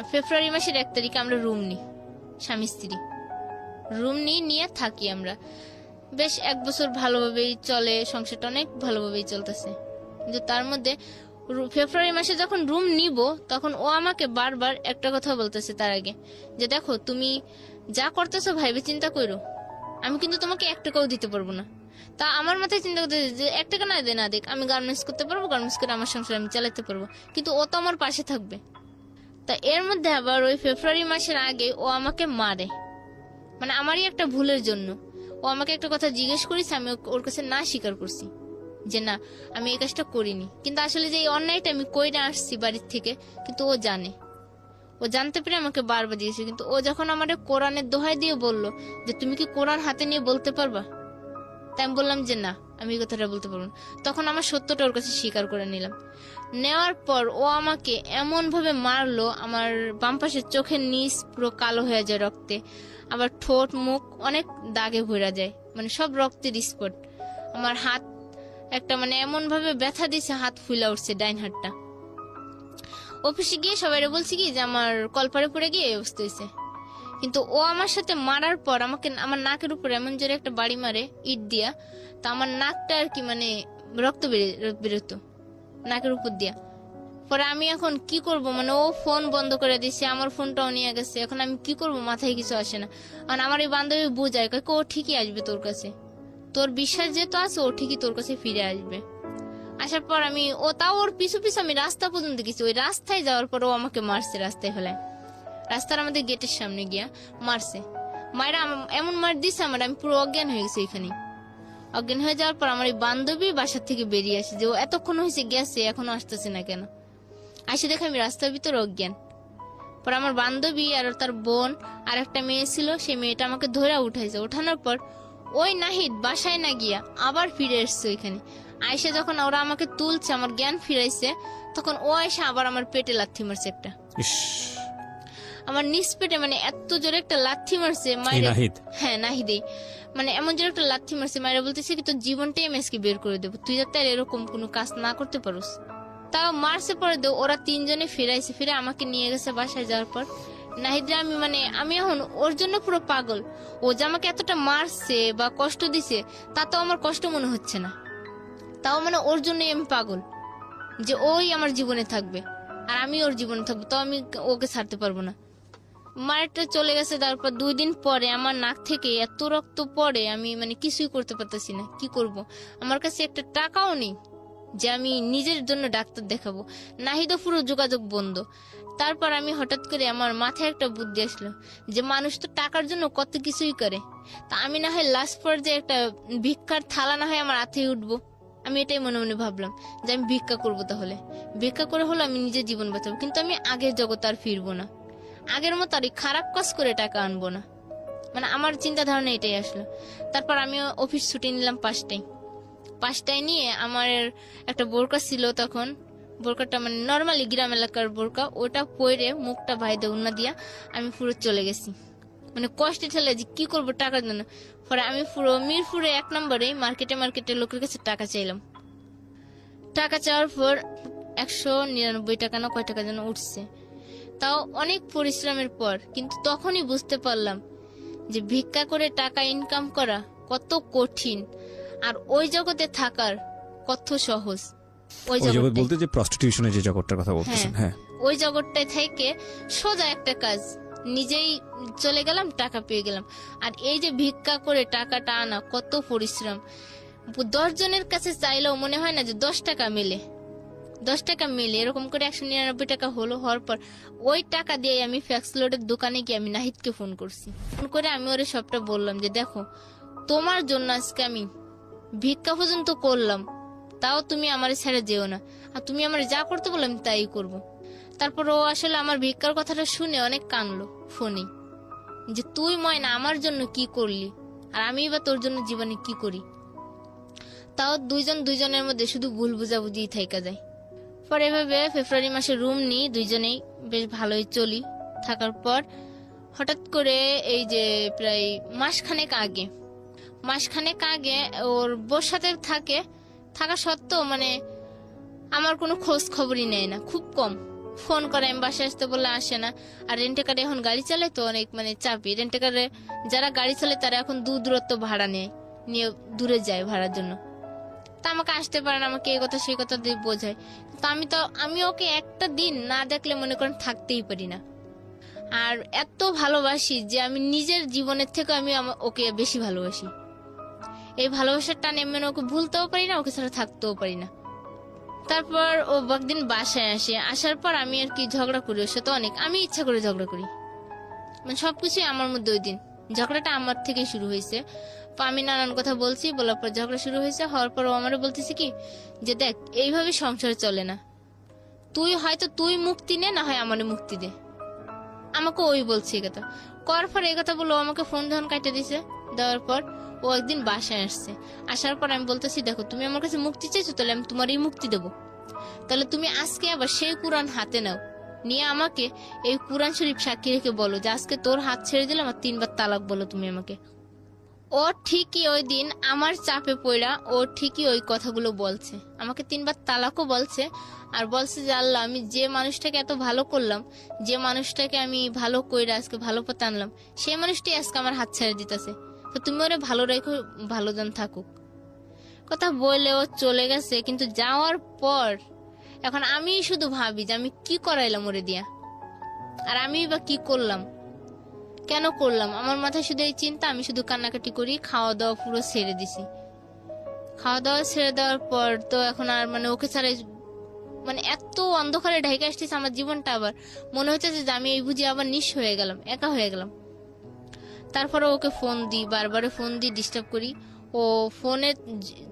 ফেব্রুয়ারি মাসের 1 তারিখে আমরা রুম নিই, স্বামী স্ত্রী রুম নিয়ে থাকি আমরা। বেশ 1 বছর ভালোভাবেই চলে, সংসারটা অনেক ভালোভাবেই চলতেছে। কিন্তু তার মধ্যে ফেব্রুয়ারি মাসে যখন রুম নিব, তখন ও আমাকে বারবার একটা কথা বলতেছে তার আগে, যে দেখো তুমি যা করতেছো ভাইবে চিন্তা করো, আমি কিন্তু তোমাকে 1 টাকাও দিতে পারবো না। তা আমার মাথায় চিন্তা করতে যে 1 টাকা না দেখ, আমি গার্মেন্টস করতে পারবো, গার্মেন্টস করে আমার সংসার আমি চালাতে পারবো, কিন্তু ও তো আমার পাশে থাকবে। তা এর মধ্যে আবার ওই ফেব্রুয়ারি মাসের আগে ও আমাকে মারে, মানে আমারই একটা ভুলের জন্য। ও আমাকে একটা কথা জিজ্ঞেস করেছে, আমি ওর কাছে না স্বীকার করছি যে না আমি এই কাজটা করিনি। কিন্তু আসলে যে এই অন্যায়টা আমি কইরা আসছি বাড়ির থেকে, কিন্তু ও জানে, ও জানতে পেরে আমাকে বারবার দিয়েছে। কিন্তু ও যখন আমাদের কোরআনের দোহাই দিয়ে বলল যে তুমি কি কোরআন হাতে নিয়ে বলতে পারবা, তাই আমি বললাম যে না আমি এই কথাটা বলতে পারবো না। তখন আমার সত্যটা ওর কাছে স্বীকার করে নিলাম। নেওয়ার পর ও আমাকে এমন ভাবে মারলো, আমার বাম পাশের চোখের নিচ পুরো কালো হয়ে যায় রক্তে, আবার ঠোঁট মুখ অনেক দাগে ভরা যায়, মানে সব রক্তের স্পট। আমার হাত একটা মানে এমন ভাবে ব্যথা দিছে, হাত ফুলা উঠছে ডাইন হাতটা। অফিসে গিয়ে সবাই বলছি কি যে আমার কলপারে পড়ে গিয়ে এই অবস্থা হয়েছে। কিন্তু ও আমার সাথে মারার পর আমাকে আমার নাকের উপরে এমন জোরে একটা বাড়ি মারে ইট দিয়া, তা আমার নাকটা আর কি মানে রক্ত বেরোতো নাকের উপর দিয়া। পরে আমি এখন কি করব, মানে ও ফোন বন্ধ করে দিছে, আমার ফোনটাও নিয়ে গেছে। এখন আমি কি করব, মাথায় কিছু আসে না। আর আমার এই বান্ধবী বুঝায়, ও ঠিকই আসবে তোর কাছে, তোর বিশ্বাস যেহেতু আছে ও ঠিকই তোর কাছে ফিরে আসবে। আসার পর আমি ওর পিছু আমি রাস্তা পর্যন্ত গেছি। ওই রাস্তায় যাওয়ার পর ও আমাকে মারছে, রাস্তায় ফেলায়, রাস্তার আমাদের গেটের সামনে গিয়া মারছে। মায়েরা এমন মার দিছে আমার, আমি পুরো অজ্ঞান হয়ে গেছি এখানে। অজ্ঞান হয়ে যাওয়ার পর আমার এই বান্ধবী বাসার থেকে বেরিয়ে আসে, যে ও এতক্ষণ হয়েছে গেছে এখনো আসতেছে না কেন। আসে দেখে আমি রাস্তার ভিতরে অজ্ঞান। পর আমার বান্ধবী আর তার বোন আর একটা মেয়ে ছিল, সেই মেয়েটা আমাকে ধরে উঠাইছে। ওঠানোর পর ওই নাহিদ বাসায় না গিয়া আবার ফিরে এসছে ওইখানে। আয়সা যখন ওরা আমাকে তুলছে, আমার জ্ঞান ফিরাইছে, তখন ও এসে আবার আমার পেটে লাথি মারছে একটা, আমার নিচ পেটে, মানে এত জোরে একটা লাথি মারছে মায়ের। হ্যাঁ নাহিদে, মানে এমন জোরে একটা লাথি মারছে, মায়েরা বলতেছে কি তোর জীবনটাই আমি আজকে বের করে দেবো, তুই যাতে আর এরকম কোনো কাজ না করতে পারোস। তাও মারছে পরে ওরা 3 জনে ফিরাইছে, ফিরে আমাকে নিয়ে গেছে বাসায়। যাওয়ার পর নাহিদরা আমি এখন ওর জন্য পুরো পাগল। ও যে আমাকে এতটা মারছে বা কষ্ট দিছে, তা তো আমার কষ্ট মনে হচ্ছে না। তাও মানে ওর জন্যই আমি পাগল, যে ওই আমার জীবনে থাকবে আর আমি ওর জীবনে থাকবো, তো আমি ওকে ছাড়তে পারবো না। মায়েরটা চলে গেছে। তারপর 2 দিন পরে আমার নাক থেকে এত রক্ত পড়ে, আমি মানে কিছুই করতে পারতেছি না। কি করব, আমার কাছে একটা টাকাও নেই যে আমি নিজের জন্য ডাক্তার দেখাবো। নাহিদও পুরো যোগাযোগ বন্ধ। তারপর আমি হঠাৎ করে আমার মাথায় একটা বুদ্ধি আসলো, যে মানুষ তো টাকার জন্য কত কিছুই করে, তা আমি না হয় লাস্ট পর্যায়ে একটা ভিক্ষার থালা না হয় আমার হাতেই উঠবো। আমি এটাই মনে মনে ভাবলাম যে আমি ভিক্ষা করবো, তাহলে ভিক্ষা করে হলো আমি নিজের জীবন বাঁচাবো, কিন্তু আমি আগের জগতে আর ফিরবো না, আগের মতো আর খারাপ কাজ করে টাকা আনবো না। মানে আমার চিন্তা ধারণা এটাই আসলো। তারপর আমি অফিস ছুটি নিলাম 5টায় নিয়ে আমার একটা বোরকা ছিল তখন, বোরকাটা মানে নর্মালি গ্রাম এলাকার বোরকা, ওটা পরে মুখটা ভাইদে উন্না দিয়া আমি পুরো চলে গেছি, মানে কষ্টে ঠেলে যে কি করবো টাকার জন্য। পরে আমি পুরো মিরপুরে 1 নম্বরে মার্কেটে লোকের কাছে টাকা চাইলাম। টাকা চাওয়ার পর 199 টাকা না কয় টাকা যেন উঠছে, তাও অনেক পরিশ্রমের পর। কিন্তু তখনই বুঝতে পারলাম যে ভিক্ষা করে টাকা ইনকাম করা কত কঠিন, আর ওই জগতে থাকার কত সহজ। ওই জগৎ বলতে যে প্রস্টিটিউশনের যে জগৎটার কথা বলতেছেন, হ্যাঁ ওই জগৎটায় থেকে সোজা একটা কাজ, নিজেই চলে গেলাম, টাকা পেয়ে গেলাম। আর এই যে ভিক্ষা করে টাকাটা আনা কত পরিশ্রম। 10 জনের কাছে চাইলেও মনে হয় না যে 10 টাকা মেলে, 10 টাকা মেলে। এরকম করে 199 টাকা হওয়ার পর ওই টাকা দিয়ে আমি ফ্যাক্স লোডের দোকানে গিয়ে আমি নাহিদকে ফোন করছি। ফোন করে আমি ওরে সবটা বললাম যে দেখো, তোমার জন্য আজকে আমি ভিক্ষা পর্যন্ত করলাম, তাও তুমি আমার ছেড়ে যেও না, আর তুমি আমার যা করতে বললাম আমি তাই করবো। তারপর ও আসলে আমার ভিক্ষার কথাটা শুনে অনেক কানলো ফোনে, যে তুই ময়না আমার জন্য কি করলি, আর আমি বা তোর জন্য জীবনে কি করি। তাও দুইজনের মধ্যে শুধু ভুল বুঝাবুঝি থাকা যায়। পরে এভাবে ফেব্রুয়ারি মাসে রুম নিই, দুইজনেই বেশ ভালোই চলি। থাকার পর হঠাৎ করে এই যে প্রায় মাসখানেক আগে ওর বোর সাথে থাকা সত্ত্বেও মানে আমার কোনো খোঁজ খবরই নেয় না, খুব কম ফোন করে। আমি বাসায় আসতে বললে আসে না। আর রেন্টেকারে এখন গাড়ি চালায় তো অনেক মানে চাপি। রেন্টেকারে যারা গাড়ি চালায় তারা এখন দূরত্ব ভাড়া নিয়ে দূরে যায় ভাড়ার জন্য। তা আমাকে আসতে পারে না, আমাকে এই কথা সেই কথা দিয়ে বোঝায়। তো আমি ওকে একটা দিন না দেখলে মনে করেন থাকতেই পারি না। আর এত ভালোবাসি যে আমি নিজের জীবনের থেকে আমি ওকে বেশি ভালোবাসি। এই ভালোবাসার টানে আমি ওকে ভুলতেও পারি না, ওকে ছাড়া থাকতেও পারি না। তারপর ও একদিন বাসায় আসার পর আমি আর কি ঝগড়া করি ওর সাথে অনেক। আমি ইচ্ছা করে ঝগড়া করি, মানে সবকিছুই আমার মধ্যে। ওই দিন ঝগড়াটা আমার থেকেই শুরু হয়েছে। তো আমি নানান কথা বলছি, বলার পর ঝগড়া শুরু হয়েছে। হওয়ার পর ও আমারও বলতেছে কি যে দেখ, এইভাবে সংসার চলে না, তুই মুক্তি নে, না হয় আমারে মুক্তি দে। আমাকে ওই বলছে এই কথা। করার পর এই কথা বললো, আমাকে ফোন যখন কাটে দিছে, দেওয়ার পর ও একদিন বাসায় আসার পর আমি বলতেছি দেখো, তুমি আমার কাছে মুক্তি চাইছো, তাহলে আমি তোমারই মুক্তি দেবো। তাহলে তুমি আজকে আবার সেই কুরআন হাতে নাও, নিয়ে আমাকে এই কুরআন শরীফ সাক্ষী রেখে বলো যে আজকে তোর হাত ছেড়ে দিলাম, আর 3 বার তালাক বলো তুমি আমাকে। ও ঠিকই ওই দিন আমার চাপে পড়া ও ঠিকই ওই কথাগুলো বলছে, আমাকে 3 বার তালাকও বলছে। আর বলছে যে আল্লাহ, আমি যে মানুষটাকে এত ভালো করলাম, যে মানুষটাকে আমি ভালো কইরা আজকে ভালো পথে আনলাম, সেই মানুষটি আজকে আমার হাত ছেড়ে দিতেছে। তো তুমি ওরে ভালো রেখো, ভালো জন থাকুক। কথা বলে ও চলে গেছে। কিন্তু যাওয়ার পর এখন আমি শুধু ভাবি যে আমি কি করাইলাম ওরে দিয়া, আর আমি বা কি করলাম, কেন করলাম। আমার মাথায় শুধু এই চিন্তা, আমি শুধু কান্নাকাটি করি। খাওয়া দাওয়া পুরো ছেড়ে দিছি। খাওয়া দাওয়া ছেড়ে দেওয়ার পর তো এখন আর মানে ওকে ছাড়া মানে এত অন্ধকারে ঢেকে আসতেছে আমার জীবনটা। আবার মনে হচ্ছে যে আমি এই বুঝি আবার নিঃস্ব হয়ে গেলাম, একা হয়ে গেলাম। তারপরে ওকে ফোন দিই, বারবার ফোন দিয়ে ডিস্টার্ব করি। ও ফোনের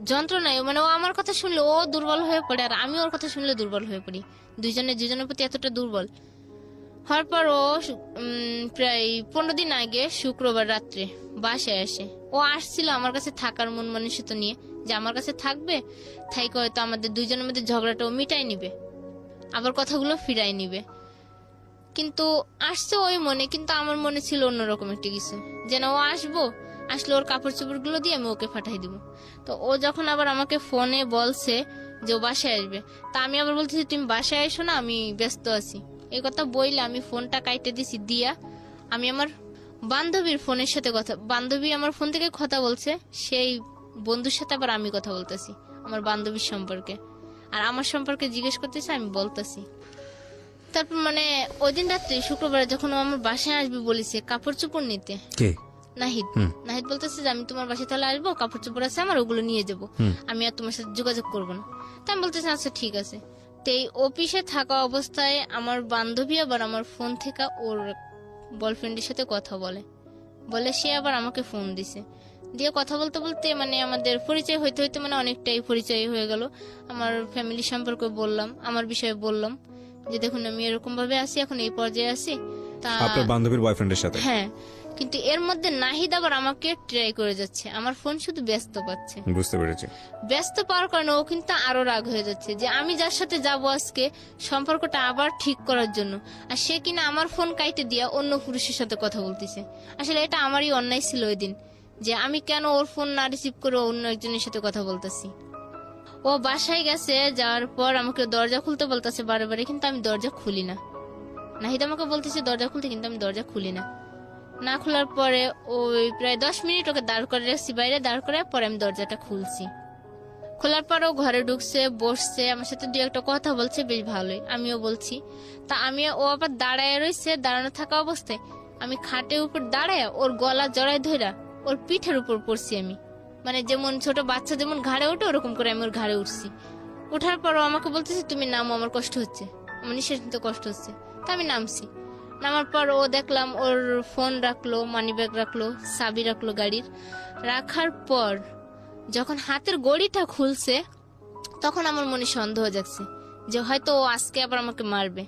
যন্ত্রণায় মানে ও আমার কথা শুনলে ও দুর্বল হয়ে পড়ে, আর আমি ওর কথা শুনলে দুর্বল হয়ে পড়ি। দুজনের প্রতি এতটা দুর্বল হওয়ার পর ও প্রায় 15 দিন আগে শুক্রবার রাত্রে বাসায় আসে। ও আসছিল আমার কাছে থাকার মন মানসিকতা নিয়ে, যে আমার কাছে থাকবে, থাইকে হয়তো আমাদের দুইজনের মধ্যে ঝগড়াটা ও মিটাই নিবে, আবার কথাগুলো ফিরাই নিবে। কিন্তু আসছে ওই মনে, কিন্তু আমার মনে ছিল অন্যরকম একটা কিছু, যেন ও আসলে ওর কাপড় চোপড় গুলো দিয়ে আমি ওকে পাঠাই দিব। তো ও যখন আবার আমাকে ফোনে বলছে যে ও বাসায় আসবে, তা আমি আবার বলতেছি তুমি বাসায় এসো না, আমি ব্যস্ত আছি। এই কথা বইলে আমি ফোনটা কাইটে দিছি, দিয়া আমি আমার বান্ধবীর ফোনের সাথে বান্ধবী আমার ফোন থেকে কথা বলছে, সেই বন্ধুর সাথে আবার আমি কথা বলতেছি আমার বান্ধবীর সম্পর্কে, আর আমার সম্পর্কে জিজ্ঞেস করতেছে, আমি বলতেছি। তারপর মানে ওই দিন রাত্রে শুক্রবার যখন ও আমার বাসায় আসবে বলেছে কাপড় চোপড় নিতে, নাহিদ বলতেছে যে আমি তোমার বাসায় তাহলে আসবো, কাপড় চোপড় আছে আমার, ওগুলো নিয়ে যাবো, আমি আর তোমার সাথে যোগাযোগ করবো না। তা আমি বলতেছি আচ্ছা ঠিক আছে। তো এই অফিসে থাকা অবস্থায় আমার বান্ধবী আবার আমার ফোন থেকে ওর বয়ফ্রেন্ডের সাথে কথা বলে সে আবার আমাকে ফোন দিছে, দিয়ে কথা বলতে বলতে মানে আমাদের পরিচয় হইতে হইতে মানে অনেকটাই পরিচয় হয়ে গেল। আমার ফ্যামিলি সম্পর্কে বললাম, আমার বিষয়ে বললাম যে দেখুন আমি এরকম ভাবে আছি, এখন এই পর্যায়ে আছি। তা আপনার বান্ধবীর বয়ফ্রেন্ডের সাথে? হ্যাঁ, কিন্তু এর মধ্যে নাহিদ আবার আমাকে ট্রাই করে যাচ্ছে, আমার ফোন শুধু ব্যস্ত পাচ্ছে। বুঝতে পেরেছি। ব্যস্ত পাওয়ার কারণে ও কিন্তু আরো রাগ হয়ে যাচ্ছে যে আমি যার সাথে যাব আজকে সম্পর্কটা আবার ঠিক করার জন্য, আর সে কিনা আমার ফোন কাইটে দিয়া অন্য পুরুষের সাথে কথা বলতেছে। আসলে এটা আমারই অন্যায় ছিল ওই দিন, যে আমি কেন ওর ফোন না রিসিভ করে অন্য একজনের সাথে কথা বলতেছি। ও বাসায় গেছে, যাওয়ার পর আমাকে দরজা খুলতে বলতেছে বারে, কিন্তু আমি দরজা খুলি না। নাহিদ আমাকে বলতেছে দরজা খুলতে, কিন্তু আমি দরজা খুলি না খোলার পরে ওই প্রায় 10 মিনিট ওকে দাঁড় করে রাখছি বাইরে, দাঁড় করে পরে আমি দরজাটা খুলছি। খোলার পর ও ঘরে ঢুকছে, বসছে, আমার সাথে 2-1 কথা বলছে, বেশ ভালোই, আমিও বলছি। তা ও আবার দাঁড়ায় রয়েছে, দাঁড়ানো থাকা অবস্থায় আমি খাটের উপর দাঁড়ায় ওর গলা জড়ায় ধইরা ওর পিঠের উপর পড়ছি আমি, মানে যেমন ছোট বাচ্চা যেমন ঘাড়ে ওঠে ওরকম করে আমি ওর ঘাড়ে উঠছি। ওঠার পর ও আমাকে বলতেছে তুমি নামো, আমার কষ্ট হচ্ছে, আমার নিঃশ্বাস নিতে কষ্ট হচ্ছে। তা আমি নামছি। নামার পর ও দেখলাম ওর ফোন রাখলো, মানি ব্যাগ রাখলো, চাবি রাখলো গাড়ির। রাখার পর যখন হাতের গড়িটা খুলছে তখন আমার মনে সন্দেহ জাগছে যে হয়তো ও আজকে আবার আমাকে মারবে,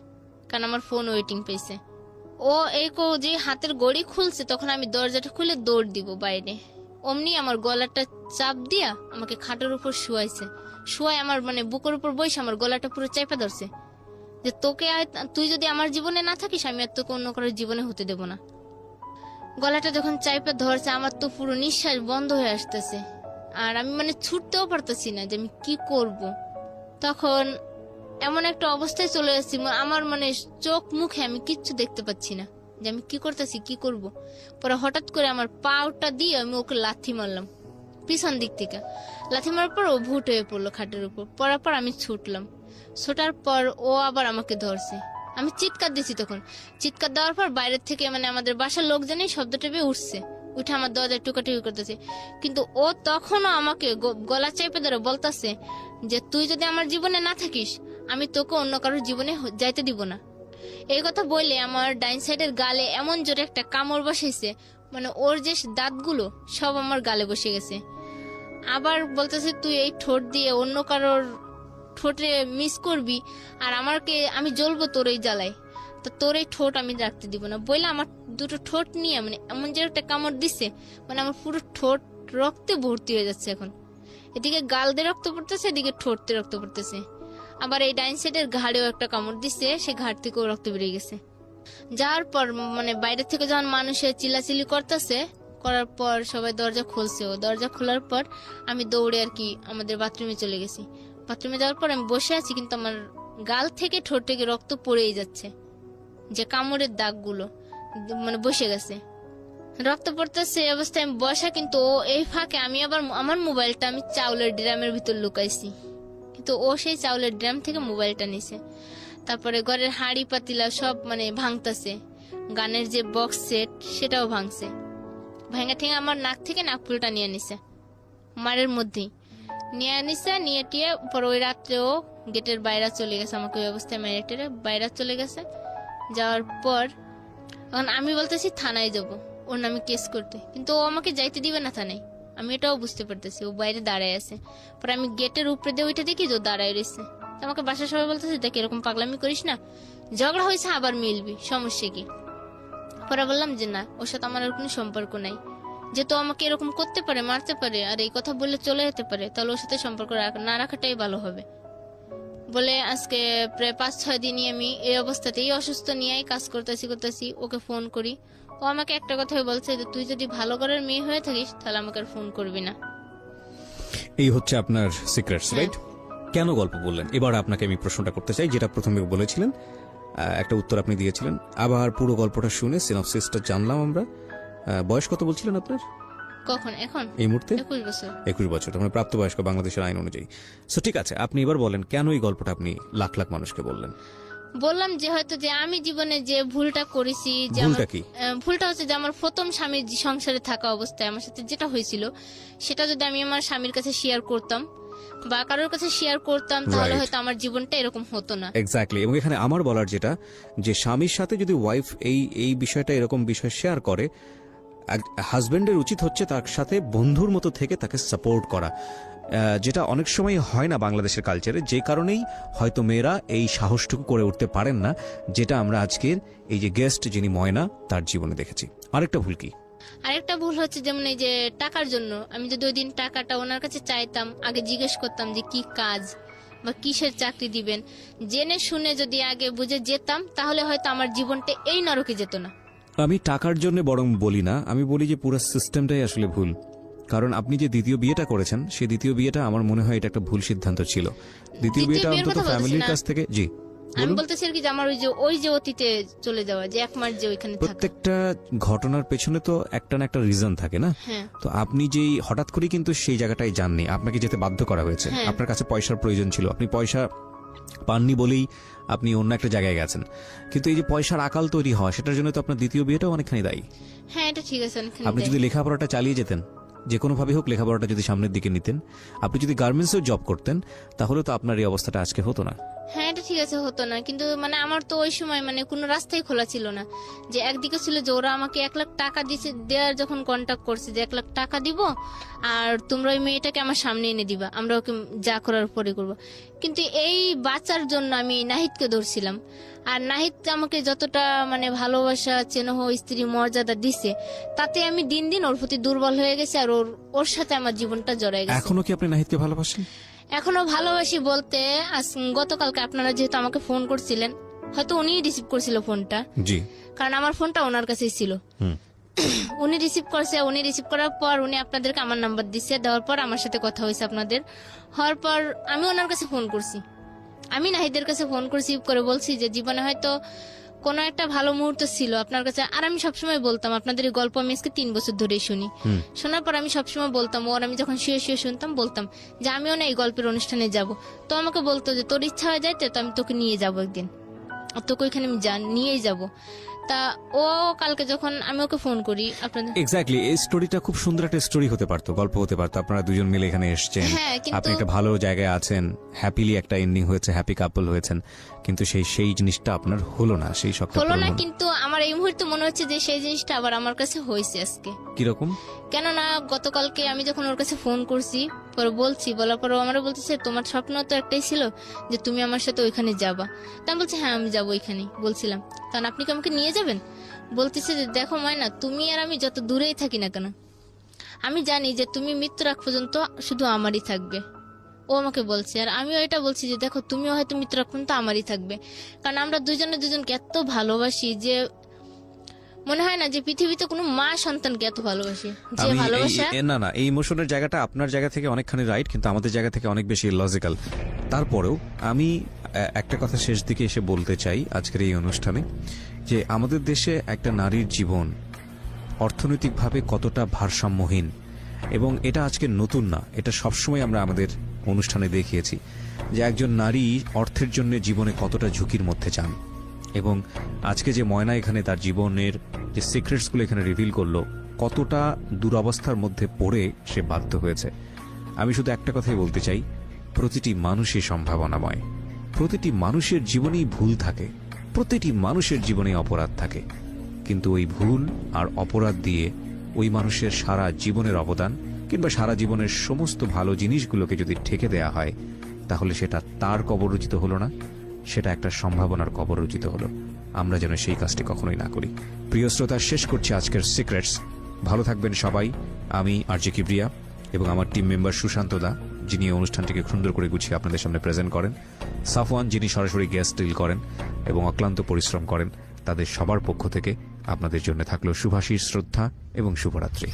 কারণ আমার ফোন ওয়েটিং পেয়েছে। ও এই যে হাতের গড়ি খুলছে তখন আমি দরজাটা খুলে দৌড় দিব বাইরে। অমনি আমার গলাটা চাপ দিয়া আমাকে খাটের উপর শুয়াইছে। শুয়াই আমার মানে বুকের উপর বসে আমার গলাটা পুরো চেপে ধরছে যে তুই যদি আমার জীবনে না থাকিস আমি আর তোকে অন্য কারোর জীবনে হতে দেব না। গলাটা যখন চাইপে ধরছে আমার তো পুরো নিঃশ্বাস বন্ধ হয়ে আসতেছে, আর আমি মানে ছুটতেও পারতেছি না যে আমি কি করব। তখন এমন একটা অবস্থায় চলে যাচ্ছি, আমার মানে চোখ মুখে আমি কিচ্ছু দেখতে পাচ্ছি না যে আমি কি করতেছি, কি করব। পরে হঠাৎ করে আমার পাউটা দিয়ে আমি ওকে লাথি মারলাম পিছন দিক থেকে। লাথি মারার পর ও ভুট হয়ে পড়লো খাটের উপর। পড়ার পর আমি ছুটলাম। ছোটার পর ও আবার আমাকে ধরছে। আমি চিৎকার দিচ্ছি। তখন চিৎকার দেওয়ার পর বাইরের থেকে মানে আমাদের বাসার লোকজনই শব্দটা পেয়ে উঠছে, উঠে আমার দরজায় টুকাটুকি করতেছে। কিন্তু ও তখনও আমাকে গলা চেপে ধরে বলতেছে যে তুই যদি আমার জীবনে না থাকিস আমি তোকে অন্য কারোর জীবনে যাইতে দিব না। এই কথা বলে আমার ডাইন সাইডের গালে এমন জোরে একটা কামড় বসেছে, মানে ওর যে দাঁতগুলো সব আমার গালে বসে গেছে। আবার বলতেছে তুই এই ঠোঁট দিয়ে অন্য কারোর ঠোঁটে মিস করবি আর আমি জ্বলবো তোর এই জ্বালায়, তো তোর এই ঠোঁট আমি রাখতে দিব না বলে আমার দুটো ঠোঁট নিয়ে মানে এমন যে একটা কামড় দিচ্ছে, মানে আমার পুরো ঠোঁট রক্তে ভর্তি হয়ে যাচ্ছে। এখন এদিকে গাল দিয়ে রক্ত পড়তেছে, এদিকে ঠোঁট দিয়ে রক্ত পড়তেছে। আবার এই ডাইন সাইডের ঘাড়েও একটা কামড় দিচ্ছে, সে ঘাড় থেকেও রক্ত বেরিয়ে গেছে। যাওয়ার পর মানে বাইরে থেকে যখন মানুষের চিল্লাচিল্লি করতেছে, করার পর সবাই দরজা খুলছে। ও দরজা খোলার পর আমি দৌড়ে আর কি আমাদের বাথরুমে চলে গেছি। বাথরুমে যাওয়ার পর আমি বসে আছি, কিন্তু আমার গাল থেকে ঠোঁট থেকে রক্ত পড়েই যাচ্ছে, যে কামড়ের দাগগুলো মানে বসে গেছে, রক্ত পড়তেছে। এই অবস্থায় আমি বসা, কিন্তু ও এই ফাঁকে আমি আবার আমার মোবাইলটা আমি চাউলের ড্রামের ভিতর লুকাইছি, কিন্তু ও সেই চাউলের ড্রাম থেকে মোবাইলটা নিছে। তারপরে ঘরের হাঁড়ি পাতিলা সব মানে ভাঙতেছে, গানের যে বক্স সেট সেটাও ভাঙছে। ভাঙা ঠেঙা আমার নাক থেকে নাকফুলটা নিয়ে নিছে, মারের মধ্যেই নিয়ে টিয়ে পর ওই রাত্রেও গেটের বাইরে চলে গেছে, আমাকে ওই অবস্থায় মেরে টেরে বাইরে চলে গেছে। যাওয়ার পর এখন আমি বলতেছি থানায় যাব ওর নামে কেস করতে, কিন্তু ও আমাকে যাইতে দিবে না থানায়। আমি এটাও বুঝতে পারতেছি, ও বাইরে দাঁড়ায় আছে। পরে আমি গেটের উপরে দিয়ে ওইটা দেখি যে ও দাঁড়ায় রয়েছে। আমাকে বাসার সবাই বলতেছে দেখ এরকম পাগলামি করিস না, ঝগড়া হয়েছে আবার মিলবি, সমস্যা কি। পরে বললাম যে না, ওর সাথে আমার আর কোনো সম্পর্ক নাই, যেহেতু আমাকে এরকম করতে পারে, মারতে পারে, আর এই কথা বলে চলে যেতে পারে, তাহলে ওর সাথে সম্পর্ক না রাখাটাই ভালো হবে বলে আজকে প্রায় 5-6 দিনই আমি এই অবস্থাতেই অসুস্থ নিয়েই কাজ করতেছি। ওকে ফোন করি, ও আমাকে একটা কথাই বলছে যে তুই যদি ভালো ঘরের মেয়ে হয়ে থাকিস তাহলে আমাকে আর ফোন করবি না। এই হচ্ছে আপনার সিক্রেটস, রাইট? কেন গল্প বললেন? এবার আপনাকে আমি প্রশ্নটা করতে চাই, যেটা প্রথমে বলেছিলেন, একটা উত্তর আপনি দিয়েছিলেন। আবার পুরো গল্পটা শুনে সিনপসিসটা জানলাম আমরা। বয়স কত বলছিলেন আপনার? কখন? এখন এই মুহূর্তে 21 বছর। মানে প্রাপ্তবয়স্ক বাংলাদেশের আইন অনুযায়ী। সো ঠিক আছে, আপনি এবার বলেন কেন এই গল্পটা আপনি লাখ লাখ মানুষকে বললেন? বললাম যে হয়তো যে আমি জীবনে যে ভুলটা করেছি, যে ভুলটা হচ্ছে যে আমার প্রথম স্বামীর সংসারে থাকা অবস্থায় আমার সাথে যেটা হয়েছিল সেটা যদি আমি আমার স্বামীর কাছে শেয়ার করতাম বা কারোর কাছে শেয়ার করতাম তাহলে হয়তো আমার জীবনটা এরকম হতো না। এক্স্যাক্টলি। এবং এখানে আমার বলার যেটা, যে স্বামীর সাথে যদি ওয়াইফ এই বিষয়টা এরকম বিষয় শেয়ার করে, হাজবেন্ডের উচিত হচ্ছে তার সাথে বন্ধুর মতো থেকে তাকে সাপোর্ট করা, যেটা অনেক সময় হয় না বাংলাদেশের কালচারে, যে কারণেই হয়তো মেয়েরা এই সাহসটুকু করে উঠতে পারেন না, যেটা আমরা আজকের এই যে গেস্ট যিনি ময়না তার জীবনে দেখেছি। আরেকটা ভুল কি? আরেকটা ভুল হচ্ছে যেমন এই যে টাকার জন্য আমি যদি ওই দিন টাকাটা ওনার কাছে চাইতাম, আগে জিজ্ঞেস করতাম যে কি কাজ বা কিসের চাকরি দিবেন, জেনে শুনে যদি আগে বুঝে যেতাম তাহলে হয়তো আমার জীবনটা এই নরকে যেত না। আমি টাকার জন্য বরং বলি না, আমি বলি যে পুরো সিস্টেমটাই আসলে ভুল। কারণ আপনি যে দ্বিতীয় বিয়েটা করেছেন, সেই দ্বিতীয় বিয়েটা আমার মনে হয় এটা একটা ভুল সিদ্ধান্ত ছিল। দ্বিতীয় বিয়েটা অন্তত ফ্যামিলির কাছ থেকে, জি আমি বলতেছি আর কি যে আমার ওই যে অতীতে চলে যাওয়া, যে 1 মাস যে ওইখানে থাকা, প্রত্যেকটা ঘটনার পেছনে তো একটা না একটা রিজন থাকে না। তো আপনি যেই হঠাৎ করে কিন্তু সেই জায়গাটায় যাননি, আপনাকে যেতে বাধ্য করা হয়েছে। আপনার কাছে পয়সার প্রয়োজন ছিল, আপনি পয়সা পাননি বলেই আপনি অন্য একটা জায়গায় গেছেন, কিন্তু এই যে পয়সার আকাল তৈরি হয় সেটার জন্য তো আপনার দ্বিতীয় বিয়েটাও অনেকখানি দায়ী। হ্যাঁ এটা ঠিক আছে, অনেকখানি আপনি যদি লেখাপড়াটা চালিয়ে যেতেন, যে কোনোভাবে হোক লেখাপড়াটা যদি সামনের দিকে নিতেন, আপনি যদি গার্মেন্টসেও জব করতেন, তাহলে তো আপনার এই অবস্থাটা আজকে হতো না। হ্যাঁ এটা ঠিক আছে, হতো না, কিন্তু মানে আমার তো ওই সময় মানে কোনো রাস্তাই খোলা ছিল না। যে একদিকে ছিল যে ওরা আমাকে 1 লাখ টাকা দিছে, দেওয়ার যখন কন্ট্যাক্ট করছে যে 1 লাখ টাকা দিব আর তোমরা ওই মেয়েটাকে আমার সামনে এনে দিবা, আমরা ওকে যা করার পরে করবো। কিন্তু এই বাঁচার জন্য আমি নাহিদকে ধরছিলাম। আর নাহিদ আমাকে যতটা মানে ভালোবাসা, চেনহ, স্ত্রী মর্যাদা দিছে, তাতে আমি দিন দিন ওর প্রতি দুর্বল হয়ে গেছি আর ওর সাথে আমার জীবনটা জড়ায় গেছে। এখনো কি আপনি নাহিদকে ভালোবাসেন? এখনো ভালোবাসি বলতে গতকালকে আপনারা যেহেতু আমাকে ফোন করছিলেন, হয়তো উনিই রিসিভ করছিল ফোনটা। জি, কারণ আমার ফোনটা ওনার কাছেই ছিল। উনি রিসিভ করছে, উনি রিসিভ করার পর উনি আপনাদেরকে আমার নাম্বার দিচ্ছে, দেওয়ার পর আমার সাথে কথা হয়েছে আপনাদের। হওয়ার পর আমি ওনার কাছে ফোন করছি, আমি নাহিদের কাছে ফোন করছি করে বলছি যে জীবনে হয়তো কোনো একটা ভালো মুহূর্ত ছিল আপনার কাছে। আর আমি সবসময় বলতাম আপনাদের এই গল্প আমি আজকে 3 বছর ধরেই শুনি। শোনার পর আমি সবসময় বলতাম, ওর আমি যখন শুয়ে শুয়ে শুনতাম বলতাম যে আমিও না এই গল্পের অনুষ্ঠানে যাব। তো আমাকে বলতো যে তোর ইচ্ছা হয়ে যায় তো আমি তোকে নিয়ে যাবো একদিন, আর তোকে ওইখানে আমি নিয়েই যাব। তা ও কালকে যখন আমি ওকে ফোন করি আপনাদের, এক্স্যাক্টলি এই স্টোরিটা খুব সুন্দর একটা স্টোরি হতে পারতো, গল্প হতে পারতো। আপনারা দুজন মিলে এখানে এসেছেন, হ্যাঁ, কিন্তু- আপনি একটা ভালো জায়গায় আছেন, হ্যাপিলি একটা এন্ডিং হয়েছে, হ্যাপি কাপল হয়েছেন, কিন্তু সেই জিনিসটা আপনার হলো না, সেই শখটা হলো পূরণ না। হলো না। কিন্তু আমার এই মুহূর্তে মনে হচ্ছে যে সেই জিনিসটা আবার আমার কাছে হয়েছে আজকে। কিরকম? কেননা গতকালকে আমি যখন ওর কাছে ফোন করছি, পরে বলছি, বলার পর আমার বলতেছে তোমার স্বপ্ন তো একটাই ছিল যে তুমি আমার সাথে ওইখানে যাবা। তা আমি বলছি হ্যাঁ আমি যাবো ওইখানে, বলছিলাম তখন আপনি কি আমাকে নিয়ে যাবেন? বলতেছে যে দেখো ময়না, তুমি আর আমি যত দূরেই থাকি না কেন, আমি জানি যে তুমি মৃত্যুর আগ পর্যন্ত শুধু আমারই থাকবে। ও আমাকে বলছে, আর আমিও এটা বলছি যে দেখো তুমিও হয়তো মৃত্যুর আগ পর্যন্ত আমারই থাকবে। কারণ আমরা দুজনে দুজনকে এত ভালোবাসি যে মনে হয় না যে পৃথিবীতে কোনো মা সন্তানকে এত ভালোবাসে যে আমি ভালোবাসা। না এই ইমোশনের জায়গাটা আপনার জায়গা থেকে অনেকখানি রাইট, কিন্তু আমাদের জায়গা থেকে অনেক বেশি লজিক্যাল। তারপরেও আমি একটা কথা শেষ দিকে এসে বলতে চাই আজকের এই অনুষ্ঠানে, যে আমাদের দেশে একটা নারীর জীবন অর্থনৈতিকভাবে কতটা ভারসাম্যহীন, এবং এটা আজকে নতুন না, এটা সবসময় আমরা আমাদের অনুষ্ঠানে দেখিয়েছি যে একজন নারী অর্থের জন্য জীবনে কতটা ঝুঁকির মধ্যে যান। এবং আজকে যে ময়না এখানে তার জীবনের যে সিক্রেটসগুলো এখানে রিভিল করলো, কতটা দুরবস্থার মধ্যে পড়ে সে বাধ্য হয়েছে। আমি শুধু একটা কথাই বলতে চাই, প্রতিটি মানুষই সম্ভাবনাময়, প্রতিটি মানুষের জীবনেই ভুল থাকে, প্রতিটি মানুষের জীবনে অপরাধ থাকে, কিন্তু ওই ভুল আর অপরাধ দিয়ে ওই মানুষের সারা জীবনের অবদান কিংবা সারা জীবনের সমস্ত ভালো জিনিসগুলোকে যদি ঠেকে দেয়া হয়, তাহলে সেটা তার কবররচিত হলো না, সেটা একটা সম্ভাবনার কবররচিত হলো। আমরা যেন সেই কাজটি কখনোই না করি। প্রিয় শ্রোতা, শেষ করছি আজকের সিক্রেটস। ভালো থাকবেন সবাই। আমি আরজে কিবরিয়া এবং আমার টিম মেম্বার সুশান্ত দা, যিনি এই অনুষ্ঠানটিকে সুন্দর করে গুছিয়ে আপনাদের সামনে প্রেজেন্ট করেন, সাফওয়ান, যিনি সরাসরি গেস্ট ডিল করেন এবং অক্লান্ত পরিশ্রম করেন, তাদের সবার পক্ষ থেকে আপনাদের জন্য থাকলো শুভাশীষ, শ্রদ্ধা এবং শুভরাত্রি।